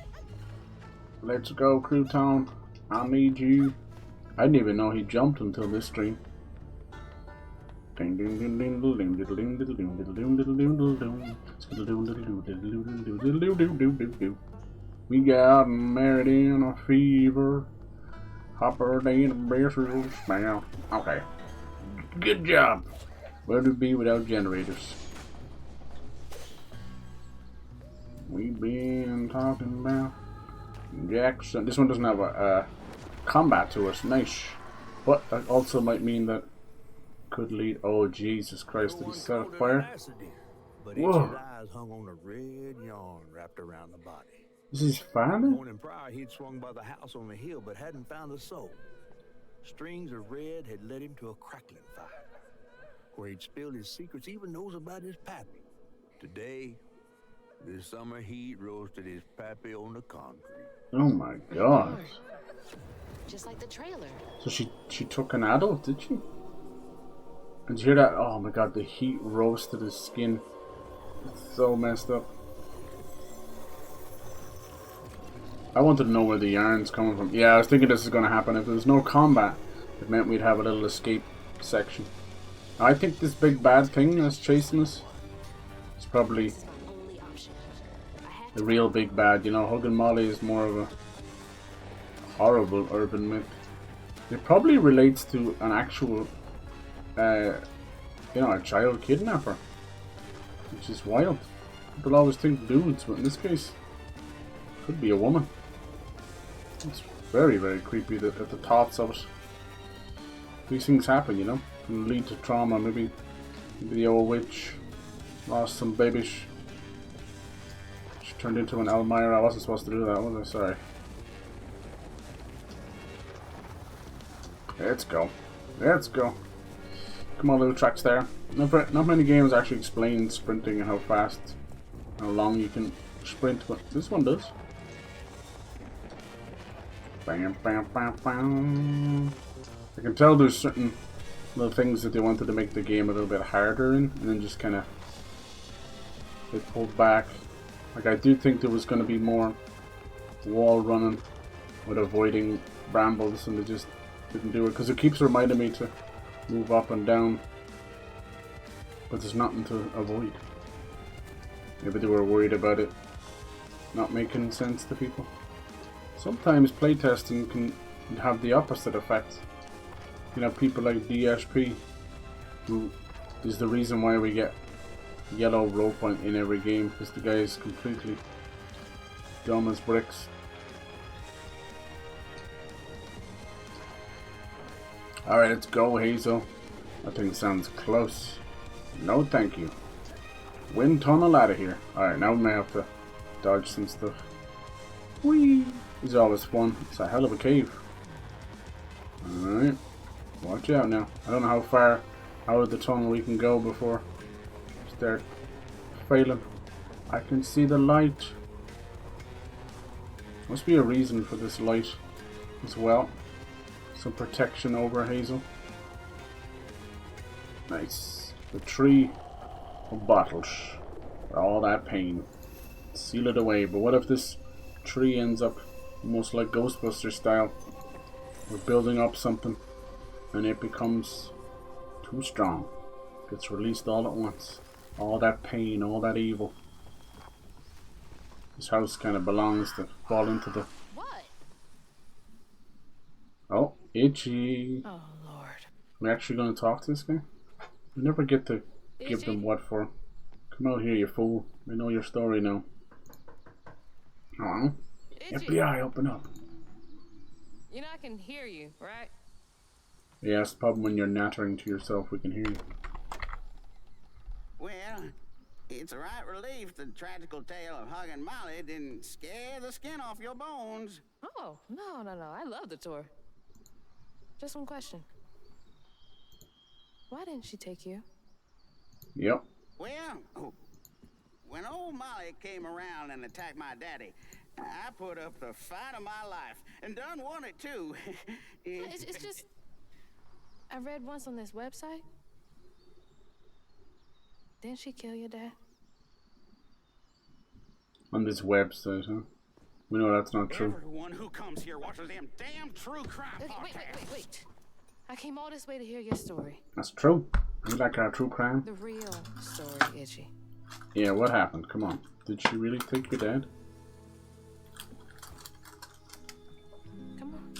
Let's go, Crouton. I need you. I didn't even know he jumped until this stream. We got married in a fever. Hopper in a beer's smell. Okay. Good job. Where would it be without generators? We've been talking about Jackson. This one doesn't have a combat to it. Nice. But that also might mean that could lead. Oh Jesus Christ! Did he set a fire?
But
Whoa.
Itchy's eyes hung on a red yarn wrapped around the body.
This is
The
father?
morning prior, he'd swung by the house on the hill, but hadn't found a soul. Strings of red had led him to a crackling fire, where he'd spilled his secrets, even knows about his pappy. Today, the summer heat roasted his pappy on the concrete.
Oh my God!
Just like the trailer.
So she took an adult, did she? And did you hear that? Oh my God! The heat roasted his skin. It's so messed up. I wanted to know where the yarn's coming from. Yeah, I was thinking this is going to happen. If there was no combat, it meant we'd have a little escape section. I think this big bad thing that's chasing us is probably
This is my only option. I have
the
to
real big bad. You know, Huggin Molly is more of a horrible urban myth. It probably relates to an actual, you know, a child kidnapper, which is wild. People always think dudes, but in this case, could be a woman. It's very, very creepy at the thoughts of it. These things happen, you know. Can lead to trauma. Maybe the old witch lost some babies. She turned into an Elmira. I wasn't supposed to do that, was I? Sorry. Let's go. Let's go. Come on, little tracks there. Not many games actually explain sprinting and how fast, how long you can sprint, but this one does. Bam, bam, bam, bam. I can tell there's certain little things that they wanted to make the game a little bit harder in, and then just kind of they pulled back. Like, I do think there was going to be more wall running with avoiding brambles, and they just didn't do it because it keeps reminding me to move up and down, but there's nothing to avoid. Maybe they were worried about it not making sense to people. Sometimes playtesting can have the opposite effect. You know, people like DSP, who is the reason why we get yellow roll point in every game, because the guy is completely dumb as bricks. Alright, let's go, Hazel. That thing sounds close. No thank you. Wind tunnel out of here. Alright, now we may have to dodge some stuff. Whee! This is always fun. It's a hell of a cave. Alright. Watch out now. I don't know how far out of the tunnel we can go before we start failing. I can see the light. Must be a reason for this light as well. Some protection over Hazel. Nice. The tree of bottles. All that pain. Seal it away. But what if this tree ends up almost like Ghostbusters style? We're building up something and it becomes too strong. Gets released all at once. All that pain, all that evil. This house kind of belongs to fall into the...
What?
Oh, itchy.
Oh, Lord.
We're actually going to talk to this guy? We never get to give them what for. Come out here, you fool. We know your story now. Oh, FBI, open up.
You know I can hear you, right?
Yeah, it's the problem when you're nattering to yourself, we can hear you.
Well, it's a right relief the tragical tale of Huggin Molly didn't scare the skin off your bones.
Oh, no. I love the tour. Just one question. Why didn't she take you?
Yep.
Well, when old Molly came around and attacked my daddy, I put up the fight of my life and done won it too.
It's just... I read once on this website. Didn't she kill your dad?
On this website, huh? We know that's not true.
Everyone who comes here watches them damn true crime podcasts.
Wait. I came all this way to hear your story.
That's true. You like our true crime?
The real story, Itchy.
Yeah, what happened? Come on. Did she really take your dad?
Come on.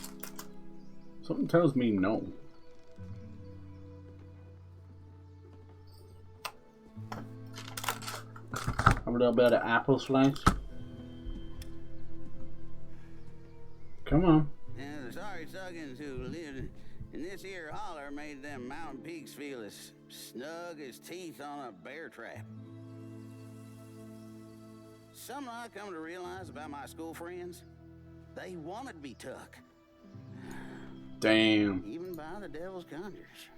Something tells me no. Have a little bit of apple slice. Come on.
And the sorry suggins who lived in this here holler made them mountain peaks feel as snug as teeth on a bear trap. Something I come to realize about my school friends, they wanted to be took.
Damn.
Even by the devil's conjures.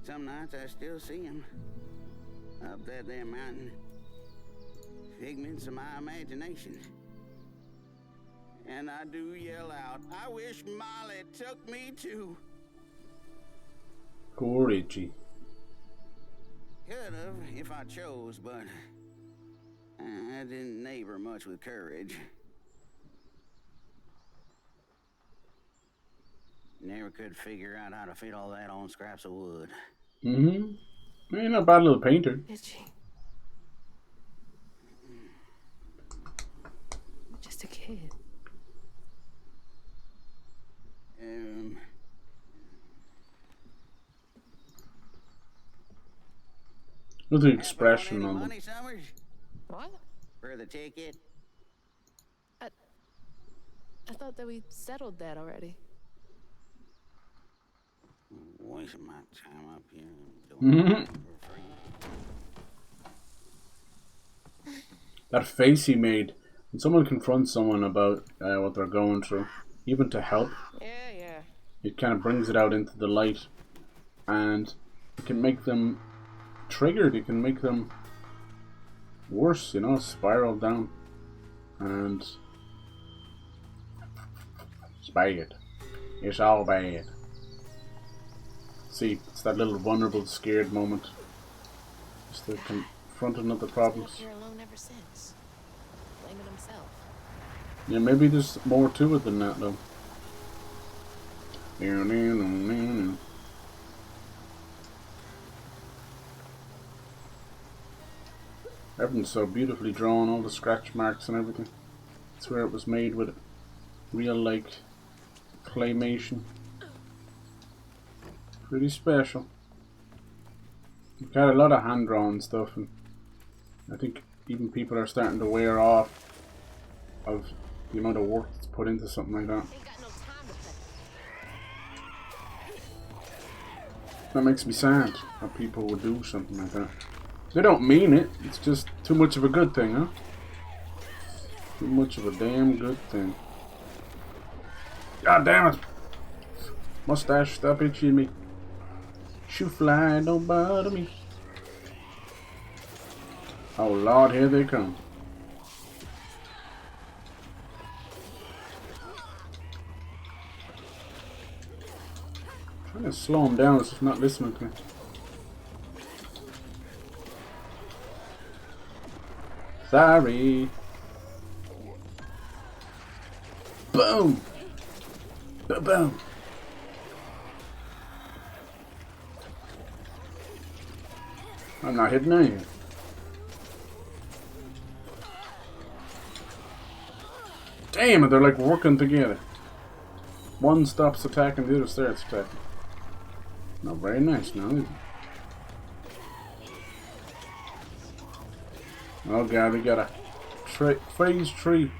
Some nights I still see them up that there mountain. Figments of my imagination. And I do yell out, I wish Molly took me too.
Poor Itchy.
Could have if I chose, but I didn't neighbor much with courage. Never could figure out how to fit all that on scraps of wood.
Mm-hmm. Ain't no bad little painter.
Itchy. Just a kid.
Look at the expression
Any
on them.
money, Summers?
What?
For the ticket?
I thought that we settled that already.
Wasting my time up here doing
Mhm.
for free.
That face he made when someone confronts someone about what they're going through, even to help,
Yeah.
it kind of brings it out into the light, and it can make them triggered. It can make them worse, you know, spiral down, and it's bad. It's all bad. See, it's that little vulnerable, scared moment. Just the confronting of the problems.
Here alone ever since. Blaming himself.
Yeah, maybe there's more to it than that, though. Everything's so beautifully drawn, all the scratch marks and everything. That's where it was made with real, like, claymation. Pretty special. We've got a lot of hand-drawn stuff, and I think even people are starting to wear off of the amount of work that's put into something like that.
Ain't got no time to play.
That makes me sad that people would do something like that. They don't mean it, it's just too much of a good thing, huh? Too much of a damn good thing. God damn it! Mustache, stop itching me. Shoe fly, don't bother me. Oh Lord, here they come. Trying to slow him down, it's not listening to me. Sorry. Boom. Boom. I'm not hitting anything. Damn it, they're like working together. One stops attacking, the other starts attacking. Not very nice now, is it? Oh god, we got a phase tree.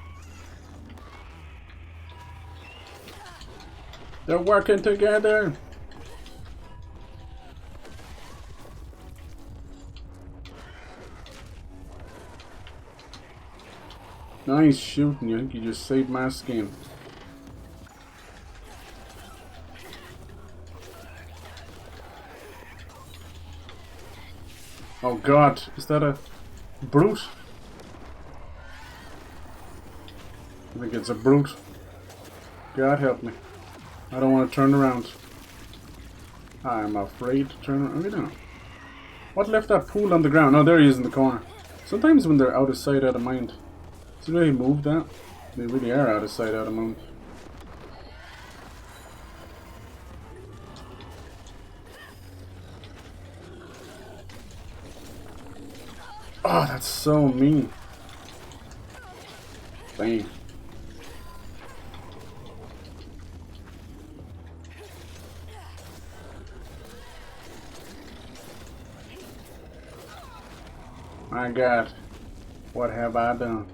They're working together. Nice shooting, you think you just saved my skin. Oh god, is that a brute? I think it's a brute. God help me. I don't want to turn around. I'm afraid to turn around. Look at that. What left that pool on the ground? Oh, there he is in the corner. Sometimes when they're out of sight, out of mind. See the way he moved that? They really are out of sight, out of mind. Oh, that's so mean. Bang. My God, what have I done?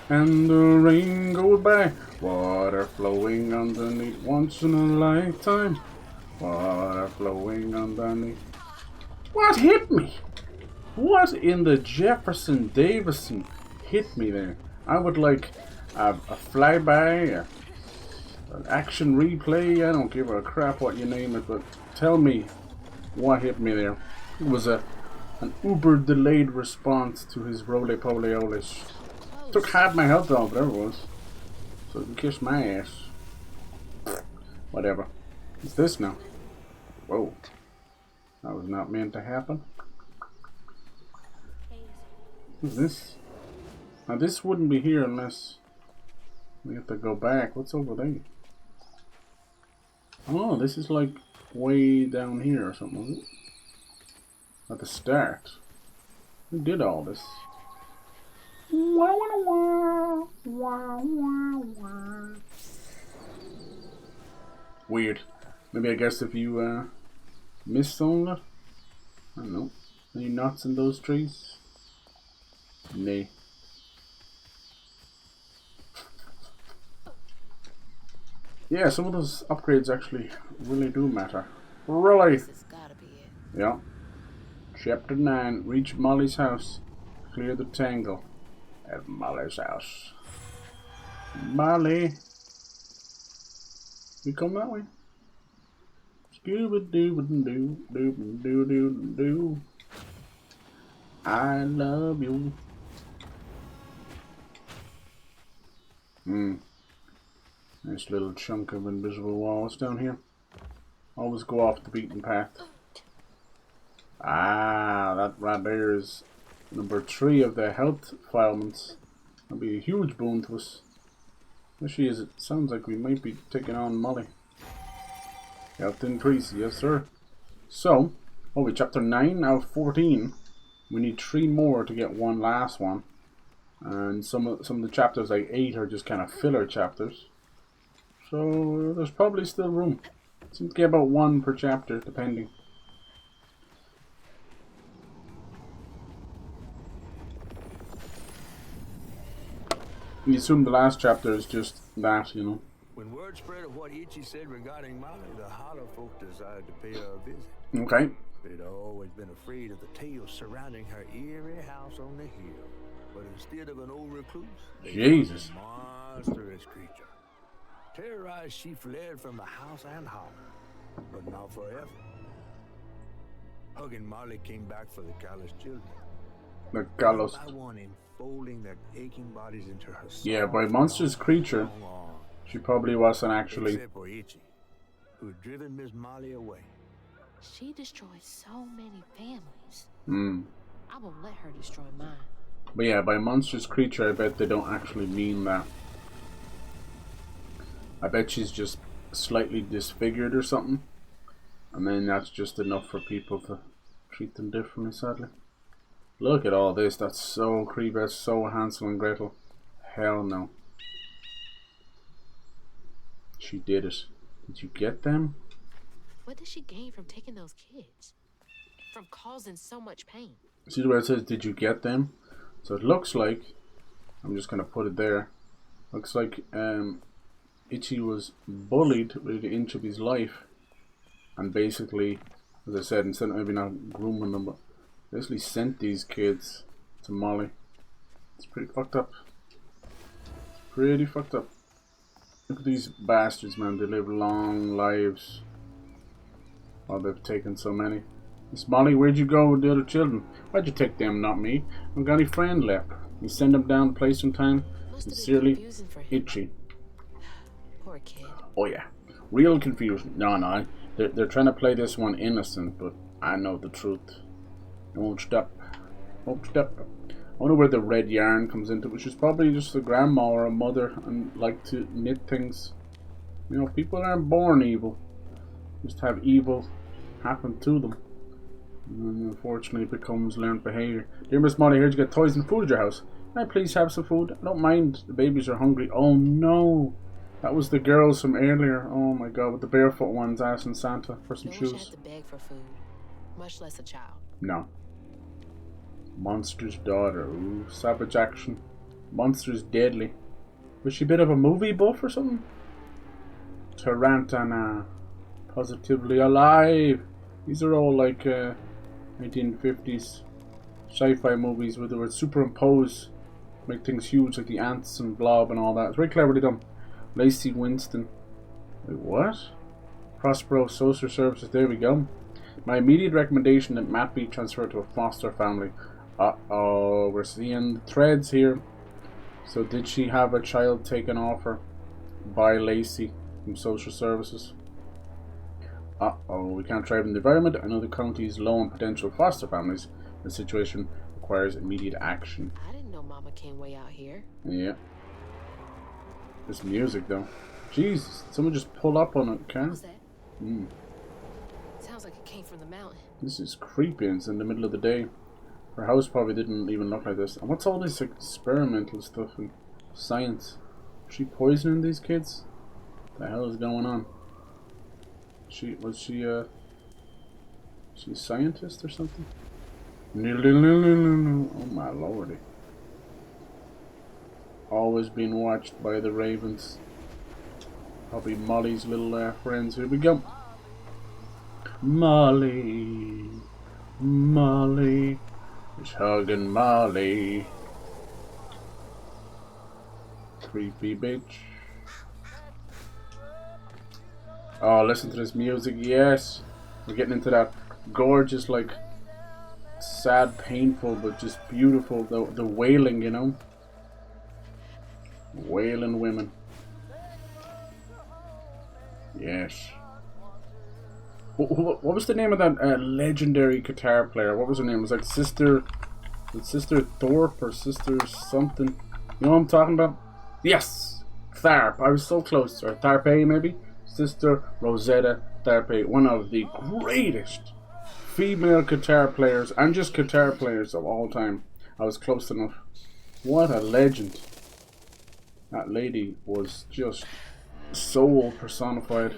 And the rain goes by, water flowing underneath, once in a lifetime, water flowing underneath. What hit me? What in the Jefferson Davison hit me there? I would like a flyby, an action replay. I don't give a crap what you name it, but tell me what hit me there. It was an uber delayed response to his roly-poly-olish. Took half my health off, there it was. So you can kiss my ass. Whatever. What's this now? Whoa. That was not meant to happen. What's this? Now this wouldn't be here unless we have to go back. What's over there? Oh, this is like way down here or something, was it? At the start. Who did all this? Weird. Maybe I guess if you missed some of it? I don't know. Any nuts in those trees? Nay. Yeah, some of those upgrades actually really do matter. Really?
This has gotta be it.
Yeah. Chapter 9. Reach Molly's house. Clear the tangle at Molly's house. Molly. You come that way? Scooby doo doo doo doo doo doo. I love you. Nice little chunk of invisible walls down here. Always go off the beaten path. Ah, that right there is number 3 of the health filements. That'll be a huge boon to us. Actually, it sounds like we might be taking on Molly. Health increase, yes sir. So, we chapter 9 out of 14. We need 3 more to get one last one. And some of the chapters, like 8, are just kind of filler chapters. So there's probably still room. Seems to get about 1 per chapter, depending. You assume the last chapter is just that, you know.
When word spread of what Ichi said regarding Molly, the Hollow folk decided to pay her a visit.
Okay.
They'd always been afraid of the tales surrounding her eerie house on the hill. But instead of an old recluse, they
Jesus.
found a monstrous creature. Terrorized, she fled from the house and home, but not forever. Huggin Molly came back for the callous children.
The gallows.
By one enfolding their aching bodies into her
Yeah, by monstrous creature, she probably wasn't actually.
Except for Ichi, who had driven Miss Molly away.
She destroyed so many families.
I
won't let her destroy mine.
But yeah, by monstrous creature, I bet they don't actually mean that. I bet she's just slightly disfigured or something. And then that's just enough for people to treat them differently, sadly. Look at all this. That's so creepy. That's so Hansel and Gretel. Hell no. She did it. Did you get them?
What did she gain from taking those kids? From causing so much pain?
See where it says, did you get them? So it looks like, I'm just going to put it there. Looks like Ichi was bullied within an inch of his life. And basically, as I said, instead of maybe not grooming them, but basically sent these kids to Molly. It's pretty fucked up. Pretty fucked up. Look at these bastards, man. They live long lives. Oh, they've taken so many. Miss Molly, where'd you go with the other children? Why'd you take them, not me? I haven't got any friend left. You send them down to play sometime? Sincerely, Itchy.
Poor kid.
Oh yeah. Real confusion. No. They're trying to play this one innocent, but I know the truth. I won't stop. Won't stop. I wonder where the red yarn comes into, which is probably just a grandma or a mother and like to knit things. You know, people aren't born evil. Just have evil happen to them. And unfortunately it becomes learned behaviour. Dear Miss Molly, I heard you get toys and food at your house. Can I please have some food? I don't mind. The babies are hungry. Oh no. That was the girls from earlier. Oh my god, with the barefoot ones asking Santa for some
No one
shoes.
should have to beg for food, much less a child.
No. Monster's daughter. Ooh, savage action. Monster's deadly. Was she a bit of a movie buff or something? Tarantana. Positively alive. These are all like 1950s sci-fi movies where they would superimpose, make things huge like the ants and blob and all that. It's very cleverly done. Lacey Winston. Wait, what? Prospero Social Services. There we go. My immediate recommendation that Matt be transferred to a foster family. Uh-oh, we're seeing the threads here. So did she have a child taken off her by Lacey from Social Services? Uh-oh, we can't thrive in the environment. I know the county is low on potential foster families. The situation requires immediate action.
I didn't know Mama came way out here.
Yeah. This music though. Jesus, someone just pull up on it,
What
can?
was that? Sounds like it came from the mountain.
This is creepy. It's in the middle of the day. Her house probably didn't even look like this. And what's all this experimental stuff and science? Is she poisoning these kids? What the hell is going on? Was she a scientist or something? Oh my lordy. Always being watched by the ravens. Probably Molly's little friends. Here we go. Molly. Molly. It's hugging Molly. Creepy bitch. Oh, listen to this music. Yes. We're getting into that gorgeous, like, sad, painful, but just beautiful. The wailing, you know? Wailing women. Yes. What was the name of that legendary guitar player? What was her name? It was like Sister Thorpe or Sister something. You know what I'm talking about? Yes! Tharpe. I was so close. Or Tharpe, maybe? Sister Rosetta Tharpe. One of the greatest female guitar players, and just guitar players of all time. I was close enough. What a legend. That lady was just soul personified.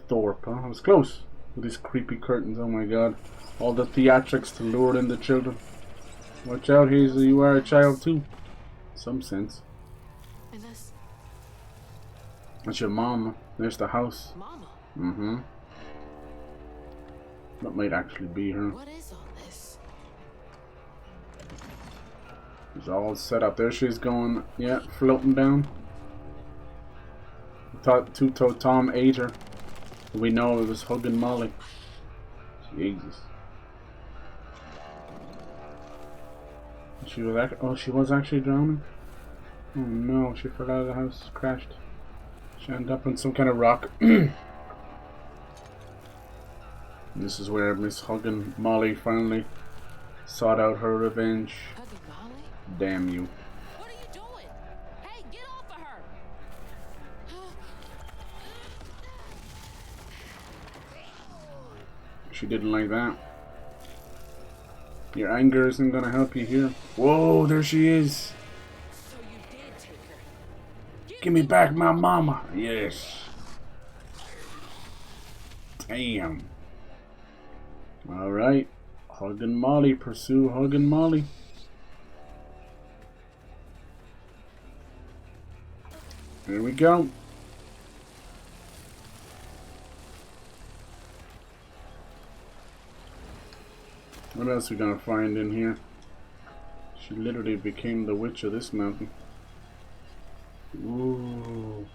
Thorpe, huh? I was close with these creepy curtains. Oh my god. All the theatrics to lure in the children. Watch out, Hazel, you are a child too. Some sense.
And
That's your mom. There's the house.
Mama.
Mm-hmm. That might actually be her.
What is all this?
She's all set up. There she's going. Yeah, floating down. Two-Toe Tom ate her. We know it was hugging Molly. Jesus. She was actually drowning? Oh no, she fell out of the house, crashed. She ended up on some kind of rock. And this is where Miss Huggin Molly finally sought out her revenge.
Hugging Molly?
Damn you.
What are you doing? Hey, get off of her!
She didn't like that. Your anger isn't gonna help you here. Whoa, there she is.
So you did take her.
Give me back my mama. Yes. Damn. Alright. Huggin Molly. Pursue Huggin Molly. Here we go. What else are we gonna find in here? She literally became the witch of this mountain. Ooh.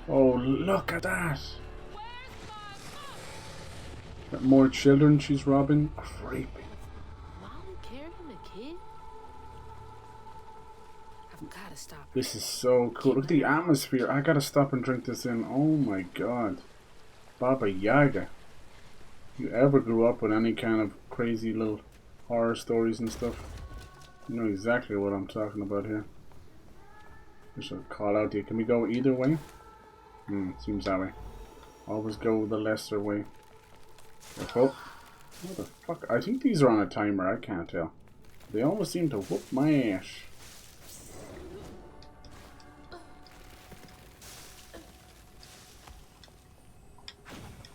Oh, look at that! Got more children she's robbing? Creepy.
Molly carrying a kid?
I've gotta stop.
This is so cool. Look at the atmosphere. I gotta stop and drink this in. Oh my god. Baba Yaga. If you ever grew up with any kind of crazy little horror stories and stuff, you know exactly what I'm talking about here. Just a call out to you. Can we go either way? Seems that way. Always go the lesser way. Oh, what the fuck? I think these are on a timer. I can't tell. They always seem to whoop my ass.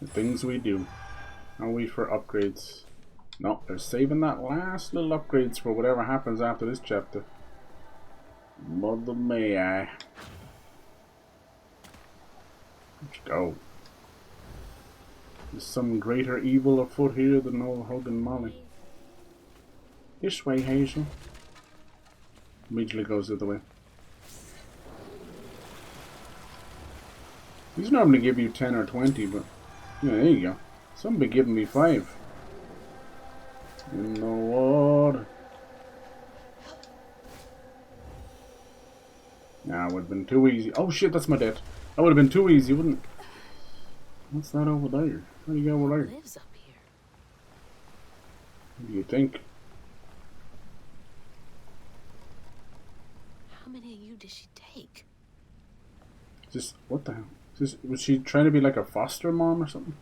The things we do. Are we for upgrades? No, they're saving that last little upgrades for whatever happens after this chapter. Mother may I. Let's go. There's some greater evil afoot here than old Huggin Molly. This way, Hazel. Immediately goes the other way. These normally give you 10 or 20, but yeah, there you go. Some be giving me 5. In the water. Nah, it would have been too easy. Oh shit, that's my dad. That would have been too easy, wouldn't it? What's that over there? How do you go over there?
Lives up here.
What do you think?
How many of you did she take?
Just, what the hell? Was she trying to be like a foster mom or something?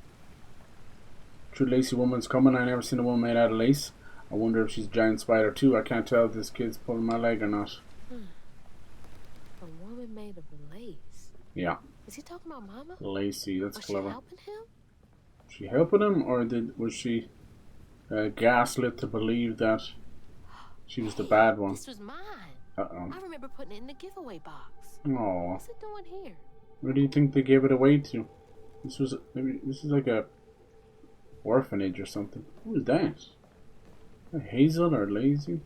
True lacy woman's coming. I never seen a woman made out of lace. I wonder if she's a giant spider too. I can't tell if this kid's pulling my leg or not.
A woman made of lace.
Yeah.
Is he talking about Mama?
Lacy, that's
Was
clever.
she helping him?
She helping him, or was she gaslit to believe that she was the bad one.
This was mine.
Uh-oh.
I remember putting it in the giveaway box.
Oh.
What's it doing here?
Where do you think they gave it away to? This is like a orphanage or something. Who is that? Hazel or Lazy?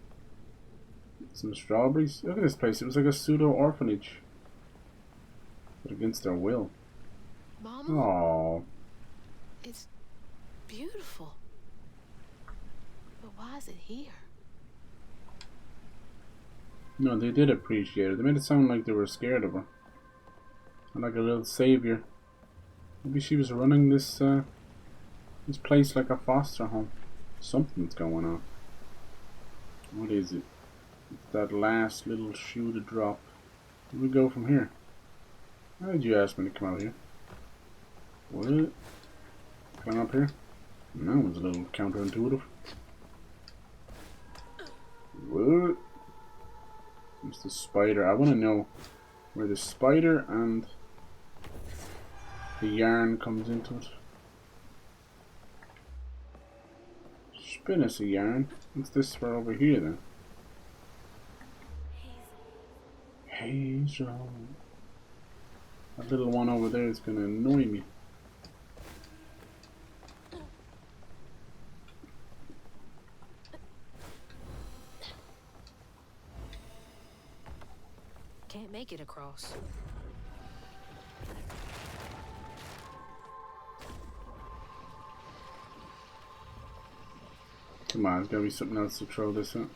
Some strawberries. Look at this place. It was like a pseudo orphanage, but against their will.
Mama?
Oh.
It's beautiful. But why is it here?
No, they did appreciate it. They made it sound like they were scared of her, and like a little savior. Maybe she was running this this place like a foster home. Something's going on. What is it? It's that last little shoe to drop. Where do we go from here? Why did you ask me to come out here? What? Climb up here? That was a little counterintuitive. What? It's the spider. I want to know where the spider and the yarn comes into it. Spin us a yarn. What's this for over here then? Hazel. That little one over there is going to annoy me.
Can't make it across.
Come on, there's gotta be something else to throw this at.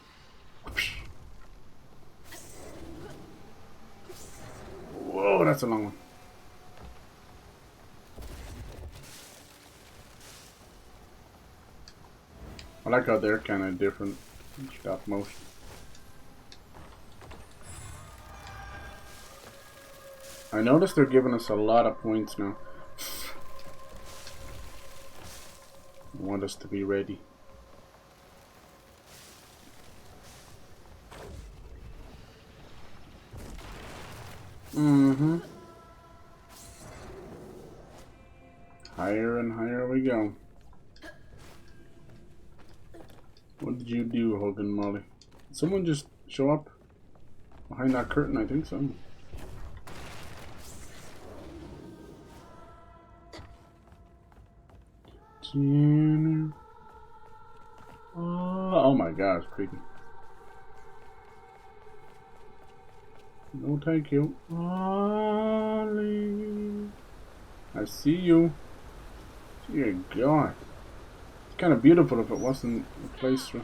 Whoa, that's a long one. I like how they're kind of different. Stop motion. I noticed they're giving us a lot of points now. I want us to be ready. Mm-hmm. Higher and higher we go. What did you do, Hogan Molly? Did someone just show up behind that curtain? I think so. Oh my gosh, creepy. No, thank you. Ollie. I see you. Dear God. It's kind of beautiful if it wasn't a place for...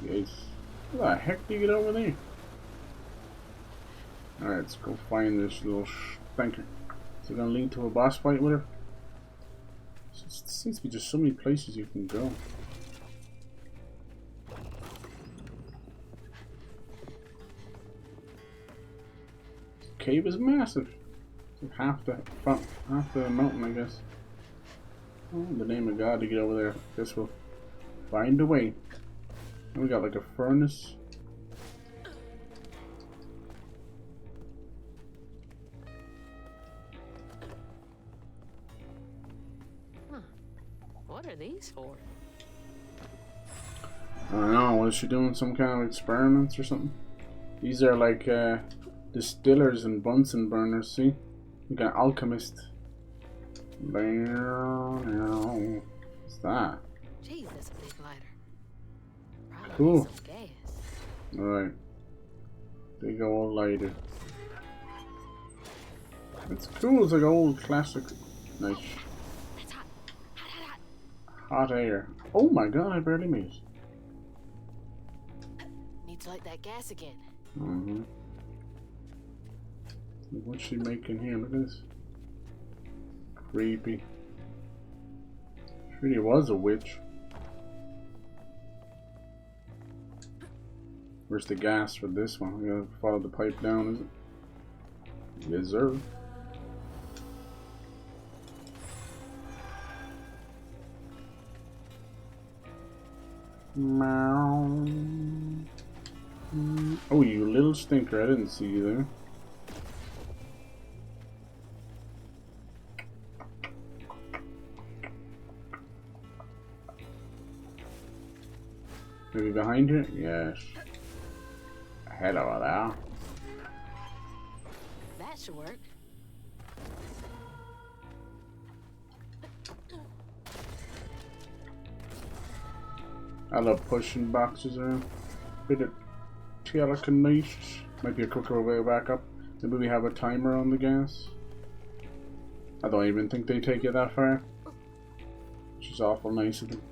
Yes. How the heck do you get over there? Alright, let's go find this little spanker. Is it gonna lead to a boss fight with her? There seems to be just so many places you can go. Cave is massive. It's like half the mountain, I guess. Oh, in the name of God, to get over there. Guess we'll find a way. And we got like a furnace.
Huh. What are these for?
I don't know. Was she doing some kind of experiments or something? These are like distillers and Bunsen burners, see? Like an alchemist. What's that?
Jeez, that's a big lighter. Probably
Cool.
some gas.
Alright. Big old lighter. It's cool, it's like old classic. Nice.
That's hot. Hot, hot, hot.
Hot air. Oh my God, I barely made it.
Need to light that gas again.
Mm-hmm. What's she making here? Look at this. Creepy. She really was a witch. Where's the gas for this one? We gotta follow the pipe down, is it? Yes, sir. Meow. Oh, you little stinker. I didn't see you there. Maybe behind you? Yes. Hello there.
That should work.
I love pushing boxes around. Bit of telekinesis. Might be a quicker way back up. Maybe we have a timer on the gas. I don't even think they take it that far. Which is awful nice of them.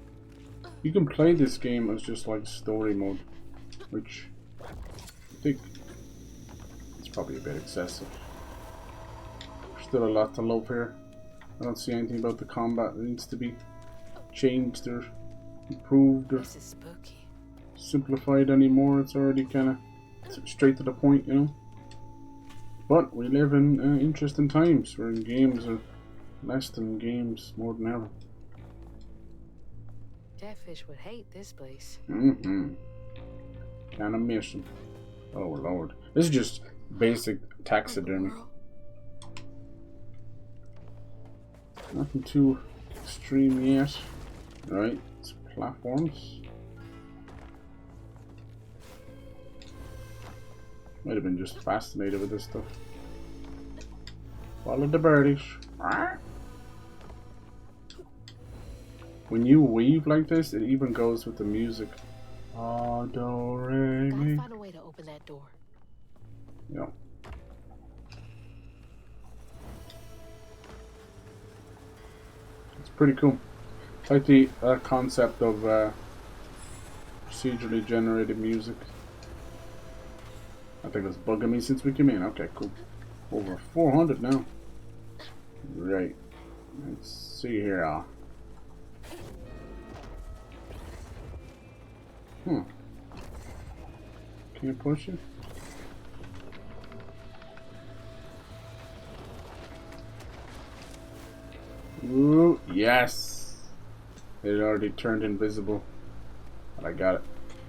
You can play this game as just like story mode. Which I think it's probably a bit excessive. Still a lot to love here. I don't see anything about the combat that needs to be changed or improved or
This is spooky.
simplified anymore. It's already kind of straight to the point, you know. But we live in interesting times where games are less than games more than ever.
Catfish would hate this place.
Kind of miss them. Oh lord, this is just basic taxidermy. Nothing too extreme yet. Right, it's platforms. Might have been just fascinated with this stuff. Follow the birdies. When you weave like this, it even goes with the music. Ah, do, re,
Gotta
mi.
find a way to open that door.
Yeah. It's pretty cool. It's like the concept of procedurally generated music. I think it's bugging me since we came in. Okay, cool. Over 400 now. Right. Let's see here. Can't push it? Ooh, yes! It already turned invisible. But I got it.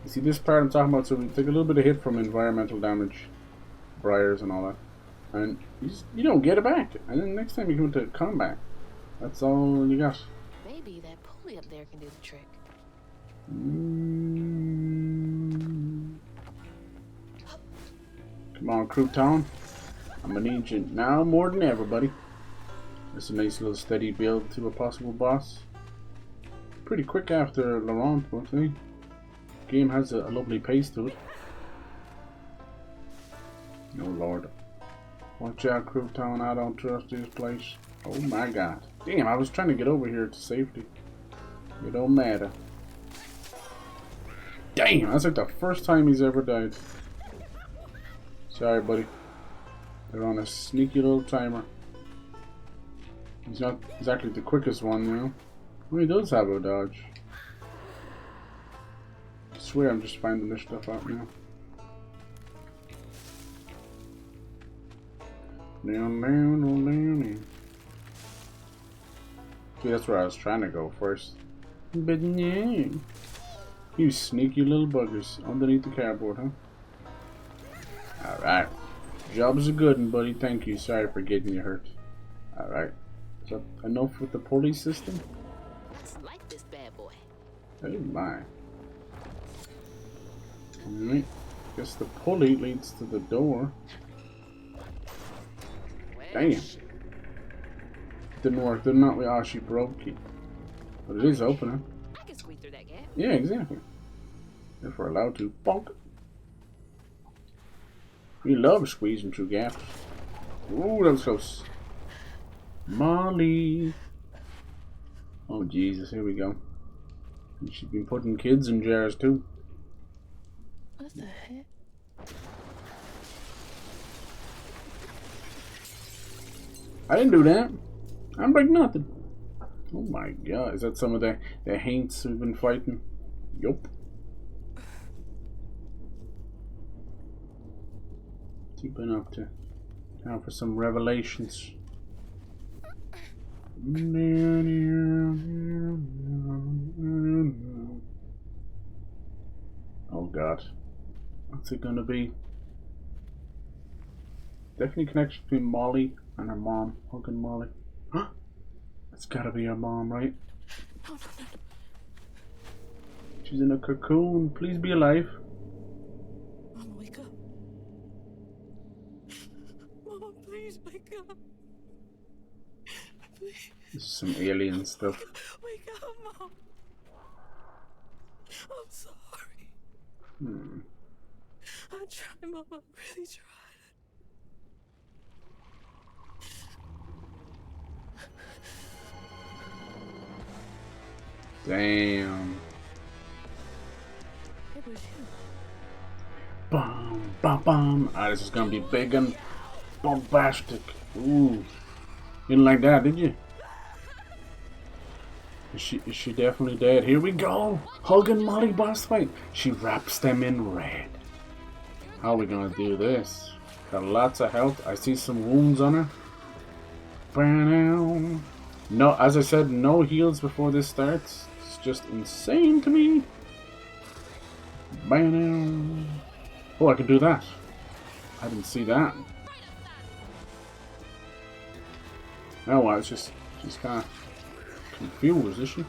You see this part I'm talking about? So we take a little bit of hit from environmental damage, briars and all that. And you don't get it back. And then next time you come to combat, that's all you got.
Maybe that pulley up there can do the trick.
Come on, Crouton. I'm gonna need you now more than ever, buddy. It's a nice little steady build to a possible boss. Pretty quick after Laurent, won't they? Game has a lovely pace to it. Oh lord. Watch out, Crouton, I don't trust this place. Oh my god. Damn, I was trying to get over here to safety. It don't matter. Damn, that's like the first time he's ever died. Sorry, buddy. They're on a sneaky little timer. He's not exactly the quickest one, you know. Well, he does have a dodge. I swear I'm just finding this stuff out now. See, that's where I was trying to go first. But no. You sneaky little buggers underneath the cardboard, huh? Alright. Job's a good one, buddy. Thank you. Sorry for getting you hurt. Alright. Is that enough with the pulley system?
Let's like this bad boy.
Oh my. Alright. Guess the pulley leads to the door. Damn. Didn't work, did not. Oh, she broke it. But it is opening.
I can squeeze through that gap.
Yeah, exactly. If we're allowed to. Bonk. We love squeezing through gaps. Ooh, that was close. Molly. Oh, Jesus, here we go. She's been putting kids in jars, too.
What the heck?
I didn't do that. I'm like nothing. Oh my god, is that some of the haints we've been fighting? Yup. What's he been up to? Time for some revelations. Oh god. What's it gonna be? Definitely connection between Molly and her mom. Hugging Molly. Huh? It's gotta be her mom, right?
No, no, no.
She's in a cocoon. Please be alive.
Mama, wake up. Mama, please wake up. Please.
This is some alien stuff.
Wake up, Mom. I'm sorry. I tried, Mama. I really tried.
Damn.
It was you.
Bum, bum, bum. Ah, this is gonna be big and bombastic. Ooh. You didn't like that, did you? Is she definitely dead? Here we go! Huggin Molly boss fight. She wraps them in red. How are we gonna do this? Got lots of health. I see some wounds on her. No, as I said, no heals before this starts. It's just insane to me. Oh, I can do that. I didn't see that. Oh, well, it's just she's kind of confused, is she?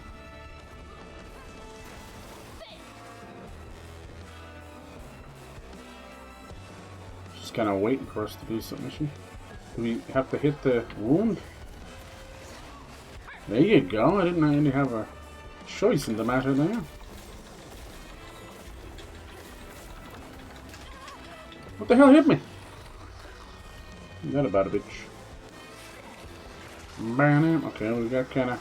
She's kind of waiting for us to do something, is she? Do we have to hit the wound? There you go. I didn't really have a choice in the matter there. What the hell hit me? Not about a bitch. Okay, we got kind of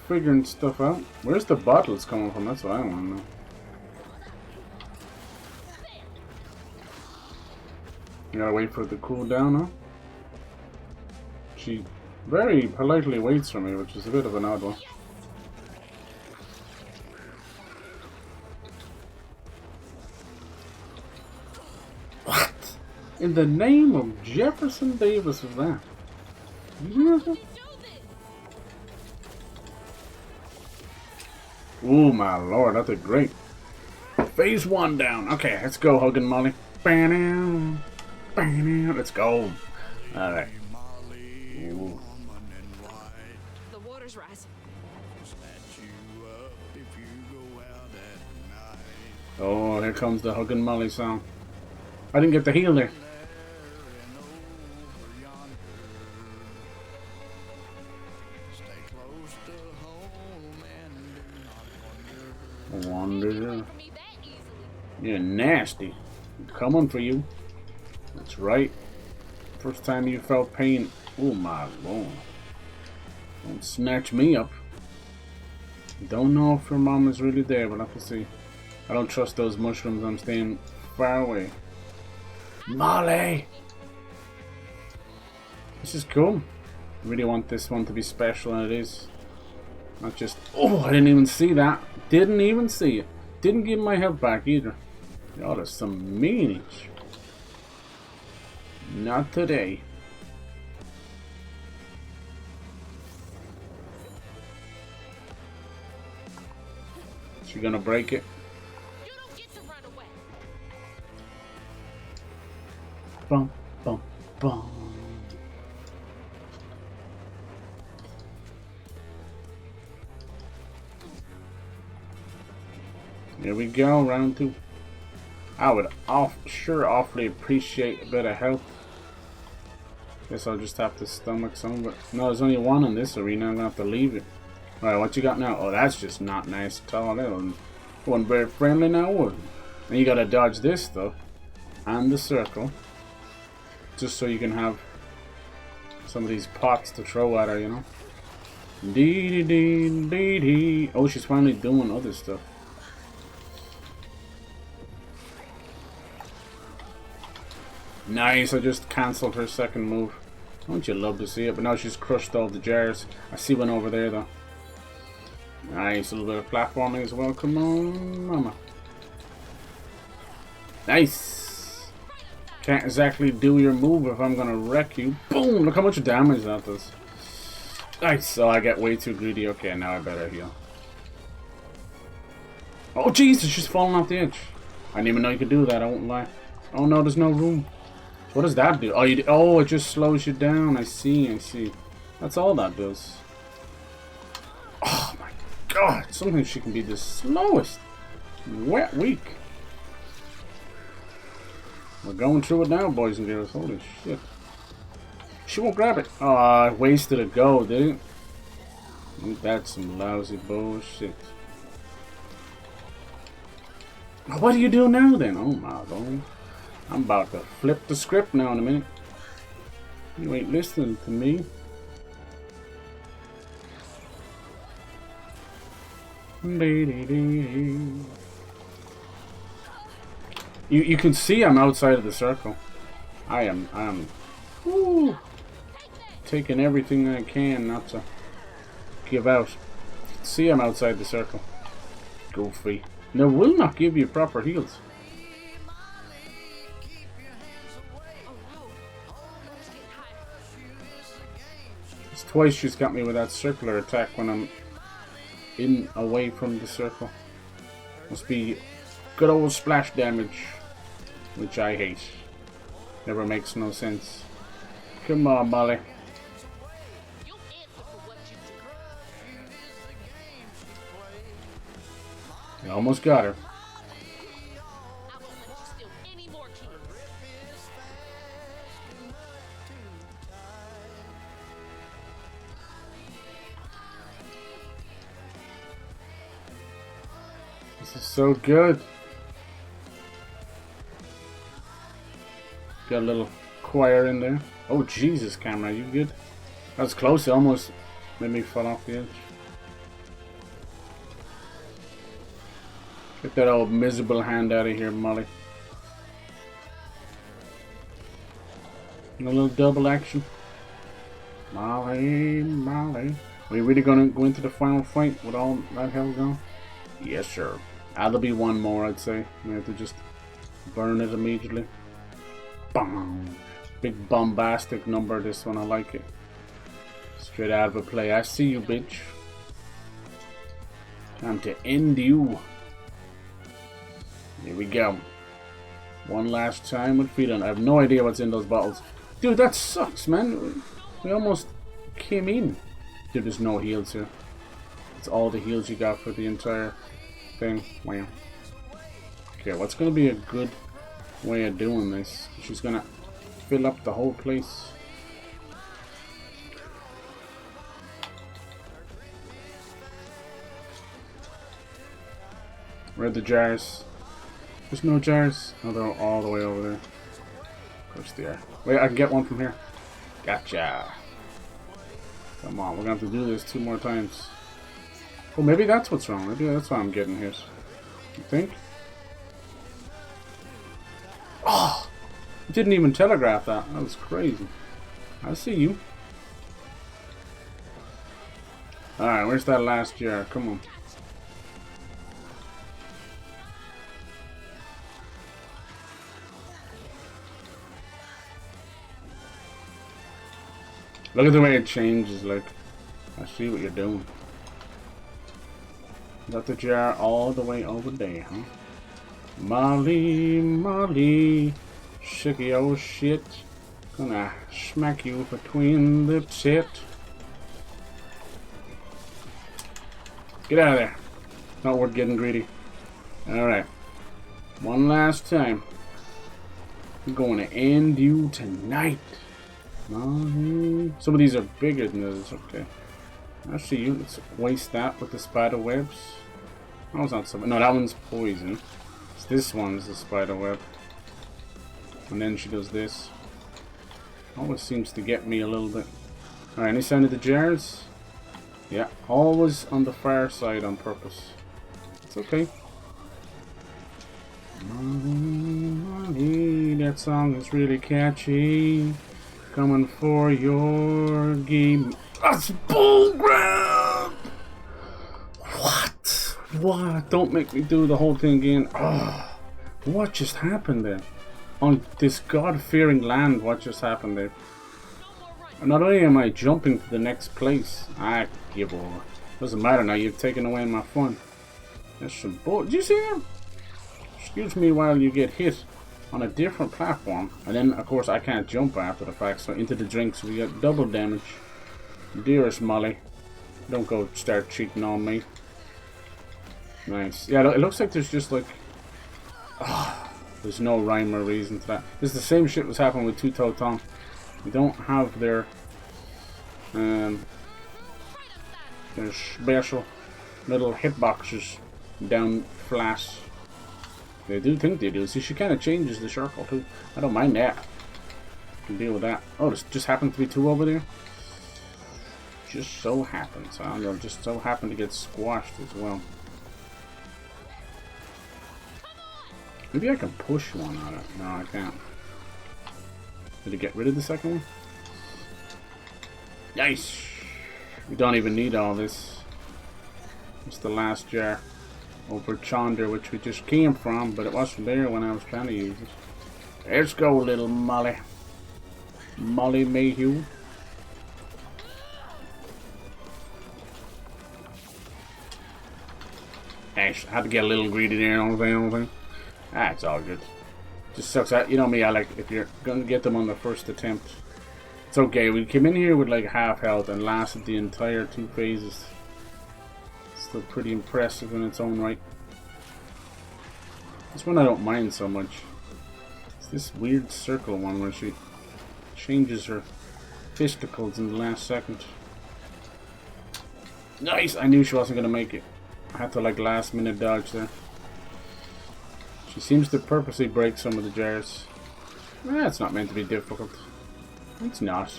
figuring stuff out. Where's the bottles coming from? That's what I want to know. You gotta wait for it to cool down, huh? She very politely waits for me, which is a bit of an odd one. What? In the name of Jefferson Davis is that? Oh my lord, that's a great. Phase 1 down. Okay, let's go, Huggin Molly. Let's go. Alright.
The water's rising.
Oh, here comes the Huggin Molly song. I didn't get the heal there. Wonder. You're nasty. I'm coming for you. That's right. First time you felt pain. Oh my lord. Don't snatch me up. Don't know if your mom is really there, but I can see. I don't trust those mushrooms. I'm staying far away. Molly! This is cool. I really want this one to be special, and it is. Not just. Oh, I didn't even see that. Didn't even see it. Didn't give my health back either. Oh, there's some meanage. Not today. She gonna break it?
You don't get to run away.
Bum, bum, bum. Here we go, round 2. I would awfully appreciate a bit of help. Guess I'll just have to stomach some of it. No, there's only one in this arena. I'm gonna have to leave it. Alright, what you got now? Oh, that's just not nice at all. That wasn't very friendly now, was it? And you gotta dodge this though, and the circle, just so you can have some of these pots to throw at her, you know. Dee dee dee dee. Oh, she's finally doing other stuff. Nice, I just cancelled her second move. Don't you love to see it? But now she's crushed all the jars. I see one over there though. Nice, a little bit of platforming as well. Come on, mama. Nice. Can't exactly do your move if I'm gonna wreck you. Boom! Look how much damage that does. Nice, so I get way too greedy. Okay, now I better heal. Oh Jesus, she's falling off the edge. I didn't even know you could do that, I won't lie. Oh no, there's no room. What does that do? Oh, oh, it just slows you down. I see, I see. That's all that does. Oh my god, sometimes she can be the slowest. wet week. We're going through it now, boys and girls. Holy shit. She won't grab it. Oh, I wasted a go, did it? Ain't that some lousy bullshit. What do you do now then? Oh my god. I'm about to flip the script now in a minute. You ain't listening to me. You can see I'm outside of the circle. I am woo, taking everything I can not to give out. See I'm outside the circle. Goofy. They will not give you proper heals. It's twice she's got me with that circular attack when I'm in away from the circle. Must be good old splash damage, which I hate. Never makes no sense. Come on, Molly. I almost got her. This is so good. Got a little choir in there. Oh Jesus, camera, you good? That's close. It almost made me fall off the edge. Get that old miserable hand out of here, Molly. And a little double action. Molly, Molly. Are we really gonna go into the final fight with all that hell going? Yes, sir. That'll be one more, I'd say. We have to just burn it immediately. Bam! Big bombastic number, this one. I like it. Straight out of a play. I see you, bitch. Time to end you. Here we go. One last time with feeding. I have no idea what's in those bottles. Dude, that sucks, man. We almost came in. Dude, there's no heals here. It's all the heals you got for the entire thing. Wow. Okay, what's gonna be a good way of doing this? She's gonna fill up the whole place. Where are the jars? There's no jars. Oh, they're all the way over there. Of course they are. Wait, I can get one from here. Gotcha. Come on, we're gonna have to do this 2 more times. Oh, maybe that's what's wrong. Maybe that's why I'm getting hit. You think? Oh! Didn't even telegraph that. That was crazy. I see you. Alright, where's that last jar? Come on. Look at the way it changes, like, I see what you're doing. Got the jar all the way over there, huh? Molly, Molly, shaky old shit. Gonna smack you between the tit. Get out of there. Not worth getting greedy. Alright. One last time. I'm going to end you tonight. Some of these are bigger than others. Okay. I see you. Let's waste that with the spider webs. That was not so bad. No, that one's poison. So this one's the spider web. And then she does this. Always seems to get me a little bit. Alright, any sign of the jars? Yeah, always on the far side on purpose. It's okay. That song is really catchy. Coming for your game. That's bullcrap! What? What? Don't make me do the whole thing again. Oh, what just happened there? On this God-fearing land, what just happened there? Not only am I jumping to the next place, I give over. Doesn't matter now, you've taken away my fun. That's some bull. Did you see that? Excuse me while you get hit on a different platform. And then, of course, I can't jump after the fact, so into the drinks we get double damage. Dearest Molly, don't go start cheating on me. Nice. Yeah, it looks like there's just like... Oh, there's no rhyme or reason to that. This is the same shit was happening with Two Toe Tom. We don't have their special little hitboxes down flat. They do think they do. See, she kind of changes the circle too. I don't mind that. Can deal with that. Oh, this just happened to be two over there. Just so happens. I don't know. Just so happened to get squashed as well. Maybe I can push one on it. No, I can't. Did it get rid of the second one? Nice. We don't even need all this. It's the last jar over Chonder, which we just came from, but it wasn't there when I was trying to use it. Let's go, little Molly. Molly Mayhew. I had to get a little greedy there, I don't think. Ah, it's all good. Just sucks out. You know me, I like if you're gonna get them on the first attempt. It's okay. We came in here with like half health and lasted the entire 2 phases. Still pretty impressive in its own right. This one I don't mind so much. It's this weird circle one where she changes her fisticles in the last second. Nice! I knew she wasn't gonna make it. I had to like last minute dodge there. She seems to purposely break some of the jars. It's not meant to be difficult. It's not.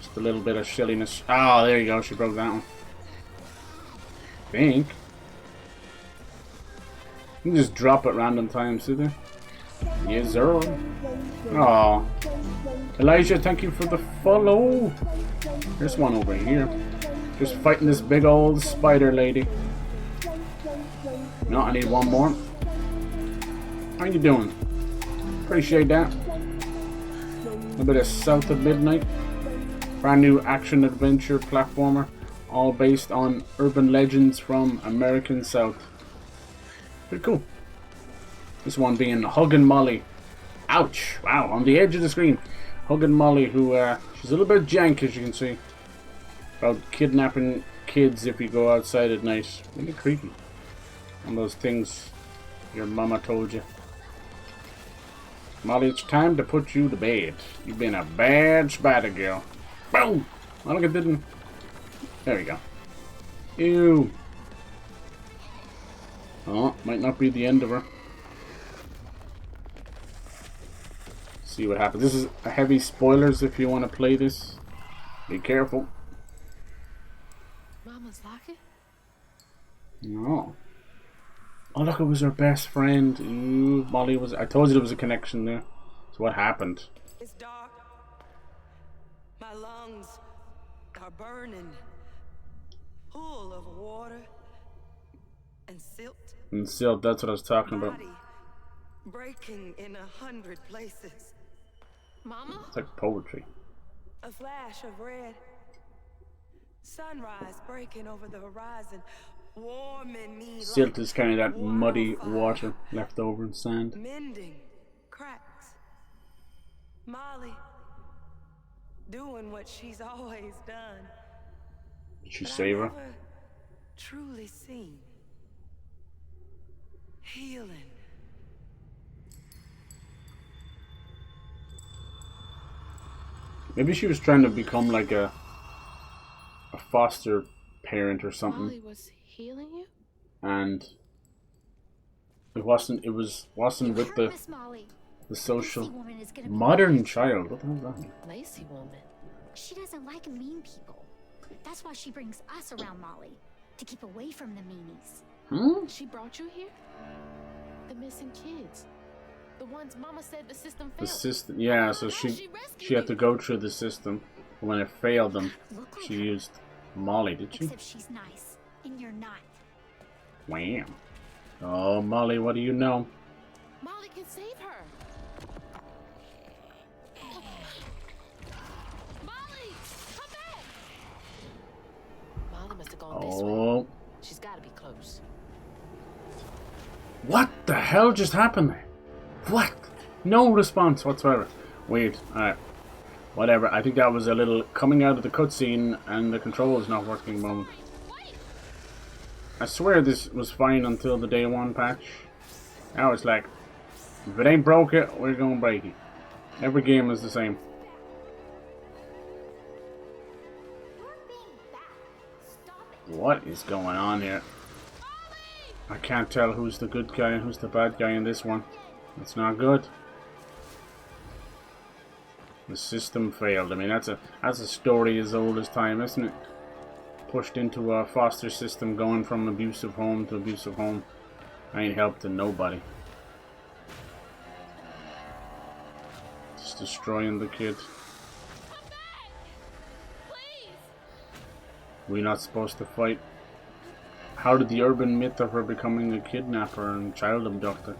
Just a little bit of shilliness. Oh, there you go. She broke that one. I think. You can just drop at random times, see there? Yes, sir. Oh, Elijah, thank you for the follow. There's one over here. Just fighting this big old spider lady. No, I need one more. How you doing? Appreciate that. A bit of South of Midnight. Brand new action adventure platformer. All based on urban legends from American South. Pretty cool. This one being HUGGIN Molly. Ouch! Wow, on the edge of the screen. HUGGIN Molly, who, she's a little bit jank, as you can see. About kidnapping kids if you go outside at night. Really creepy. One of those things your mama told you. Molly, it's time to put you to bed. You've been a bad spider girl. Boom! Oh, look, it didn't. There we go. Ew. Oh, might not be the end of her. See what happens. This is a heavy spoilers if you want to play this. Be careful.
Mama's locket?
No. Oh, look, it was her best friend. Ooh, Molly was... I told you there was a connection there. So what happened?
It's dark. My lungs are burning. Full of water and silt.
And silt, that's what I was talking about.
Body breaking in 100 places.
Mama?
It's like poetry.
A flash of red. Sunrise breaking over the horizon. Warming me
Silt
like
is kind of that muddy
wildfire.
water left over in sand.
Mending cracks. Molly doing what she's always done.
Did she
But
save
I
her?
never truly seen. Healing.
Maybe she was trying to become like a foster parent or something.
Molly was healing you?
And it wasn't with the
Miss Molly.
the social
Lacy woman is gonna be
modern
mad.
child. What the hell is that mean?
Lacy woman.
She doesn't like mean people. That's why she brings us around Molly. To keep away from the meanies.
Hmm?
She brought you here? The missing kids. The ones Mama said the system
The
failed.
system, yeah. So she had to go through the system. When it failed them,
Look like
she
her.
used Molly. Did she?
Except she's nice. And you're not.
Wham! Oh, Molly, what do you know?
Molly can save her. Molly, come back. Molly must have gone this way.
Oh,
She's got to be close.
what the hell just happened there? What? No response whatsoever. Weird. Alright. Whatever. I think that was a little coming out of the cutscene and the controls not working moment.
Wait.
I swear this was fine until the day 1 patch. Now it's like, if it ain't broke it, we're gonna break it. Every game is the same. What is going on here? I can't tell who's the good guy and who's the bad guy in this one. It's not good. The system failed. I mean, that's a story as old as time, isn't it? Pushed into a foster system, going from abusive home to abusive home. I ain't helping nobody. Just destroying the kid.
Come back! Please!
We're not supposed to fight. How did the urban myth of her becoming a kidnapper and child abductor?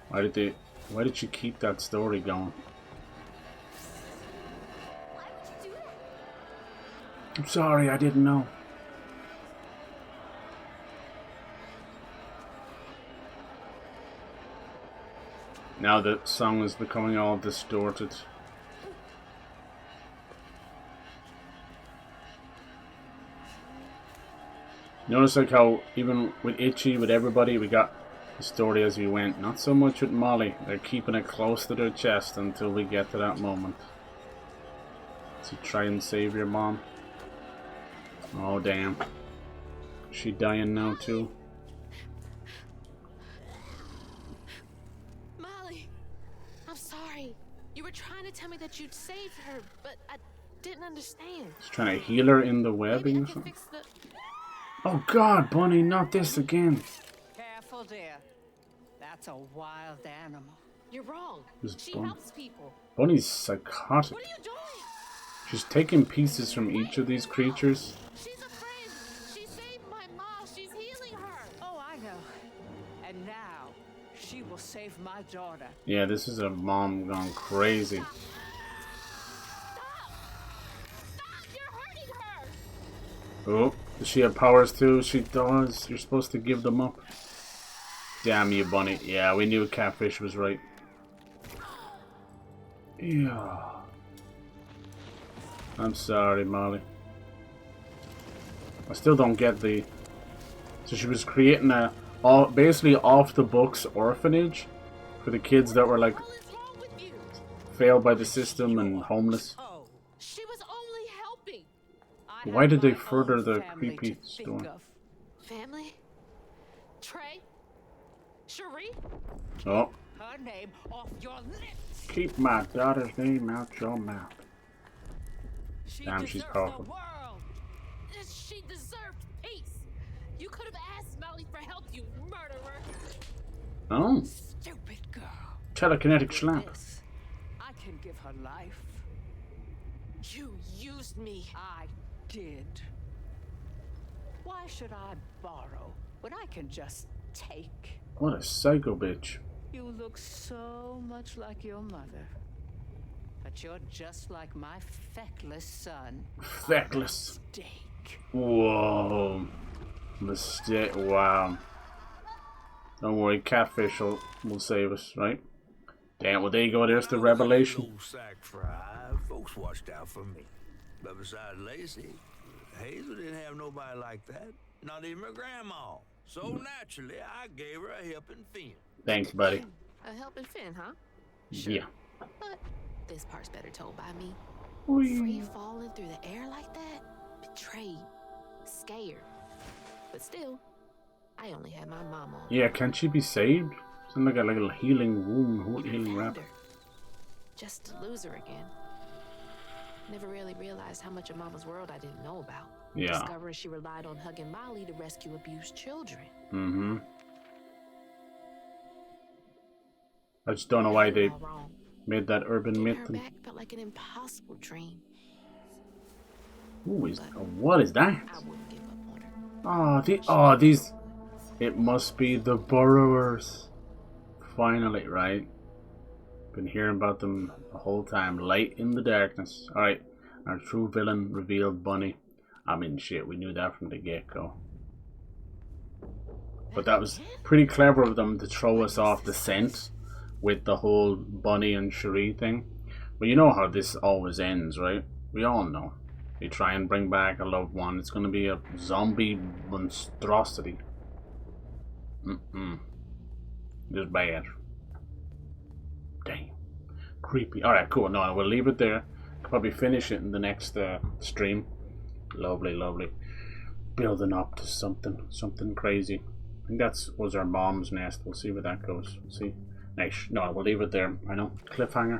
Why did she keep that story going?
Why would you do that?
I'm sorry, I didn't know. Now the song is becoming all distorted. Notice like how even with Itchy, with everybody, we got the story as we went. Not so much with Molly. They're keeping it close to their chest until we get to that moment. So try and save your mom. Oh damn. Is she dying now too?
Molly, I'm sorry. You were trying to tell me that you'd saved her, but I didn't understand.
Just trying to heal her in the
Maybe
webbing
I
or
can
something.
fix the...
Oh god, Bunny, not this again.
Careful, dear. That's a wild animal.
You're wrong.
This
She
Bunny.
helps people.
Bunny's psychotic.
What are you doing?
She's taking pieces from each of these creatures.
She's a friend. She saved my mom. She's healing her.
Oh, I know. And now, she will save my daughter.
Yeah, this is a mom gone crazy.
Stop! You're hurting her.
Oh, does she have powers too? She does. You're supposed to give them up. Damn you, Bunny. Yeah, we knew Catfish was right. Yeah. I'm sorry, Molly. I still don't get the... So she was creating a basically off the books orphanage for the kids that were like
What is wrong with you?
failed by the system and homeless.
Oh,
She was only helping.
I
Why
have
did they
my
further
own
the
family
creepy
to
story?
think of.
Family? Trey? Cherie?
Oh,
Her name off your lips.
keep my daughter's name out your mouth.
She
Damn, she's
deserves
powerful.
the world.
She deserved peace. You could have asked Molly for help, you murderer.
Oh,
Stupid girl.
telekinetic
With
slap.
this, I can give her life.
You used me.
I did. Why should I borrow when I can just take?
What a psycho bitch.
You look so much like your mother. But you're just like my feckless son.
Feckless.
Mistake.
Whoa. Mistake. Wow. Don't worry, Catfish will save us, right? Damn, well there you go, there's the revelation.
Old sack fry. Folks watched out for me. But besides Lacey, Hazel didn't have nobody like that. Not even her grandma. So naturally, I gave her a helping fin.
Thanks, buddy.
A helping fin, huh?
Yeah.
But this part's better told by me.
Whee.
Free falling through the air like that? Betrayed. Scared. But still, I only had my mom on.
Yeah, can she be saved? Sound like a little healing wound, healing
Found
wrap.
her. Just to lose her again. Never really realized how much of Mama's world I didn't know about.
Yeah.
Discovering she relied on HUGGIN Molly to rescue abused children.
Mm-hmm. I just don't know why they
All wrong.
made that urban
Getting
myth.
her
And...
back felt like an impossible dream.
What is that?
I wouldn't give up on her.
These. It must be the Burrowers. Finally, right? Been hearing about them the whole time. Light in the darkness. Alright, our true villain revealed, Bunny. I mean, shit, we knew that from the get-go. But that was pretty clever of them to throw us off the scent with the whole Bunny and Cherie thing. But you know how this always ends, right? We all know. You try and bring back a loved one. It's going to be a zombie monstrosity. Just bad. Damn. Creepy. Alright, cool. No, we'll leave it there. I'll probably finish it in the next stream. Lovely, lovely. Building up to something crazy. I think was our mom's nest. We'll see where that goes. See. Nice. No, we'll leave it there. I know. Cliffhanger.